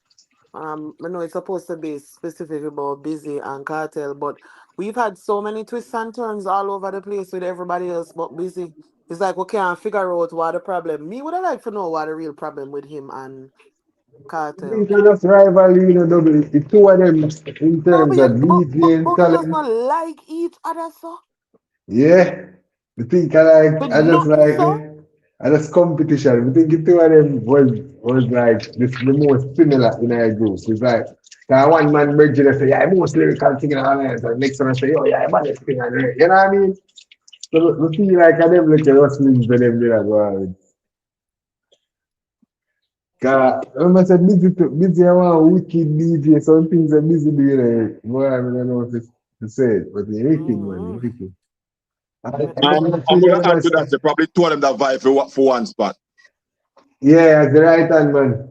I know it's supposed to be specific about Busy and Kartel, but we've had so many twists and turns all over the place with everybody else but Busy. It's like we can't figure out what the problem. Me would have liked to know what the real problem with him and I Kartel. think that's rivalry, double. The two of them in No, terms of DJ and but we just talent. not like each other, so. Yeah. The thing But I just nothing, like so. I just competition. I think the two of them was like the most similar in our group. It's like one man merge and say, yeah, I'm most lyrical thing in Alliance, and next one say, oh yeah, I'm baddest thing on earth. You know what I mean? So we feel like I them like the wrestling for them there as well. Cause I said busy I want wicked DJ, some things are busy doing boy, I don't know what to say it, but the wicked man, the wicked. I'm gonna add to that. They probably two of them that vie for one spot. Yeah, the right hand man.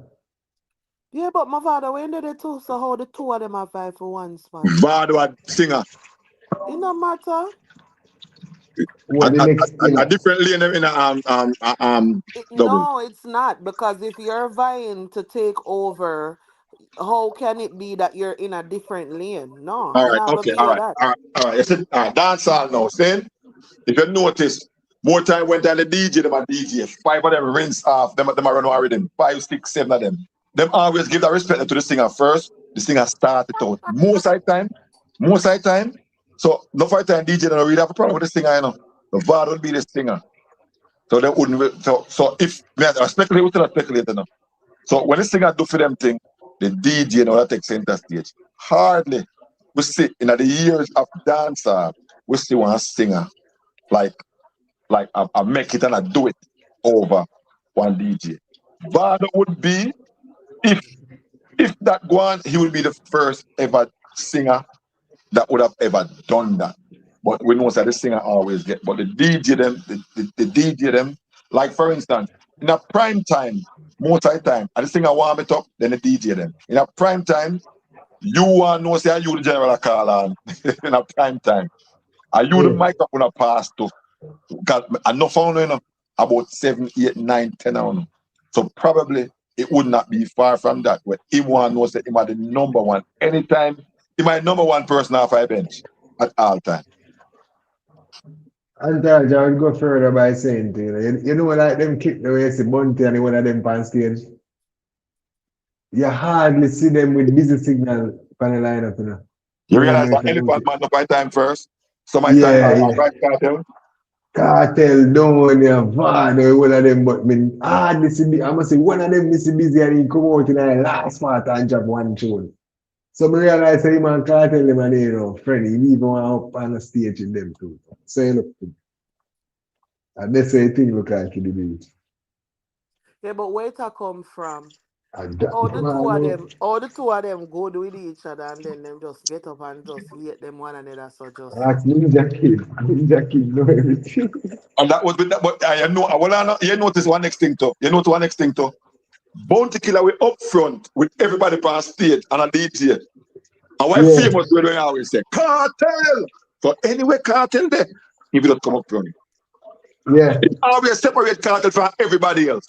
Yeah, but my father, when did the two, so how the two of them are fight for one spot? Vado a singer. It no matter. What the next A different lane in double. No, it's not, because if you're vying to take over, how can it be that you're in a different lane? No, All it's right, not gonna okay, be like that. all right. All right, dance all now. See? If you notice, more time went on the DJ, them a DJ. 5 of them rinse off, them are run over them. 5, 6, 7 of them. Them always give the respect to the singer first. The singer start it out. Most of the time. So no fight time DJ don't really have a problem with the singer, you know. The VAR would be the singer. So they wouldn't so if I speculate, we still speculate now. So when the singer do for them thing, the DJ you know that takes center stage. Hardly we see in the years of dancer, we see one singer like I make it and I do it over one DJ. Vado would be if that go on, he would be the first ever singer that would have ever done that. But we know that the singer always get. But the DJ them, the DJ them, like for instance, in a prime time, most of the time, and the singer warm it up, then the DJ them. In a prime time, you want to know say you the general call on in a prime time. Are you the microphone a pass to? Because I know found you know, about 7, 8, 9, 10 on. So probably it would not be far from that. Where he want to know that he might the number one. Anytime he might number one person off a bench at all time. And I would go further by saying to you know like them kick the way you see Bunty and one of them on stage. You hardly see them with busy signal on the lineup, you know. You realize that elephant man up by time first? So my Yeah, time right Kartel. Kartel down there, Vado, one of them, but hardly see I must say one of them is busy and he come out in the last part and drop one tune. So I realize him and Kartel them and you know, Freddie, he even went up on the stage in them too. So you look good. And that's the thing look like he did it. Yeah, but where it come from? And All the two of them go with each other and then them just get up and just hate them one another. So just ask Ninja Kid know everything. And that was with that, but you know, well, you notice one next thing too. Bounty Killer we up front with everybody on stage and a DJ. And why famous we don't always say Kartel. So anyway, Kartel there, if you don't come up front. Yeah. It always separate Kartel from everybody else.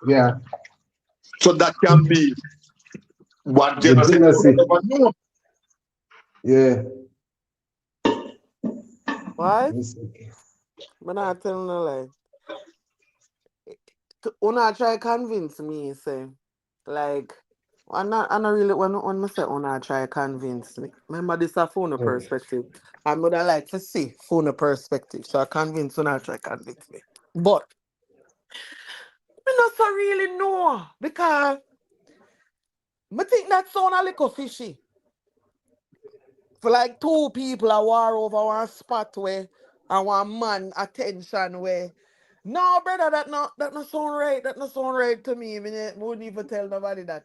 Yeah. So that can be one jealousy. Yeah. Why? I'm not telling no lie. Una try convince me, say, like, I'm not really, when I say una try convince me. Remember, this is a phone perspective. I'm gonna like to see phone perspective. So I convince una try convince me. But, I not so really know, because I think that sound a little fishy. For like two people a war over one spot where and one man attention where no brother that not sound right. That not sound right to me. I wouldn't even tell nobody that.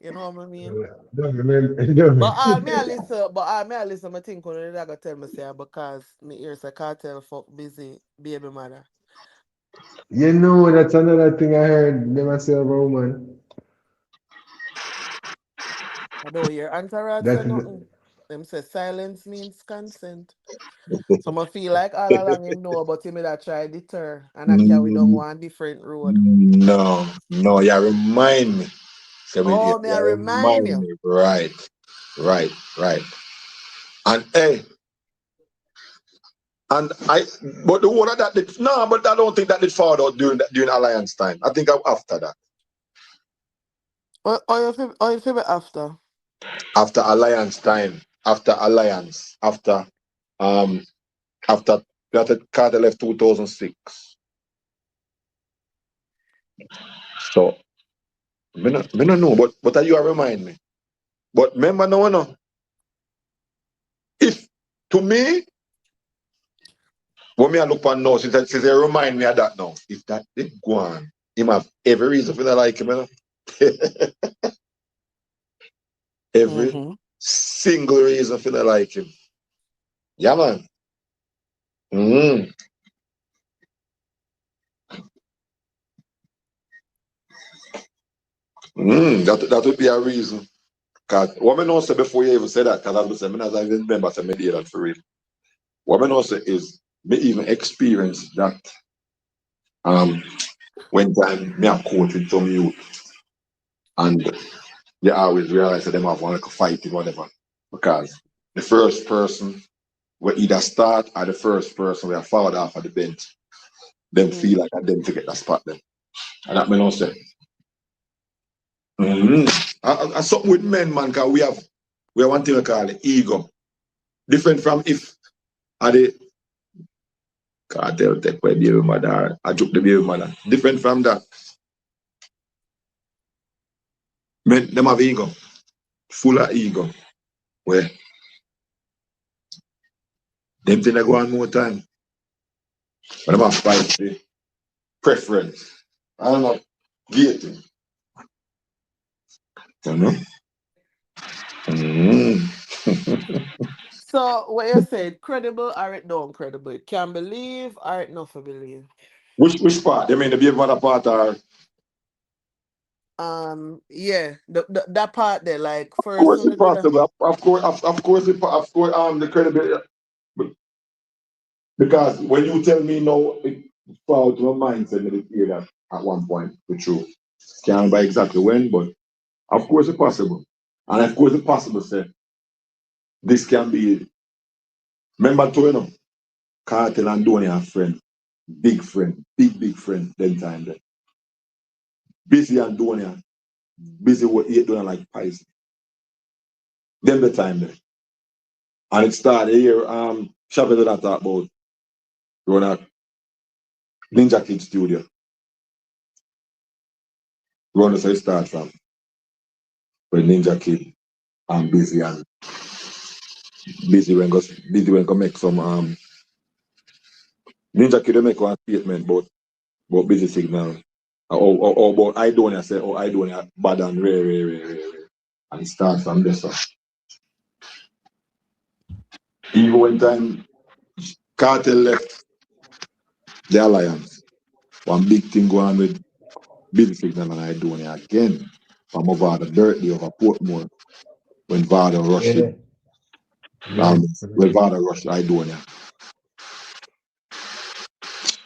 You know what I mean? But I may I listen, I think when they gonna tell me say because me ears a cartel fuck busy baby mother. You know, that's another thing I heard them say about woman. I don't hear Antarad That say nothing. Them say silence means consent. So I feel like all along him know about him that try deter and I carry down Mm, one different road. no, no, you remind me. 78. Oh, may I You remind remind you? me. Right, right, right. And hey, and but the one that did, no, but I don't think that did fall out during Alliance time. I think after that. You feel it after? After Alliance time, after Carter left 2006. So me not know, but you remind me. But remember no. If to me, when me I look on now, since they remind me of that now, if that did go on, him have every reason for that like him, you know? Every single reason for that like him. Yeah, man. Mm. That would be a reason. Because what I know say before you even say that, because I was saying, I even remember saying I did that for real. What I know say is, me even experience that when time me a coach with some youth, and they always realize that them have one like a fight or whatever. Because the first person will either start or the first person will fall off of the bench. Them feel like them to get that spot then. And that me know say. And something with men, man, because we have one thing we call it ego. Different from if I the cartel take away baby mother, I joke the baby mother. Different from that. Men them have ego. Full of ego. Where them thing they go on more time. But them have fight the preference. I don't know. Gating. You know? So what you said, credible or it don't credible? Can believe or it not for believe? Which part? You mean the baby mother part or? Yeah, that part there, like Of first course one it's did that. possible. Of course the credibility. Because when you tell me no, it falls to my mind, said me to hear that at one point, for true. Can't remember exactly when, but of course it's possible. And of course it's possible, say, this can be, remember to, you know, Kartel and Donny are friend, big friend, big friend, then time there. Busy and Donny, busy with 8 Donny like pies. Then the time there. And it started here, Shabby that talk about run a Ninja Kid studio. Run the start from when Ninja Kid and busy when go make some Ninja Kid make one statement about busy signal. Or about I don't say I don't bad and rare. And it starts from there. So. Even when time Kartel left the Alliance, one big thing going on with busy signal and I don't again. From over the birthday of a Portmore when Vada rushed it. When Vada rushed I don't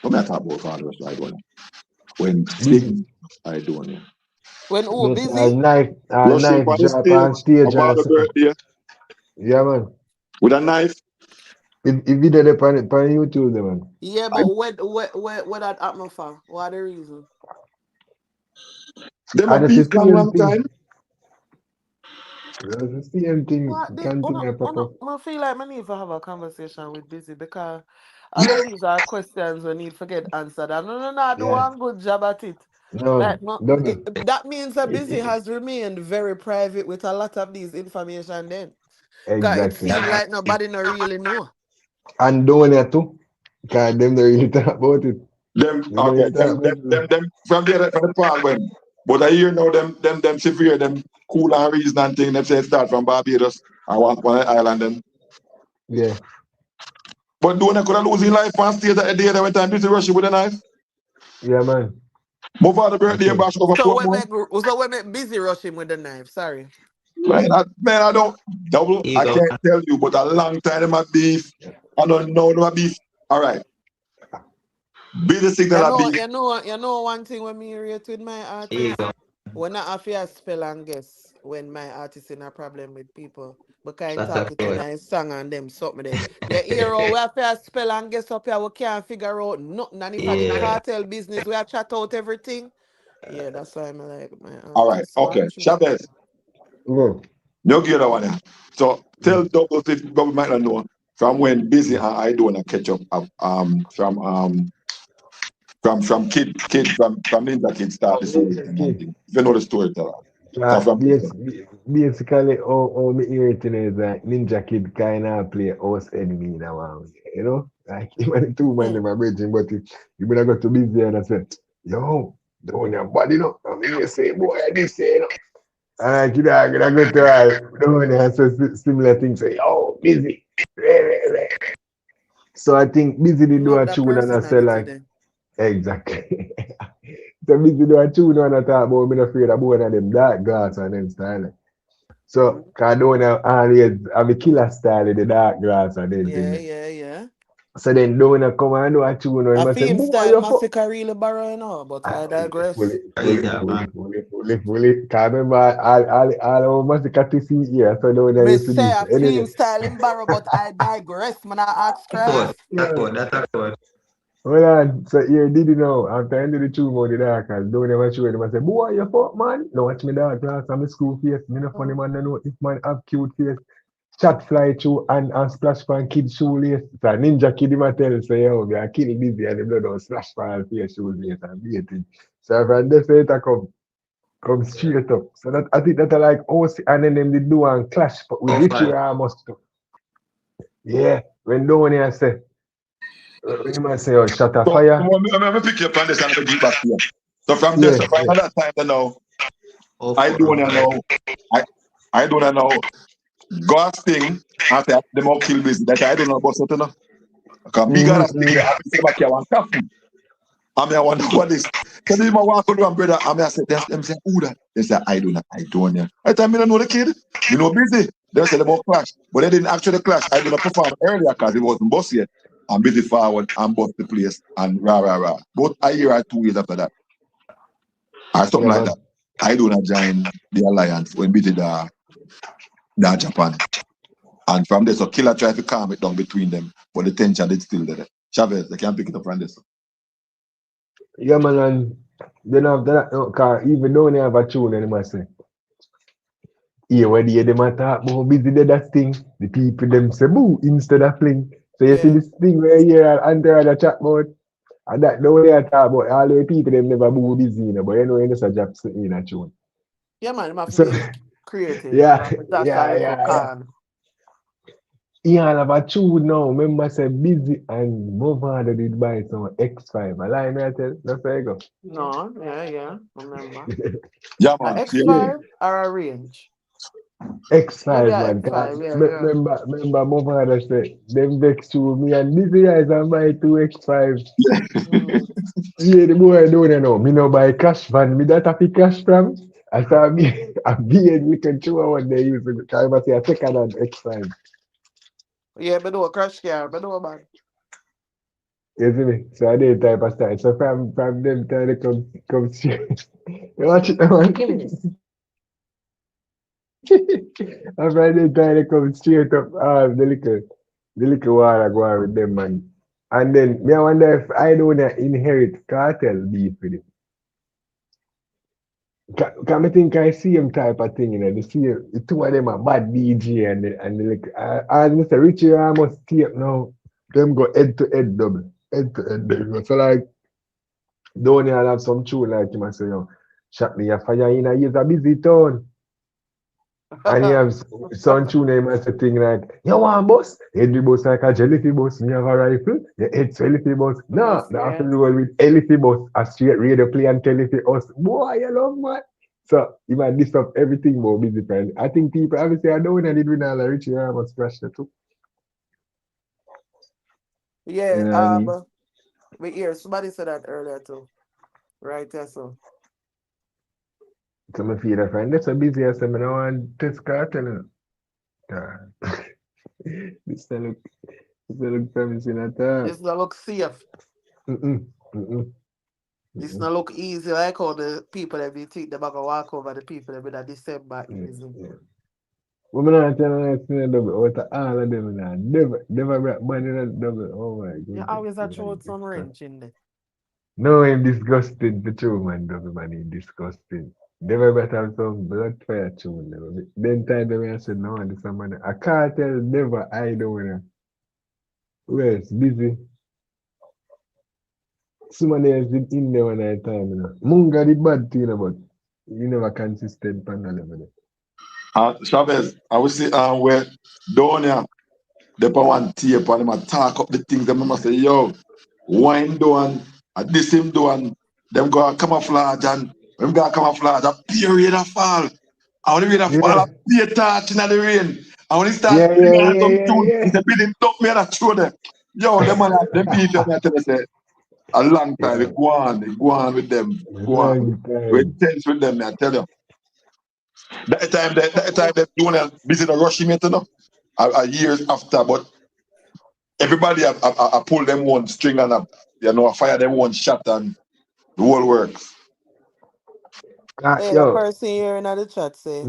What am I talking about Vada rushed I don't when Big I don't When who But a busy? knife Rushing on the drop stage on stage of and all the something. birthday Yeah, man. with a knife. If video dey on YouTube, them, man. Yeah, but what that happen for? What the reason? Them I a just the beef long, same long thing. time. That's the same thing. What the Continue pop up. I feel like I need to have a conversation with Busy because all of these are questions we need to get answered. And I do Yeah. one good job at it. No, Like don't. that means that Busy has remained very private with a lot of these information then. Cause it Exactly. seems like nobody no really know. And doing it too. Because them don't really talk about it. Them They don't okay. really talk about it. Them from the part when. But I hear now them severe, them cool and reason and thing. Them say start from Barbados and one island them. Yeah. But don't I could have losing life and stay that day every time busy rushing with a knife. Yeah, man. Move out the birthday and bash over So Portmore. we make Busy rushing with the knife. Sorry. Man, I don't double. I can't tell you, but a long time them a beef. I don't know them a beef. All right. Be the signal a beef. You know one thing when me rate with my artist. When I have to spell and guess when my artist in a problem with people. Because I talk it in a song and them something there. You hear how we have to spell and guess up here, we can't figure out nothing. And if I the cartel business, we have chat out everything. Yeah, that's why I'm like my artist. All right, okay. Chavez. Go. You get that one. Yeah. So tell double if double might not know from when Busy and I do wanna catch up from kid from Ninja Kid start the series and everything. If you know the story, tell her. So Basically, all me hear it is that Ninja Kid kind of play house enemy now, you know? Like, even the two man them are bridging, but you better go to Busy and I said, yo, don't your body no. I mean, you say, boy, I did say, no. And you know, I'm gonna go to her, don't and say similar things, say, yo, Busy. So I think Busy did do a tune and I say, like, exactly. So Busy do a tune and I talk about, I'm afraid of one of them dark glass and them style. So, cause I don't always have a killer style in the dark glass and then Yeah. So then don't come and do a tune and I I say, feel boy, style you fuck. massacre really borrowing but I digress. Fully. Cause remember, all massacre to see here, so don't Me used to say do I so. Anyway. feel style in borrow, but I digress. Man, I ask Scratch. Hold on, so here did you know after end of the tune about the darkers, don't ever show them and say, boy, you fuck man. No watch me dark glass on my school face. Me no funny man, I know if man have cute face. Chat fly through and splash pan kid shoelace. So Ninja Kid him a tell say, yo, we are killing Busy and the blood don't splash pan face shoelace and beating. So from this it come straight up. So that I think that I like OC and then them they do and clash but with Richie Ramos too. Yeah, when down here say you might say, oh, shut a fire. I'm pick you up on this and give back to you. So from this, from that time to now, I don't know. I don't know. God's thing after them all kill Busy. That I don't know about something. Because bigger than thing, I say back here one coffee. I mean, I wonder what is. So they might walk with one brother. I mean, I said, them say, who that? They say, I don't know. I tell me, I know the kid. You know, Busy. They said about clash. But they didn't actually clash. I didn't perform earlier because it wasn't boss yet. I'm Busy forward and bust the place and rah. Both a year or 2 years after that. Or something like that. I do not join the alliance when Busy the Japan. And from there, so Killer tried to calm it down between them. But the tension is still there. Chavez, they can't pick it up from this. Yeah, man, and then after that, no, cause even though they have a tune, they must say, yeah, when they them a talk about Busy did that thing, the people them say boo instead of fling. So you see this thing where you hear under the chat about, and that the way I talk about all the people them never boo Busy, you know, but you know you just a drop in a tune. Yeah, man, you have to So, be creative. yeah. Yeah, I have a tune now. Remember, I said Busy and Movada did buy some X5. I lie, me I tell. That's where I go. No, yeah, remember. Yeah, man. X5 or a range? X5, man. Remember, Movada said, them vex to me and Busy guys and buy 2 X5. Yeah, the boy don't know. Me no buy cash van. Me that have cash from. I saw me a beard looking through what they use to try to say a second hand X5. Yeah, but no crash car, but no man. You see me? So I did type of style. So from them time they come straight. You watch it now, man. And from them time they come straight up the little the little war I go on with them, man. And then me I wonder if I don't inherit cartel beef with it. Can I think I see him type of thing, you know, the two of them are bad DJ and like as Mr. Richie Ramos tape now, them go head to head double. Head to head double. So like down here have some tune like him and say, yo, shot me a fire in a year's a busy town. And he have some tune him and say thing like, you want bus? Every bus like a jellyfish bus, me have a rifle, your head jellyfish bus. No, that have to roll with elephant bus, a straight radio play and telephone us. Boy, you love man. So he might disrupt everything more busy friend. I think people obviously I don't and did win all the Richie Ramos crash too. Yeah, You know what I mean? but here, somebody said that earlier too. Right there, so. So I feel that friend, that's so busy I said, I don't want test cartel. This look promising at all. This not look safe. This not look easy like how the people that we think they're gonna walk over the people that be that December easy. Women are telling us to double out of all of them now. Never brought money in a double. Oh my god. You always a throw some wrench in there. No, I'm disgusted the true man double money disgusting. Never better have some blood fire tune never. Then time them I said no and this man a cartel never I don't wanna. Well it's busy. Somebody else did in there one at time, you know. Munga did bad thing but you never consistent on the level. Chavez, I will say where down here, they put one tape and them talk up the things, them must say, yo, wine down, and this him down, them go camouflage and them go camouflage, a period of fall. I want to read a fall, a play touch in the rain. I want to start playing some tune, it's a building top me and I throw them. Yo, them man, them people, I tell you, say, a long time, they go on with them, go on. We're tense with them, I tell you. That time they doing a busy the rushing it, you know, years after, but everybody I pull them one string and I fire them one shot and the whole works. Hey, the person here in the chat say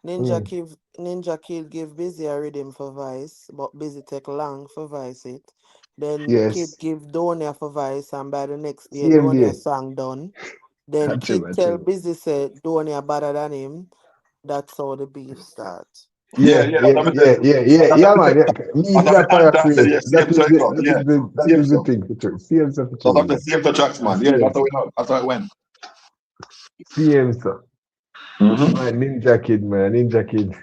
Ninja Kid give Busy a rhythm for Vice, but Busy take long for Vice it. Then Kid give Donia for Vice, and by the next day Donia song done. Then Kid tell Busy say Donia better than him. That's how the beef starts. Yeah, man. Me that paraphrase. That is the thing. Same stuff. So that's the same tracks, man. Yeah, that's how it went. Same stuff. Man, Ninja Kid, man. Ninja Kid.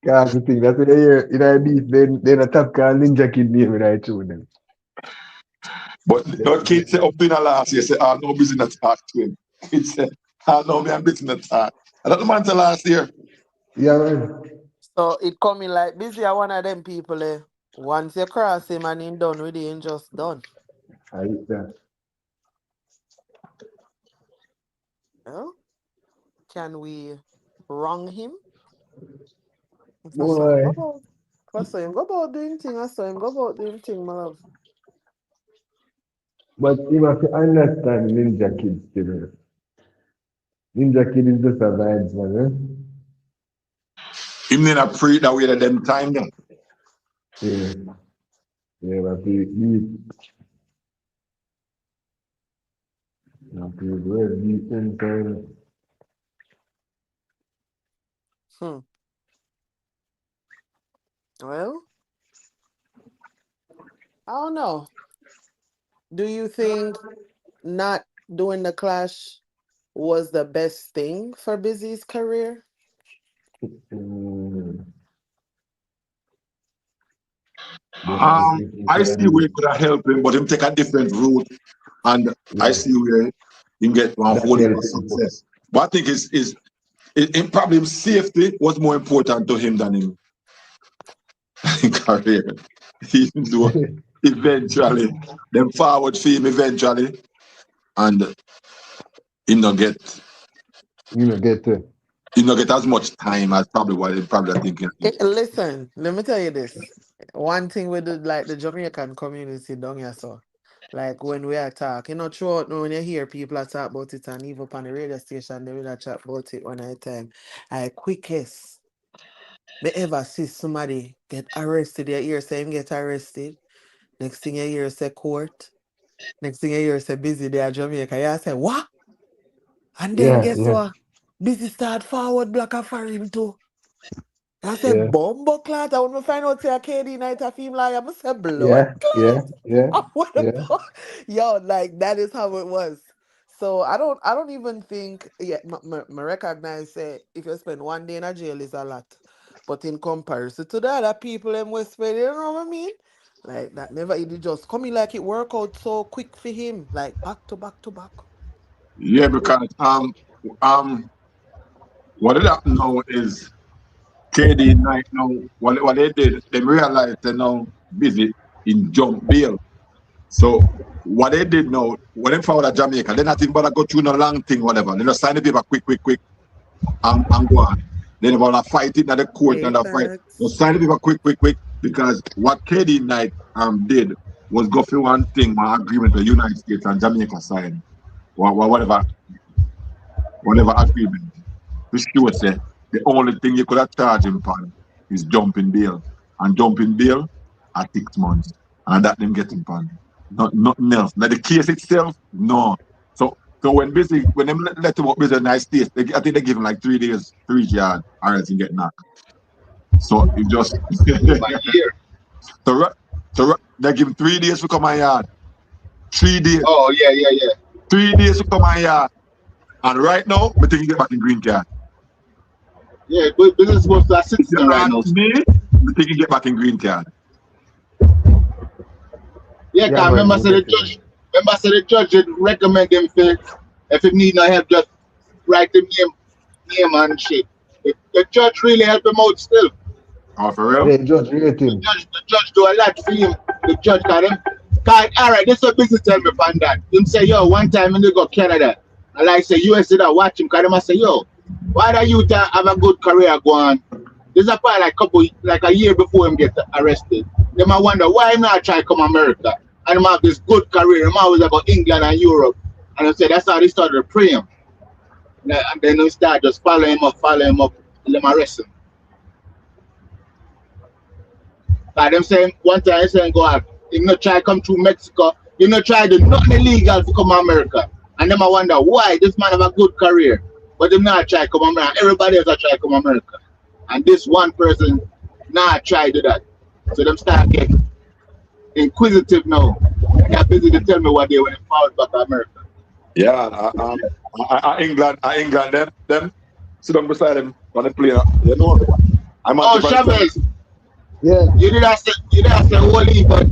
That's the thing. That's what they hear in our beef. Then a top called Ninja Kid name in our tune them. But the kid say up in the last year, say, no business talk to him. He said, no, me, I'm business talk. And that's the man till last year. Yeah, man. So it coming like Busy are one of them people. Once you cross him and him done with it, him just done. I hate that. Well, can we wrong him? Boy. I saw him go about doing thing. My love. But you have to understand Ninja Kid still. Ninja Kid is just a vibes, man. Him need a pre that way at them time then. Yeah. Yeah, but we Well, I don't know. Do you think not doing the clash was the best thing for Busy's career? I see where it could have helped him, but him take a different route, and I see where he get one whole lot of success. But I think it probably his safety was more important to him than him career. Even though eventually them forward for him eventually, and he not get as much time as probably what he probably thinking. Listen, let me tell you this. One thing with the Jamaican community down here, so like when we are talking, throughout when you hear people talk about it and even on the radio station, they will chat about it one at a time. Quickest. Me ever see somebody get arrested, you hear say him get arrested. Next thing you hear say court. Next thing you hear say busy there at Jamaica. You say, what? And then Yeah, guess yeah, what? Busy start forward block for him too. I said, yeah, Bumbo clat. I want to find out say a KD night a film like I say blood yeah, clot. yeah, yeah, What the yeah. fuck? Yo, like that is how it was. So I don't even think yeah, me recognize say if you spend 1 day in a jail is a lot. But in comparison to the other people in Westfield, you know what I mean? Like that never it just coming like it work out so quick for him, like back to back to back. Yeah, because um what it happened now is KD Knight now what they did, they realized they're now busy in jump bail. So what they did now, when they found at Jamaica, they not even bother go through no long thing, whatever. They just sign the paper quick, and go on. They never wanna fight it at the court Hey, and fight. Just sign the paper quick, because what KD Knight did was go through one thing, my agreement with the United States and Jamaica signed. Or whatever agreement. Which sure say the only thing you could have charged him for is jumping bail. And jumping bail at 6 months. And that them get him on. Nothing else. Now the case itself, no. So when them let him up busy in the United States, I think they give him like 3 days, 3 yard, or else he get knocked. So it just so they give him 3 days to come on yard. 3 days. Oh yeah. 3 days to come on yard. And right now, I think he get back in green card. Yeah, but business supposed to assist them right now. Me, I think he get back in green card. Yeah, cause remember say the judge did recommend him for if he need no help, just write him name and shit. The judge really help him out still. Oh, for real? The judge rate him. The judge do a lot for him. The judge got him. Alright, this is what business tell me about that. Him say, yo, one time when they go Canada, and like say US did watch him, cause them say, yo, why do you have a good career going? This is probably like a year before him get arrested. Them I wonder why him not try to come America and him have this good career. Him always about England and Europe. And I say that's how they started to pray him. And then they start just follow him up, and them arrest him. Like them saying one time he saying go out, he not try to come through Mexico, he not try to do nothing illegal to come to America. And them I wonder why this man have a good career, but him not try to come America. Everybody else try to come America. And this one person not try to do that. So them start getting inquisitive now. They got busy to tell me what they when they found back to America. Yeah, England, them sit down beside him on the plane. You know, Chavez. Yeah. You did not say holy, but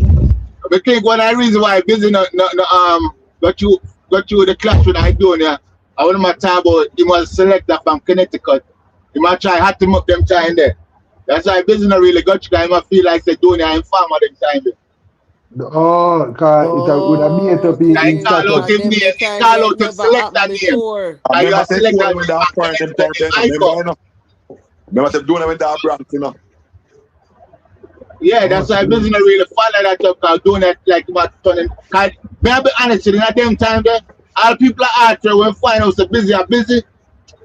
I think one of the reasons why busy got you the clash with Idonia. I want to talk about he was a selector from Connecticut. He might try hot him up them time there. That's why busy not really got you guys. I feel like say Donia and farmer them time there. Oh, because it would have made up in call out him name, call out him selector name. And you are selector with that point. Remember them doing it with that brand, you know. Yeah, that's why business not really follow that up, cause doing that like about turning. Cause may I be honest, in that damn time there, all people are out there when find out so busy are busy.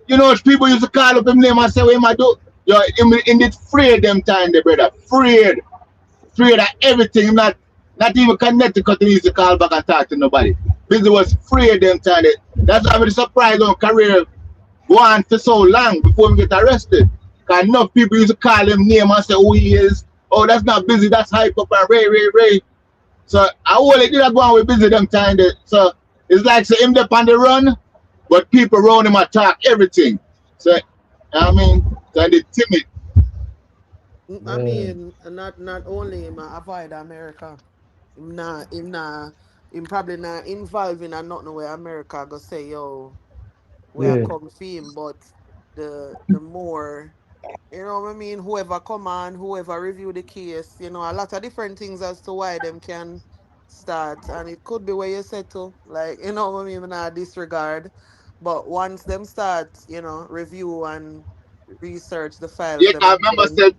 You know people used to call up him name and say what him I do. Yo, him in it afraid them time there, brother. Afraid of everything, not even Connecticut he used to call back and talk to nobody. Busy was afraid them time there. That's why I'm surprised on career go on for so long before him get arrested. Cause enough people used to call him name and say who he is. Oh, that's not busy, that's hype up and Ray. So I only did go on with busy them time there. So it's like say him up on the run, but people around him attack everything. So I mean, so they timid. I mean, not only him avoid America. Him probably not involved in nothing where America go say, yo, we are come for him, but the more you know what I mean, whoever come on, whoever review the case, you know, a lot of different things as to why them can start. And it could be where you settle, like, you know what I mean, not disregard. But once them start, you know, review and research the files. Yeah, I remember say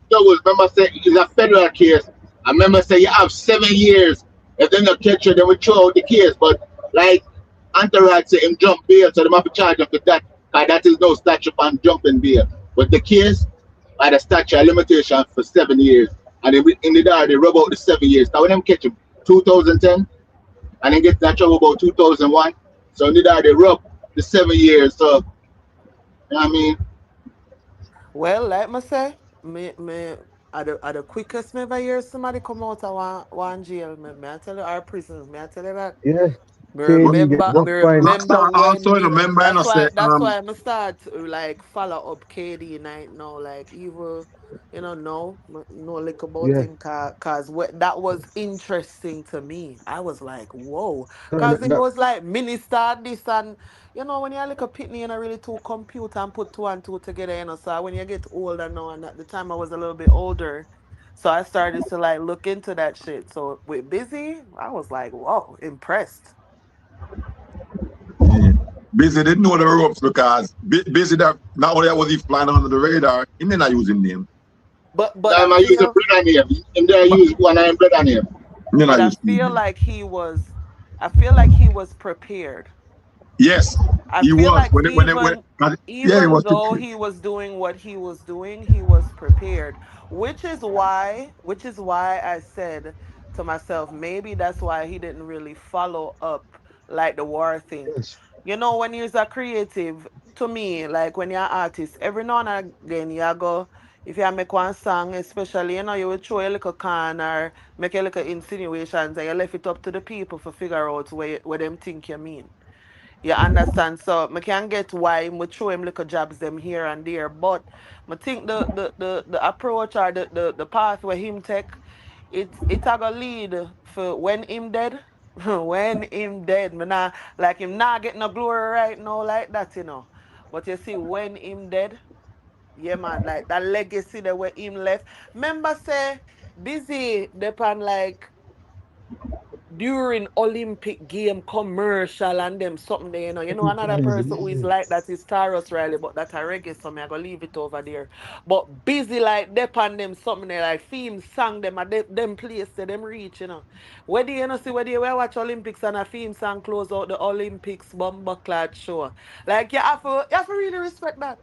it's a federal case. I remember say you have 7 years. If they not catch you, then we throw out the case. But like Antarad say him jump bail, so they have to charge him for that. Cause that is no statute on jumping bail. But the case, by the statute of limitation for 7 years. And in the day, they rub out the 7 years. Now when them catch him 2010 and then get in trouble about 2001. So in the day, they rub the 7 years. So, you know what I mean? Well, like I say, at the quickest me ever hear somebody come out of one jail, me I tell you, our prison, me I tell you that. Yeah. Me KD get remember, enough me points. remember Rockstar when also, you know, him. remember, you know, say, That's why I start to like follow up KD night now, like even no lick about Yeah. him, cause that was interesting to me. I was like, whoa, So cause it was like minister this and when you're like a pitney and I really too compute and put two and two together, So when you get older now, and at the time I was a little bit older. So I started to like look into that shit. So with Busy, I was like, whoa, impressed. Busy didn't know the ropes because Busy that not only was he flying under the radar, he did not using name. But I'm I using feel brother name. And they but use one name brother name. He but not I use feel name. like I feel like he was prepared. Yes, I he feel was. like Yeah, he even was though prepared. he was doing what he was doing, he was prepared. Which is why I said to myself, maybe that's why he didn't really follow up like the war thing. Yes. When you're a creative, to me, like when you're an artist, every now and again you go, if you make one song, especially, you will throw a little can or make a little insinuations and you left it up to the people to figure out where them think you mean. You understand? So I can get why we throw him little jabs them here and there. But I think the approach or the path where him take, it a go lead for when him dead. When him dead. Me nah, like him not getting no glory right now like that. But you see, when him dead, yeah man, like that legacy that where him left. Remember say Busy depend like during Olympic game commercial and them something there, another person who is like that is Taros Riley, but that a reggae, so me I gonna leave it over there. But Busy like depend them something there, like theme song them at them place that them reach. Where do see where we watch Olympics and a theme song close out the Olympics bomber clad show. Like you have to really respect that.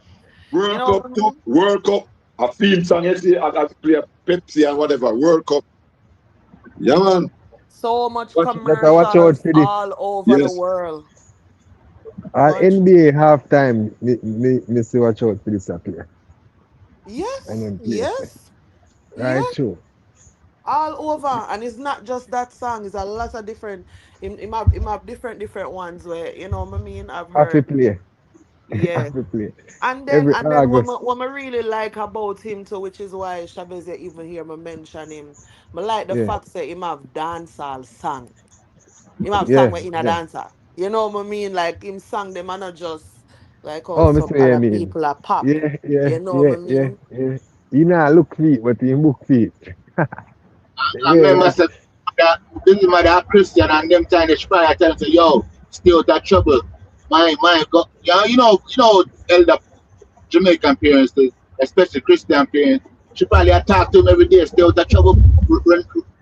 You World know Cup what I too. mean? World Cup. A theme song, you see, as play a Pepsi and whatever. World Cup. Yeah, man. So much That I watch out commercials for this. all over the Yes. world. Much. NBA halftime, me see watch out for this play. And Yes, then play. yes, Right, yes, true. all over. And it's not just that song, it's a lot of different, him have different ones where, what I mean, I've Have to heard. play. Yeah. Have to play. And then Every and then August. what I really like about him too, which is why Chavez you even hear me mention him. I like the Yeah. fact that him have dancehall song. Him have song Yeah. where in a Yeah. dancer. You know what I mean? Like him song them are not just like how Oh, some Mr. other Yamin. people are pop. Yeah, yeah, You know yeah, what I yeah, mean? yeah. You know, look feet, but you book feet. I Yeah, remember like, say that this is my dad Christian and them time they try I tell him say, yo, stay out that trouble. My God. Yeah, elder Jamaican parents, especially Christian parents, she probably attack to him every day, stay out that trouble.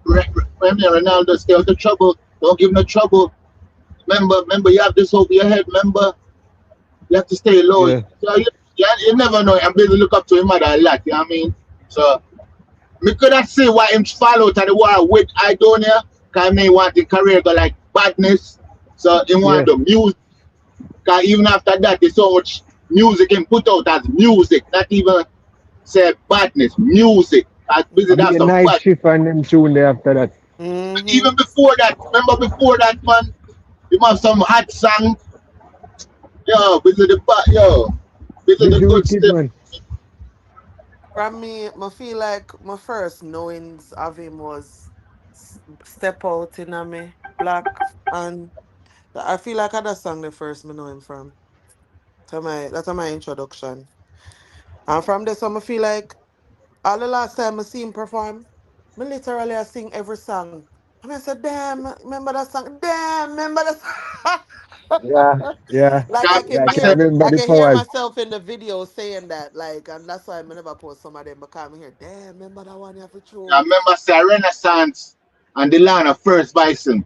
Ronaldo, stay out the trouble. Don't give no trouble. Remember, you have this over your head. Remember, you have to stay low. yeah, So you never know. I'm busy look up to him mother a lot. You know what I mean? So me could not see why him fall out of the war with Idonia, because he want the career go like badness. So he yeah. want the music. Because even after that, there's so much music him put out as music, not even say badness, music. As busy I'll be that's a some night bad. shift and them tune there after that. Mm-hmm. Even before that, remember before that, man, you have some hot song. Yo, busy the Busy good wicked, stuff. man. From me, I feel like my first knowings of him was Step Out in a me, Black. And I feel like that's song the first me know him from. That's my introduction. And from this one, I feel like all the last time I see him perform, me literally I sing every song. And I said, damn, remember that song? Damn, remember that Yeah, song? yeah. Like Yeah, I Yeah, can I I can said, hear remember I the can hear powers. myself in the video saying that. Like, and that's why I never post some of them because I hear, damn, remember that one you have to throw I it. remember say Renaissance and Delano first Bison.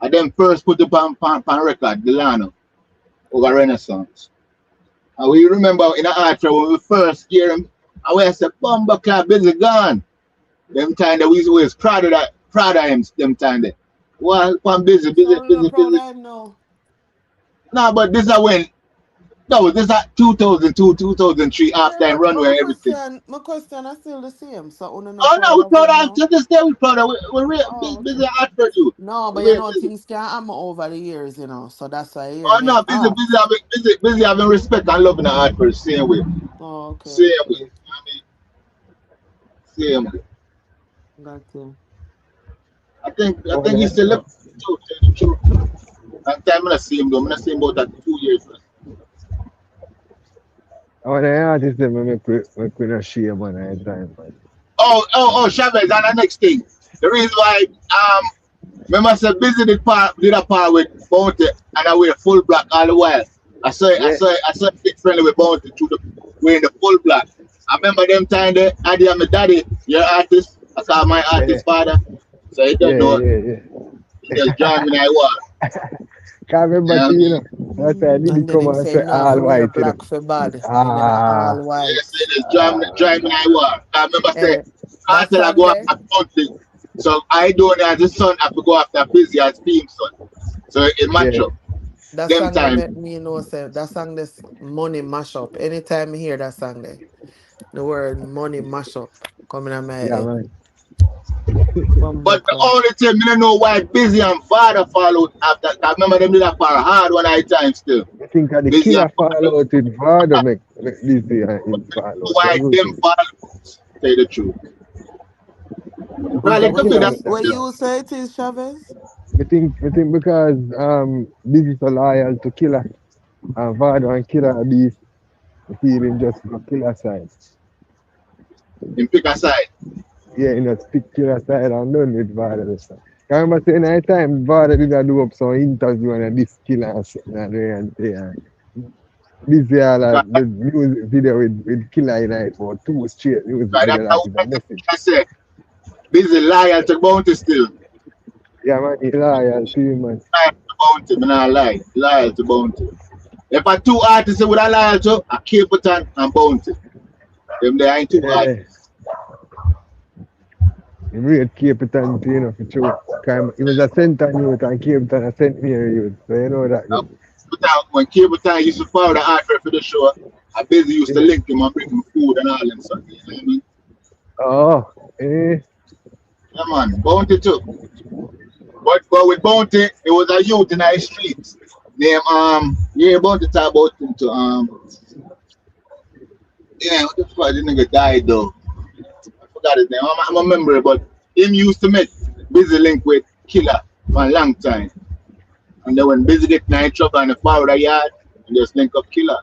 I then first put it on record, Delano, over Renaissance. And we remember in the art when we first hear him, I said, Bumba Club Busy gone. Them time that we was proud of him, them time that. Well, I'm busy. So we're not proud of him now. No, but this is when, no, this is 2002, 2003, after I run with everything. My question is still the same. So we're not Oh no, we proud of him. now. To this day, we proud of him. We're busy hard for you. No, but you know, things can happen over the years, you know, so that's why you Oh no, busy having respect and loving the art for the same way. Oh, okay. Same way. I mean, same way. Got you. I think he's still left. True. And time I see him though. I see him about that 2 years. I want to artist them make we not share man at time. Oh, Chavez, and the next thing. The reason why remember I said busy did a part with Bounty and I wear full black all the while. I saw it friendly with Bounty through the wearing the full black. I remember them time there, Adi and my daddy, your artist. I saw my artist father. So he don't know. He just joined me I was. Can't remember you know. That's why I didn't come and say all white. Black for bad. All white. Yes, it is join me I was. I remember saying until I go after Bounty. So I don't as a son have to go after busy as team son. So it match up. That them song time. let me know say that song this money mash up. Anytime I hear that song there, the word money mash up coming out my head. Man. But the only thing I don't know why busy and father followed after. I remember them did that for hard one at time still. I think the busy killer follow out in father make busy and follow. Why them follow? Say the truth. Well, what you say it is, Chavez? I think because busy so loyal to killer and father and killer be feeling just the killer side. In pick a side. Yeah, you know, pick killer side and done with father. I remember saying at time father did do up some interview and this killer and busy all the music video with killer in it for 2 straight music video. I said busy loyal to Bounty still. Yeah, man, he loyal to him, man. Loyal to Bounty, man, I lie. Loyal to Bounty. If I 2 artists would I loyal to, I Capleton and Bounty. Them there ain't 2 artists. He read Capleton, you know, for sure. He was a center youth and Capleton a St. Mary youth, so you know that. When Capleton used to follow the art for the show, I busy used to link him and bring him food and all and stuff. You know what I mean? Oh, eh. Yeah, man, Bounty too. But with Bounty, it was a youth in the streets. Name Bounty talk about him to what the fuck, the nigga died though. I forgot his name. I'm a member, but him used to make busy link with Killer for a long time. And then when busy get in trouble and the power yard, and just link up Killer.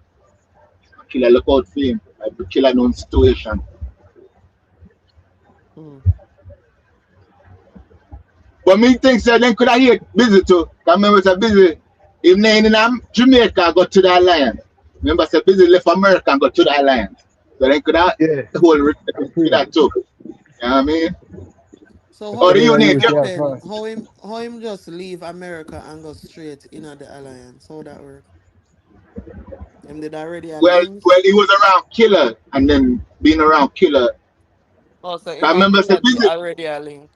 Killer look out for him. Like the Killer known situation. But me think so then could I hear busy too. I remember so busy. If in Jamaica got to the Alliance. Remember so busy left America and got to the Alliance. So then could I hold that too. You know what I mean? So how him just leave America and go straight in the Alliance? How that work? Him did already well he was around Killer and then being around Killer. Oh, so I remember so busy already a link.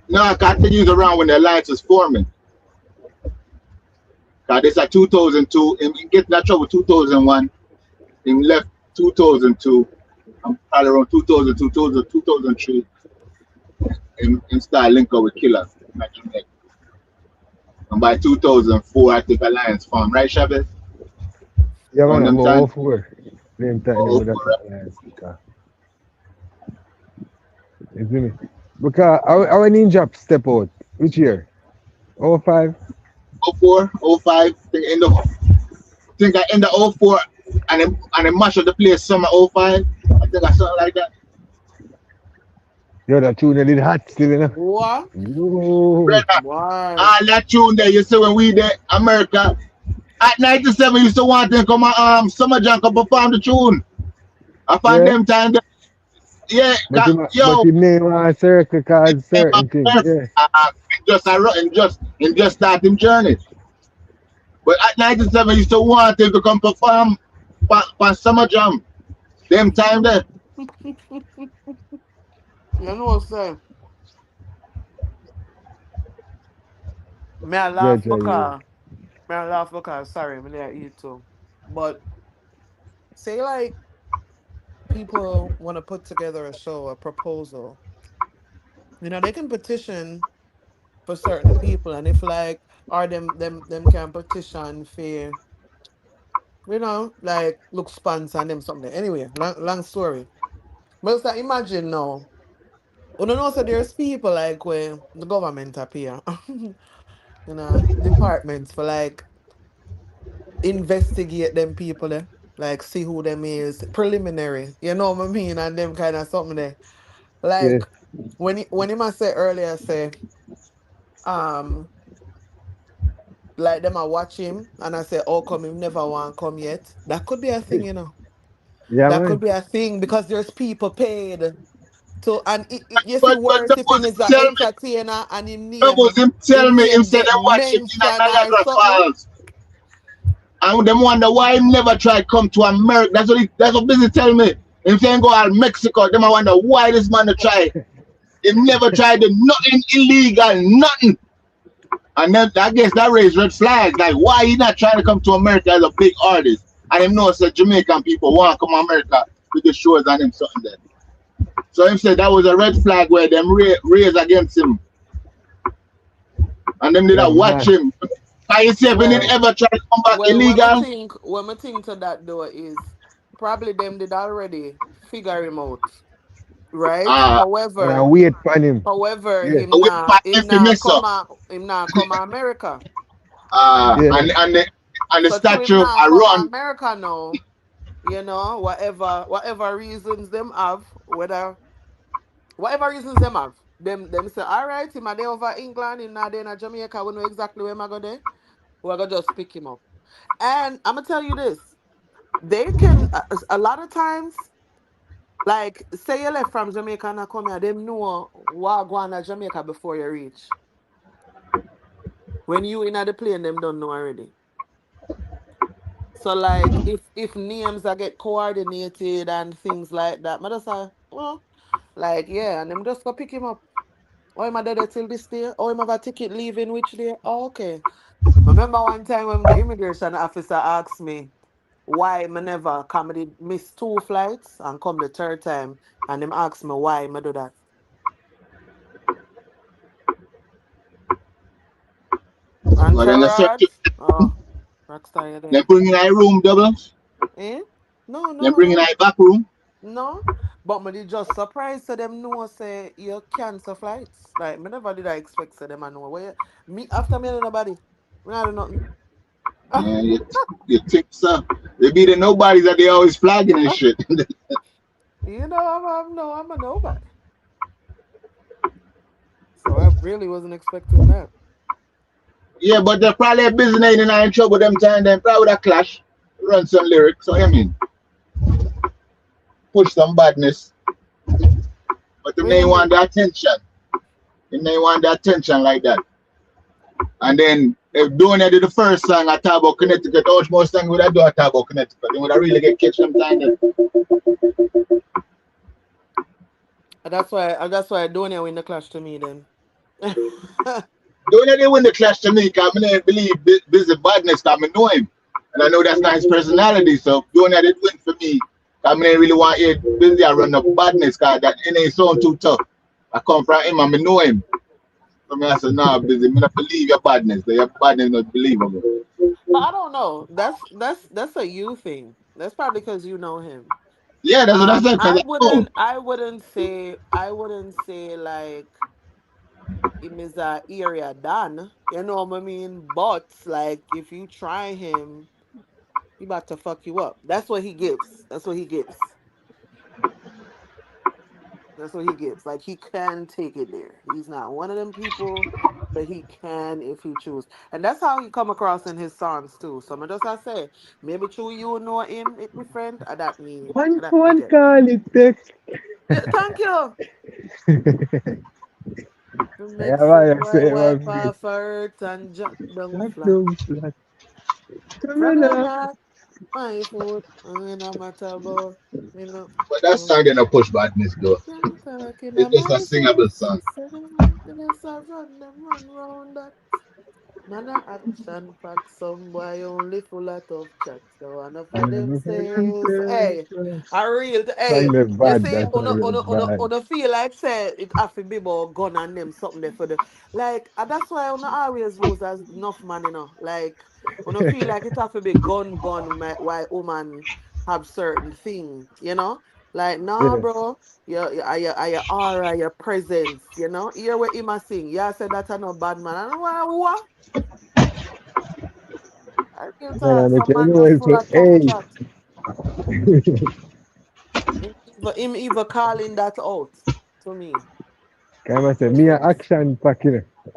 No, I think he was around when the Alliance was forming. This at 2002. He get that trouble 2001. He left 2002. I'm probably around 2002, 2003. And started linking up with Killer. And by 2004, I think Alliance formed, right, Chavez? Yeah, man, I'm 04. Same time with Alliance. You see me? Because our ninja step out. Which year? 05? 04, 05. Think I end the 04 and then mash up the place summer 05. I think I something like that. Yo, that tune did hot still, you know? What? Wow. That tune there, you see when we there, America. At 97, used to want to come Summer Jam come perform the tune. I found them time there. Yeah, but his name was circle cause certain things. Just start him journey. But at 97, he used to want him to come perform for Summer Jam. Them time there. You know what I'm saying? May I laugh Gradually. because sorry, me there eat too. But say like people want to put together a show, a proposal. They can petition for certain people, and if like or them can petition for like look sponsor and them something. Anyway, long story. But it's like imagine now. You know, so there's people like where the government appear, departments for like investigate them people there, like see who them is, preliminary, you know what I mean, and them kind of something there. Yeah. Like when he must say earlier, say, um, like them I watch him and I say, oh come him never want come yet. That could be a thing, Yeah, That could man. be a thing because there's people paid to and you see But worse the if him boss is an tell me, entertainer and him the name boss him tell me, him said get them watch him in a mentioned or Niagara something. Falls. And them wonder why him never try come to America. That's what Busy tell me. Him saying go out Mexico, them I wonder why this man try. He never tried to nothing illegal, nothing. And then I guess that raised red flags. Like why he not trying to come to America as a big artist? And him knows that Jamaican people want to come to America with the shows and him something there. So him said that was a red flag where them raised against him. And them did Yeah, not watch man. him. I say if he did Well, ever try to come back well, illegal. when I think to that though is probably them did already figure him out, right? Uh And I However, wait for him. Yeah. we fight him to mess up. him not come to America. Yeah. And the So to him statue not I come to run. America now, whatever reasons them have, whatever reasons them have, them say, all right, him a day over England, him not there in Jamaica, we know exactly where I go there. We're gonna just pick him up. And I'm gonna tell you this. They can a lot of times, like say you left from Jamaica and I come here, them know what go on to Jamaica before you reach. When you in the plane, them don't know already. So like if names are get coordinated and things like that, I just say, well, like yeah, and them just go pick him up. Oh, am I there till this day? Oh, am I have a ticket leaving which day? Oh, okay. Remember one time when the immigration officer asked me why I never come, I miss 2 flights and come the 3rd time, and them asked me why I do that. Well, then Entourage, oh, rockstar you they there. bring in a room doubles. Eh? No, They no, bring in no, a back room. no. But me did just surprised to them know say you cancel flights. Like me never did I expect to them I know where me after me nobody. Me not do nothing. Yeah, you think so. They be the nobodies that they always flagging and shit. I'm a nobody. So I really wasn't expecting that. Yeah, but they're probably busy and in trouble them time, then probably would have clash, run some lyrics. So I mean push some badness. But they What do may you want mean? the attention. They may want the attention like that. And then if doing it the first song I talk about Connecticut, how much more song would I do I talk about Connecticut? They would I really get catch them time then. That's why Donia win the clash to me then. Don't let they win the clash to me because I don't believe Busy badness because I know him. And I know that's not his personality. So don't let it win for me. I don't really want to Busy and run up badness because that it ain't sound too tough. I come from him and I know him. So I said, nah, Busy, I don't believe your badness. Your badness is not believable. But I don't know. That's a you thing. That's probably because you know him. Yeah, that's what I said because I know him. I wouldn't say like him is a area done. You know what I mean? But like if you try him, he about to fuck you up. That's what he gives. That's what he gives. That's what he gives. Like he can take it there. He's not one of them people, but he can if he choose. And that's how he come across in his songs too. So I say, maybe true you know him, it my friend, One that me phone get. call it takes. Yeah, thank you. To Yeah, make man, some I boy say, wipe man, off hurt and jump down black flat. don't flat. From your Criminal. neck. My food, no matter about, But that song didn't push badness though. can't talk in It's a my singable face. song. Say them want to just a run them run round that. Man a action pack, some boy only full of tough chat. So enough of them says, hey, a real, Song hey, the you bad, see, that song the bad. on feel like say it have to be about gun and them something there for the like, and that's why on always lose as enough man, like on feel like it have to be why woman have certain thing, like nah, Yeah. bro. Your aura, your presence, Hear what him a sing. Yeah, said that I no bad man. And what? I real Man, I talk. make Some you man know just it's full of tough hey. chat. Him even calling that out to me. Come and say, me a Presence. action pack,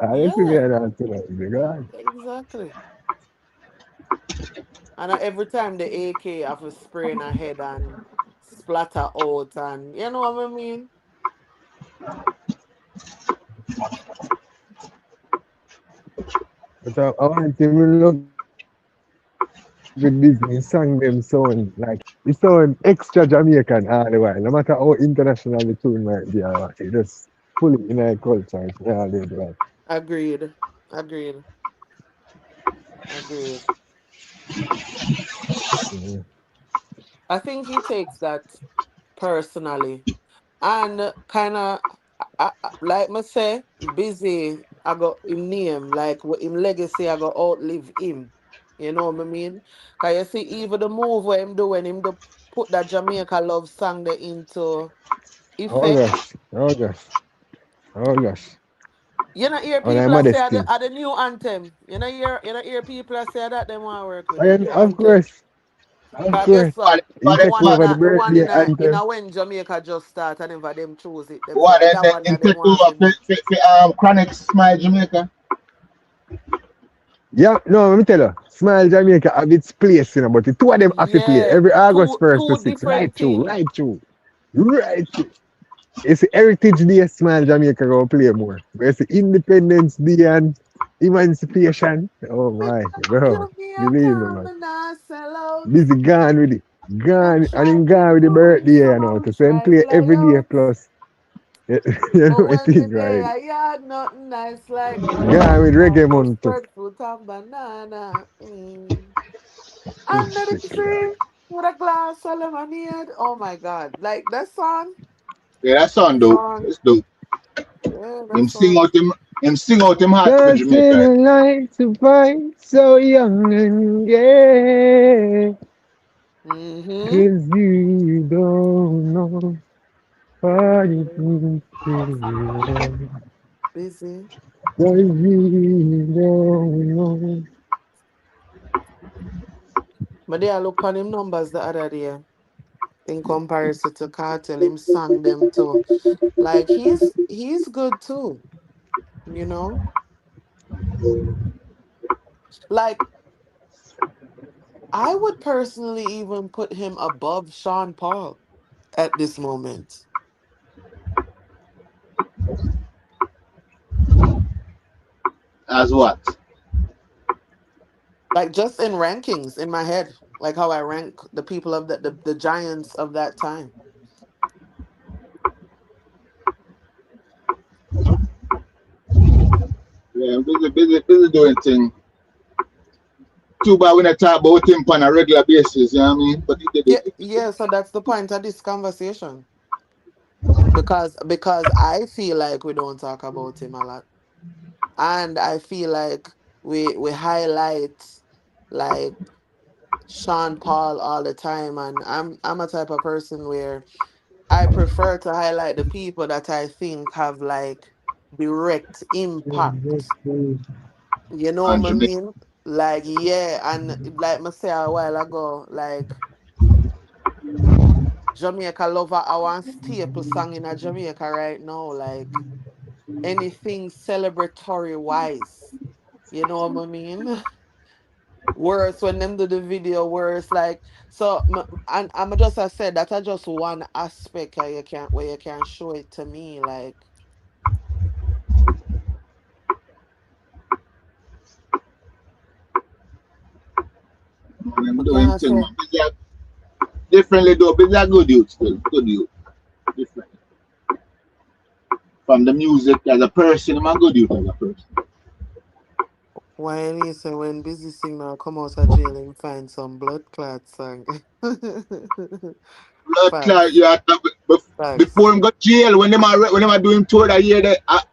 I see me Yeah, an answer like, God. exactly. And every time the AK have a spray in her head and splatter out and you know what I mean? But I want to look with Disney song them sound like it sound extra Jamaican all the while. No matter how international the tune might be, or what, it just fully in our culture. Yeah, all the while. Agreed. Agreed. Agreed. Mhm. I think he takes that personally. And kind of, like me say, busy, I got him name, like with him legacy, I got outlive him. You know what I mean? Because you see, even the move where him do when him do put that Jamaica love song there into Oh effect. gosh, oh gosh, oh gosh. You know, hear On our people that say modesty. the new anthem. You know, hear people that say that they want to work with the And new anthem. of Cause guess course, what? he The take one in over the the one birthday in anthem. a when Jamaica just start and never them choose it. Them What say then that one in that them tattoo want of to do. Chronic Smile Jamaica? Yeah, no, let me tell you, Smile Jamaica have its place, but the two of them have to play Yeah, every August two 1st to two 6th. different Right through, thing. right through, right through. It's the Heritage Day, Smile Jamaica go play more. But it's the Independence Day and Emancipation. Oh my, bro. Give me a Believe me, time man. and I sell out. Busy gone with it. Them Gone, and try him to gone with the do birthday, some to out, so him try play fly every day out. plus. You know But what it when is, me right? there, I had nothing nice like Gone with banana. reggae Just month too. breadfruit and banana. Under the Shit, tree with a glass of lemonade. Oh my God. Like that song? Yeah, that sound That dope. song. It's dope. Yeah, that Him sing song. out him heart for Can't see Jamaica. the light to find so young and gay. Mm-hmm. 'Cause you don't know what it means to live. Busy. 'Cause you don't know. But they I look on him numbers the other day. In comparison to Kartel, him sang them too. Like he's good too, you know? Like I would personally even put him above Sean Paul at this moment. As what? Like just in rankings in my head, like how I rank the people of the giants of that time. Yeah, busy doing thing. Too bad we not talk about him on a regular basis, you know what I mean? But he did Yeah, it. yeah, so that's the point of this conversation. Because I feel like we don't talk about him a lot. And I feel like we highlight like Sean Paul all the time, and I'm a type of person where I prefer to highlight the people that I think have like direct impact. You know On what I Jamaica. mean? Like yeah, and like I said a while ago, like Jamaica lover, I want staple song in a Jamaica right now, like anything celebratory wise. You know what I mean? Worse when them do the video, worse like so. And I'm just I said that I just one aspect where you can show it to me. Like I'm I doing can't thing, say. man. Busy differently though. Busy a good youth still. Good youth. Different. From the music as a person, I'm a good youth as a person. Why you say when Busy Signal come out of jail and find some blood clot song? Blood clot, Facts. you have to, Facts. before him got jail, when them are doing tour that year,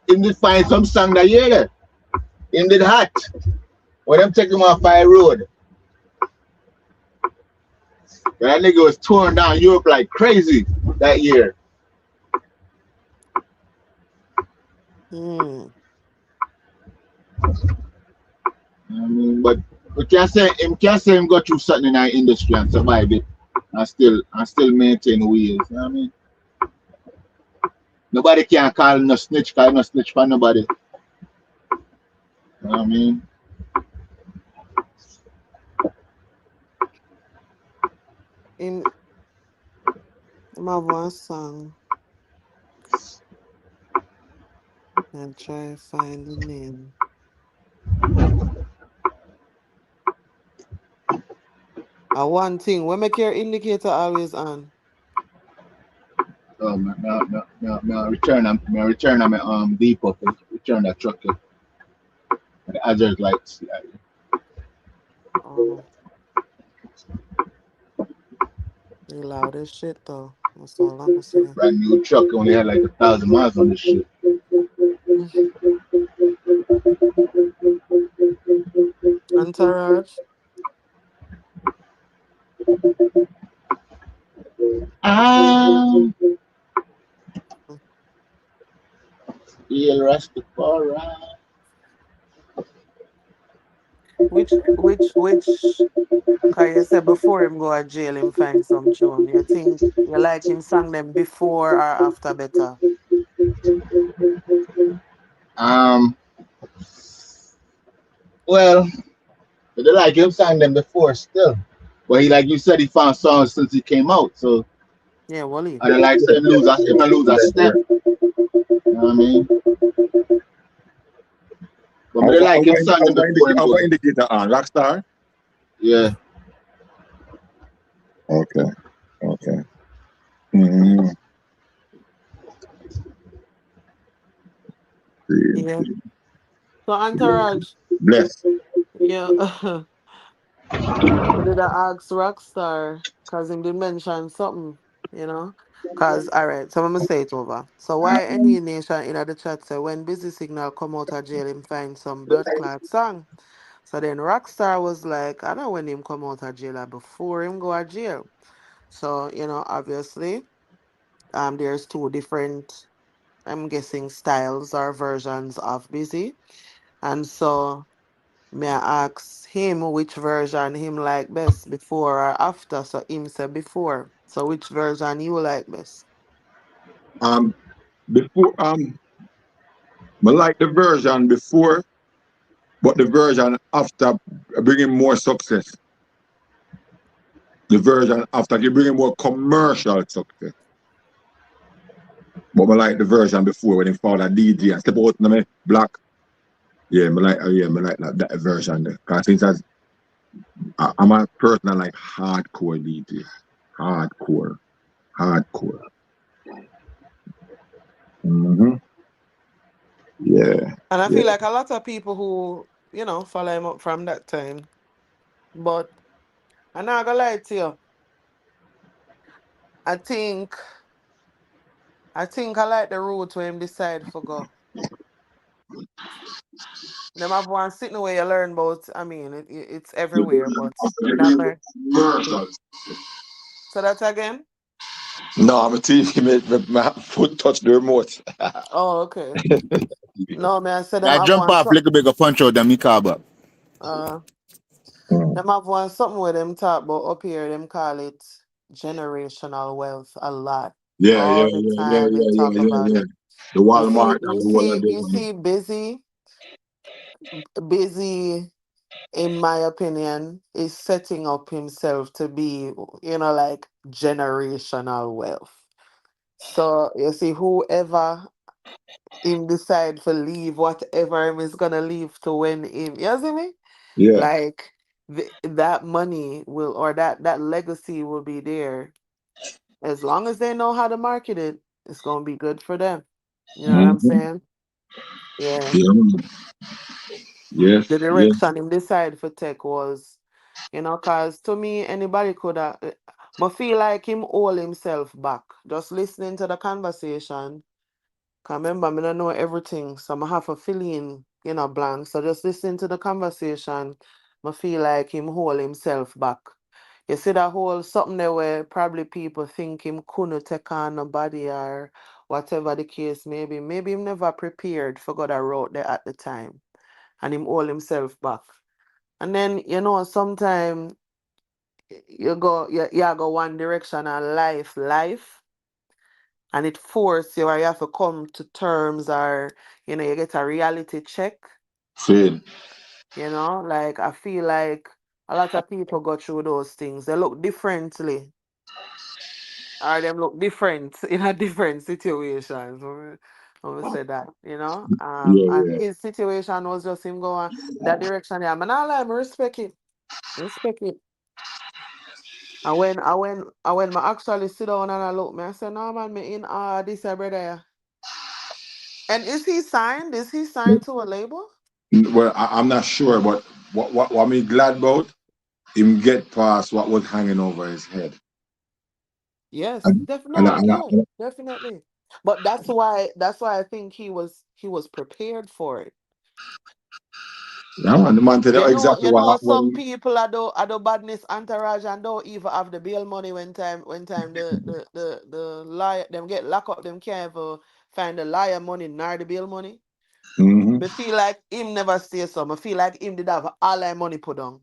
him did find some song that year there. Him did hot. When them take him off by road. That nigga was touring down Europe like crazy that year. Hmm. I mean, but can't say him go through something in our industry and survive it and still maintain who he is. You know what I mean? Nobody can call him no snitch, call him no snitch for nobody. You know what I mean? In my one song, and try to find the name. One thing, when make your indicator always on. Oh man, me return on my depot, return that truck. The hazard lights. Yeah. Oh, you loud as shit though. That's all I'm saying. Brand new truck only had like 1,000 miles on this shit. Entourage. El Rastafari. Which cause you said before him go to jail him find some tune. You think you like him sang them before or after better? Well, but they like him sang them before still. But he, like you said, he found songs since he came out. So Yeah, Wally. I don't like him lose a step. You know what I mean? But they like him sang them before him. Our indicator on Rockstar. Yeah. Okay. Mm-hmm. Yeah. So Entourage. Bless. Yeah. I did ask Rockstar because him did mention something, you know. Cause alright, so I'm gonna say it over. So why any nation in the chat say when Busy Signal come out of jail him find some blood clot song. So then Rockstar was like, I know when him come out of jail or before him go to jail. So, obviously, there's two different, I'm guessing, styles or versions of Busy. And so may I ask him which version him like best, before or after? So him said before. So which version you like best? Before I like the version before, but the version after bringing more success. The version after you bringing more commercial success. But I like the version before when he found a DJ and step out in me black. Yeah, I like that version there. Cause since I'm a person that like hardcore DJ. Hardcore. Mm-hmm. Yeah. And I feel like a lot of people who, follow him up from that time. But I'm not gonna lie to you. I think I like the route where him decide for go. Them have one sitting where you learn about, I mean, it's everywhere, but in America. So that again? No, I'm a TV. My foot touched the remote. Oh, okay. No, man, I said them I have jump one off like a bigger punch out than me car back. them have one something where them talk about up here, them call it generational wealth a lot. Yeah. All the time they talk about it. The Walmart and the one of You see, busy, in my opinion, is setting up himself to be, like generational wealth. So you see, whoever him decide to leave, whatever him is gonna leave to when him, you see me? Yeah. Like that money will, or that legacy will be there. As long as they know how to market it, it's gonna be good for them. You know what I'm Mm-hmm. saying? Yeah. Yeah. Yes. The Yes. direction him decide for tech was, cause to me anybody could have. I feel like him hold himself back. Just listening to the conversation. Cause remember, I don't know everything, so I have a feeling, blank. So just listening to the conversation, I feel like him hold himself back. You see that whole something there where probably people think him couldn't take on nobody or whatever the case may be. Maybe him never prepared for God I wrote there at the time. And him hold himself back. And then, sometimes you go one direction and life, and it force you or you have to come to terms or, you get a reality check. Feel. Like I feel like a lot of people go through those things. They look differently. Or them look different in a different situations. When we say that, Yeah. and Yeah. his situation was just him going that direction. Yeah, man, I respect it. Respect it. And when I actually sit down and I look, me I say, no man, me in this brother. Yeah. And is he signed? Is he signed to a label? Well, I'm not sure, but what I'm glad about him get past what was hanging over his head. Yes, And, and, definitely. and, Yeah, definitely. But that's why I think he was prepared for it. yeah, man, the man tell you You know, exactly you what know, some happened. people are the badness entourage and don't even have the bail money when time the liar them get locked up, them can't even find the liar money nor the bail money. Mm-hmm. Me feel like him never say so. I feel like him did have all that money put on.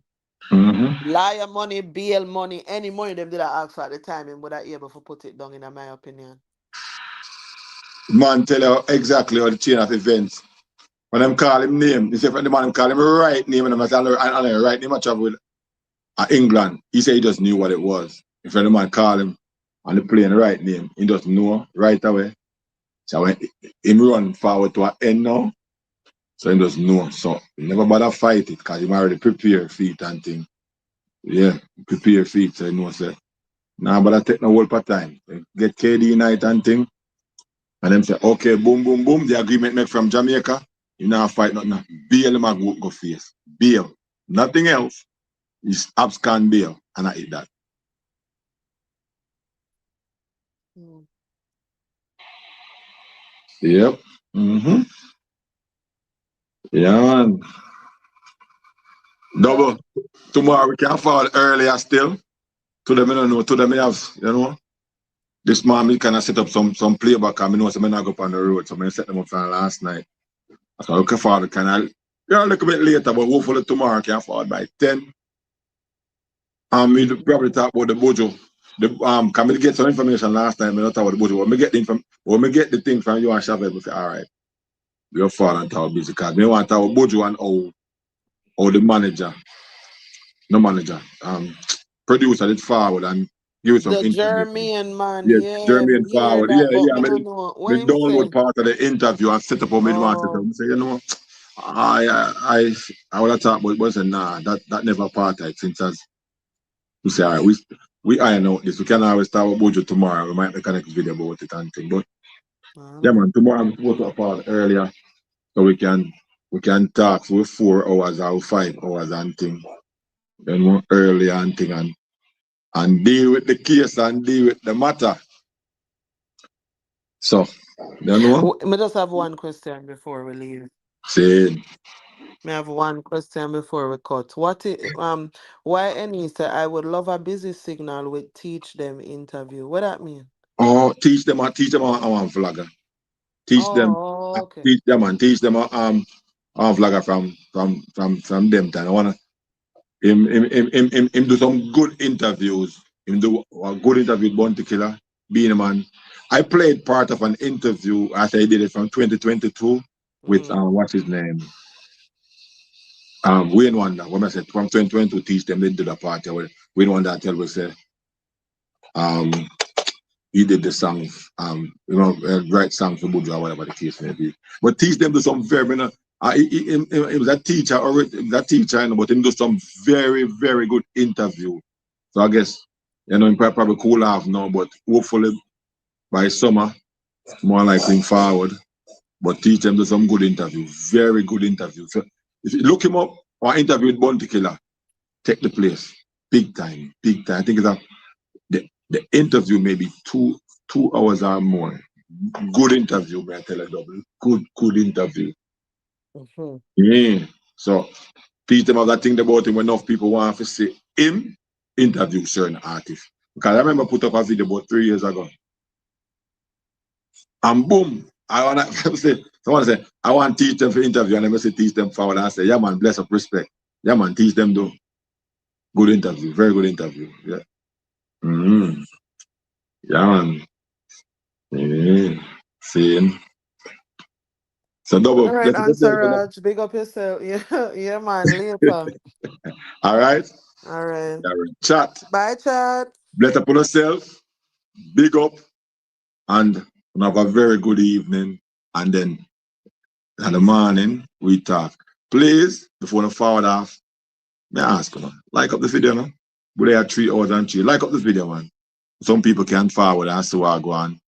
Mm-hmm. Liar money, bail money, any money them did I ask for at the time, him would have able to put it down in my opinion. Man tell you exactly how the chain of events. When them call him name, he say when the man call him right name and I'm say right name I travel with England. He said he just knew what it was. If any man call him on the plane right name, he just know right away. So when him run forward to an end now, so he just know. So he never bother fight it because he already prepare feet and thing. Yeah, prepare feet so he know say. Nah, but I take no whole part time. Get KD night and thing. And them say, okay, boom, boom, boom. The agreement make from Jamaica. You now fight nothing. Bail him and go face. Bail. Nothing else. It's abscond bail. And I eat that. Mm. Yep. Mm-hmm. Yeah, man. Well, Double. Tomorrow we can fall earlier still. To them, I don't know. To them, I have, this man, me kind of set up some playback. I know some men not go up on the road. So I set them up from last night. So I look forward kind of, a little bit later, but hopefully tomorrow I can forward by 10. We probably talk about the Bojo. Can we get some information last time? We not talk about the Bojo. When we get the thing from you and Shabbat, we say, all right, we'll fall and talk busy because we want to talk about Bojo and how the producer did forward and give it some the information. German man, Yes, yeah, Jeremy me and hear forward. that, but Yeah. me don't know what Me him download say. part of the interview and set up how me want to set up. Oh, I say, I would have thought, but say, nah, that never part of it since as we say, all right, we iron out this. We can always talk about Bojo tomorrow. We might make a next video about it and thing. But I yeah, know. man, tomorrow we supposed to apart earlier so we can talk for 4 hours or 5 hours and thing. Then more earlier and thing and deal with the case and deal with the matter. So, you know? Me just have one question before we leave. Say, Me have one question before we cut. Why any say I would love a busy signal with teach them interview? What that mean? oh, teach them on vlogger. Teach them, Oh, okay. teach them on vlogger from them time. I wanna him do some good interviews. Him do a good interview with Bounty Killer, being a man. I played part of an interview after I did it from 2022 with what's his name? Wayne Wonder. When I said from 2022 teach them, they did a party where Wayne Wonder tell me say he did the songs, write songs for Buju or whatever the case may be. But teach them to some very, He was a teacher, but he do some very, very good interview. So I guess, he probably cool off now, but hopefully by summer, more likely forward. But teach him to some good interview, very good interview. So if you look him up or interview with Bounty Killer, take the place. Big time, big time. I think the interview may be two hours or more. Good interview, may I tell you double. Good interview. Yeah. So Peter have that thing about him when enough people want to see him interview certain artists. Because I remember put up a video about 3 years ago. And boom, I want to say, I want to teach them for interview, and I say teach them forward. And I say, yeah man, bless up, respect. Yeah man, teach them though. Good interview, very good interview. Yeah. Yeah man. Yeah. Same. So double. All right, Entourage, big up yourself. Yeah, man, later. All right. All right. Chat. Bye, chat. Bless up on yourself. Big up. And have a very good evening. And then in the morning, we talk. Please, before the forward off, may I ask you, like up the video, no? But they are 3 hours and 3. Like up this video, man. Some people can't forward and so I go on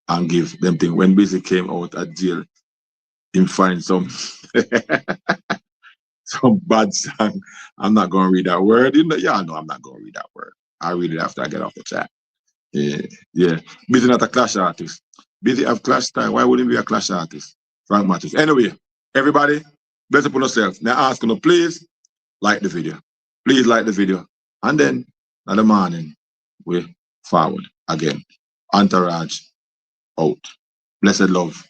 and give them thing. When Busy came out at jail, him find some some bad song. I'm not gonna read that word. Y'all know I'm not gonna read that word. I'll read it after I get off the chat. Yeah. Busy not a clash artist. Busy have clash style. Why wouldn't he be a clash artist? Frank Matthews. Anyway, everybody, bless up on yourself. Now ask you, please like the video. Please like the video. And then in the morning, we forward again. Entourage out. Blessed love.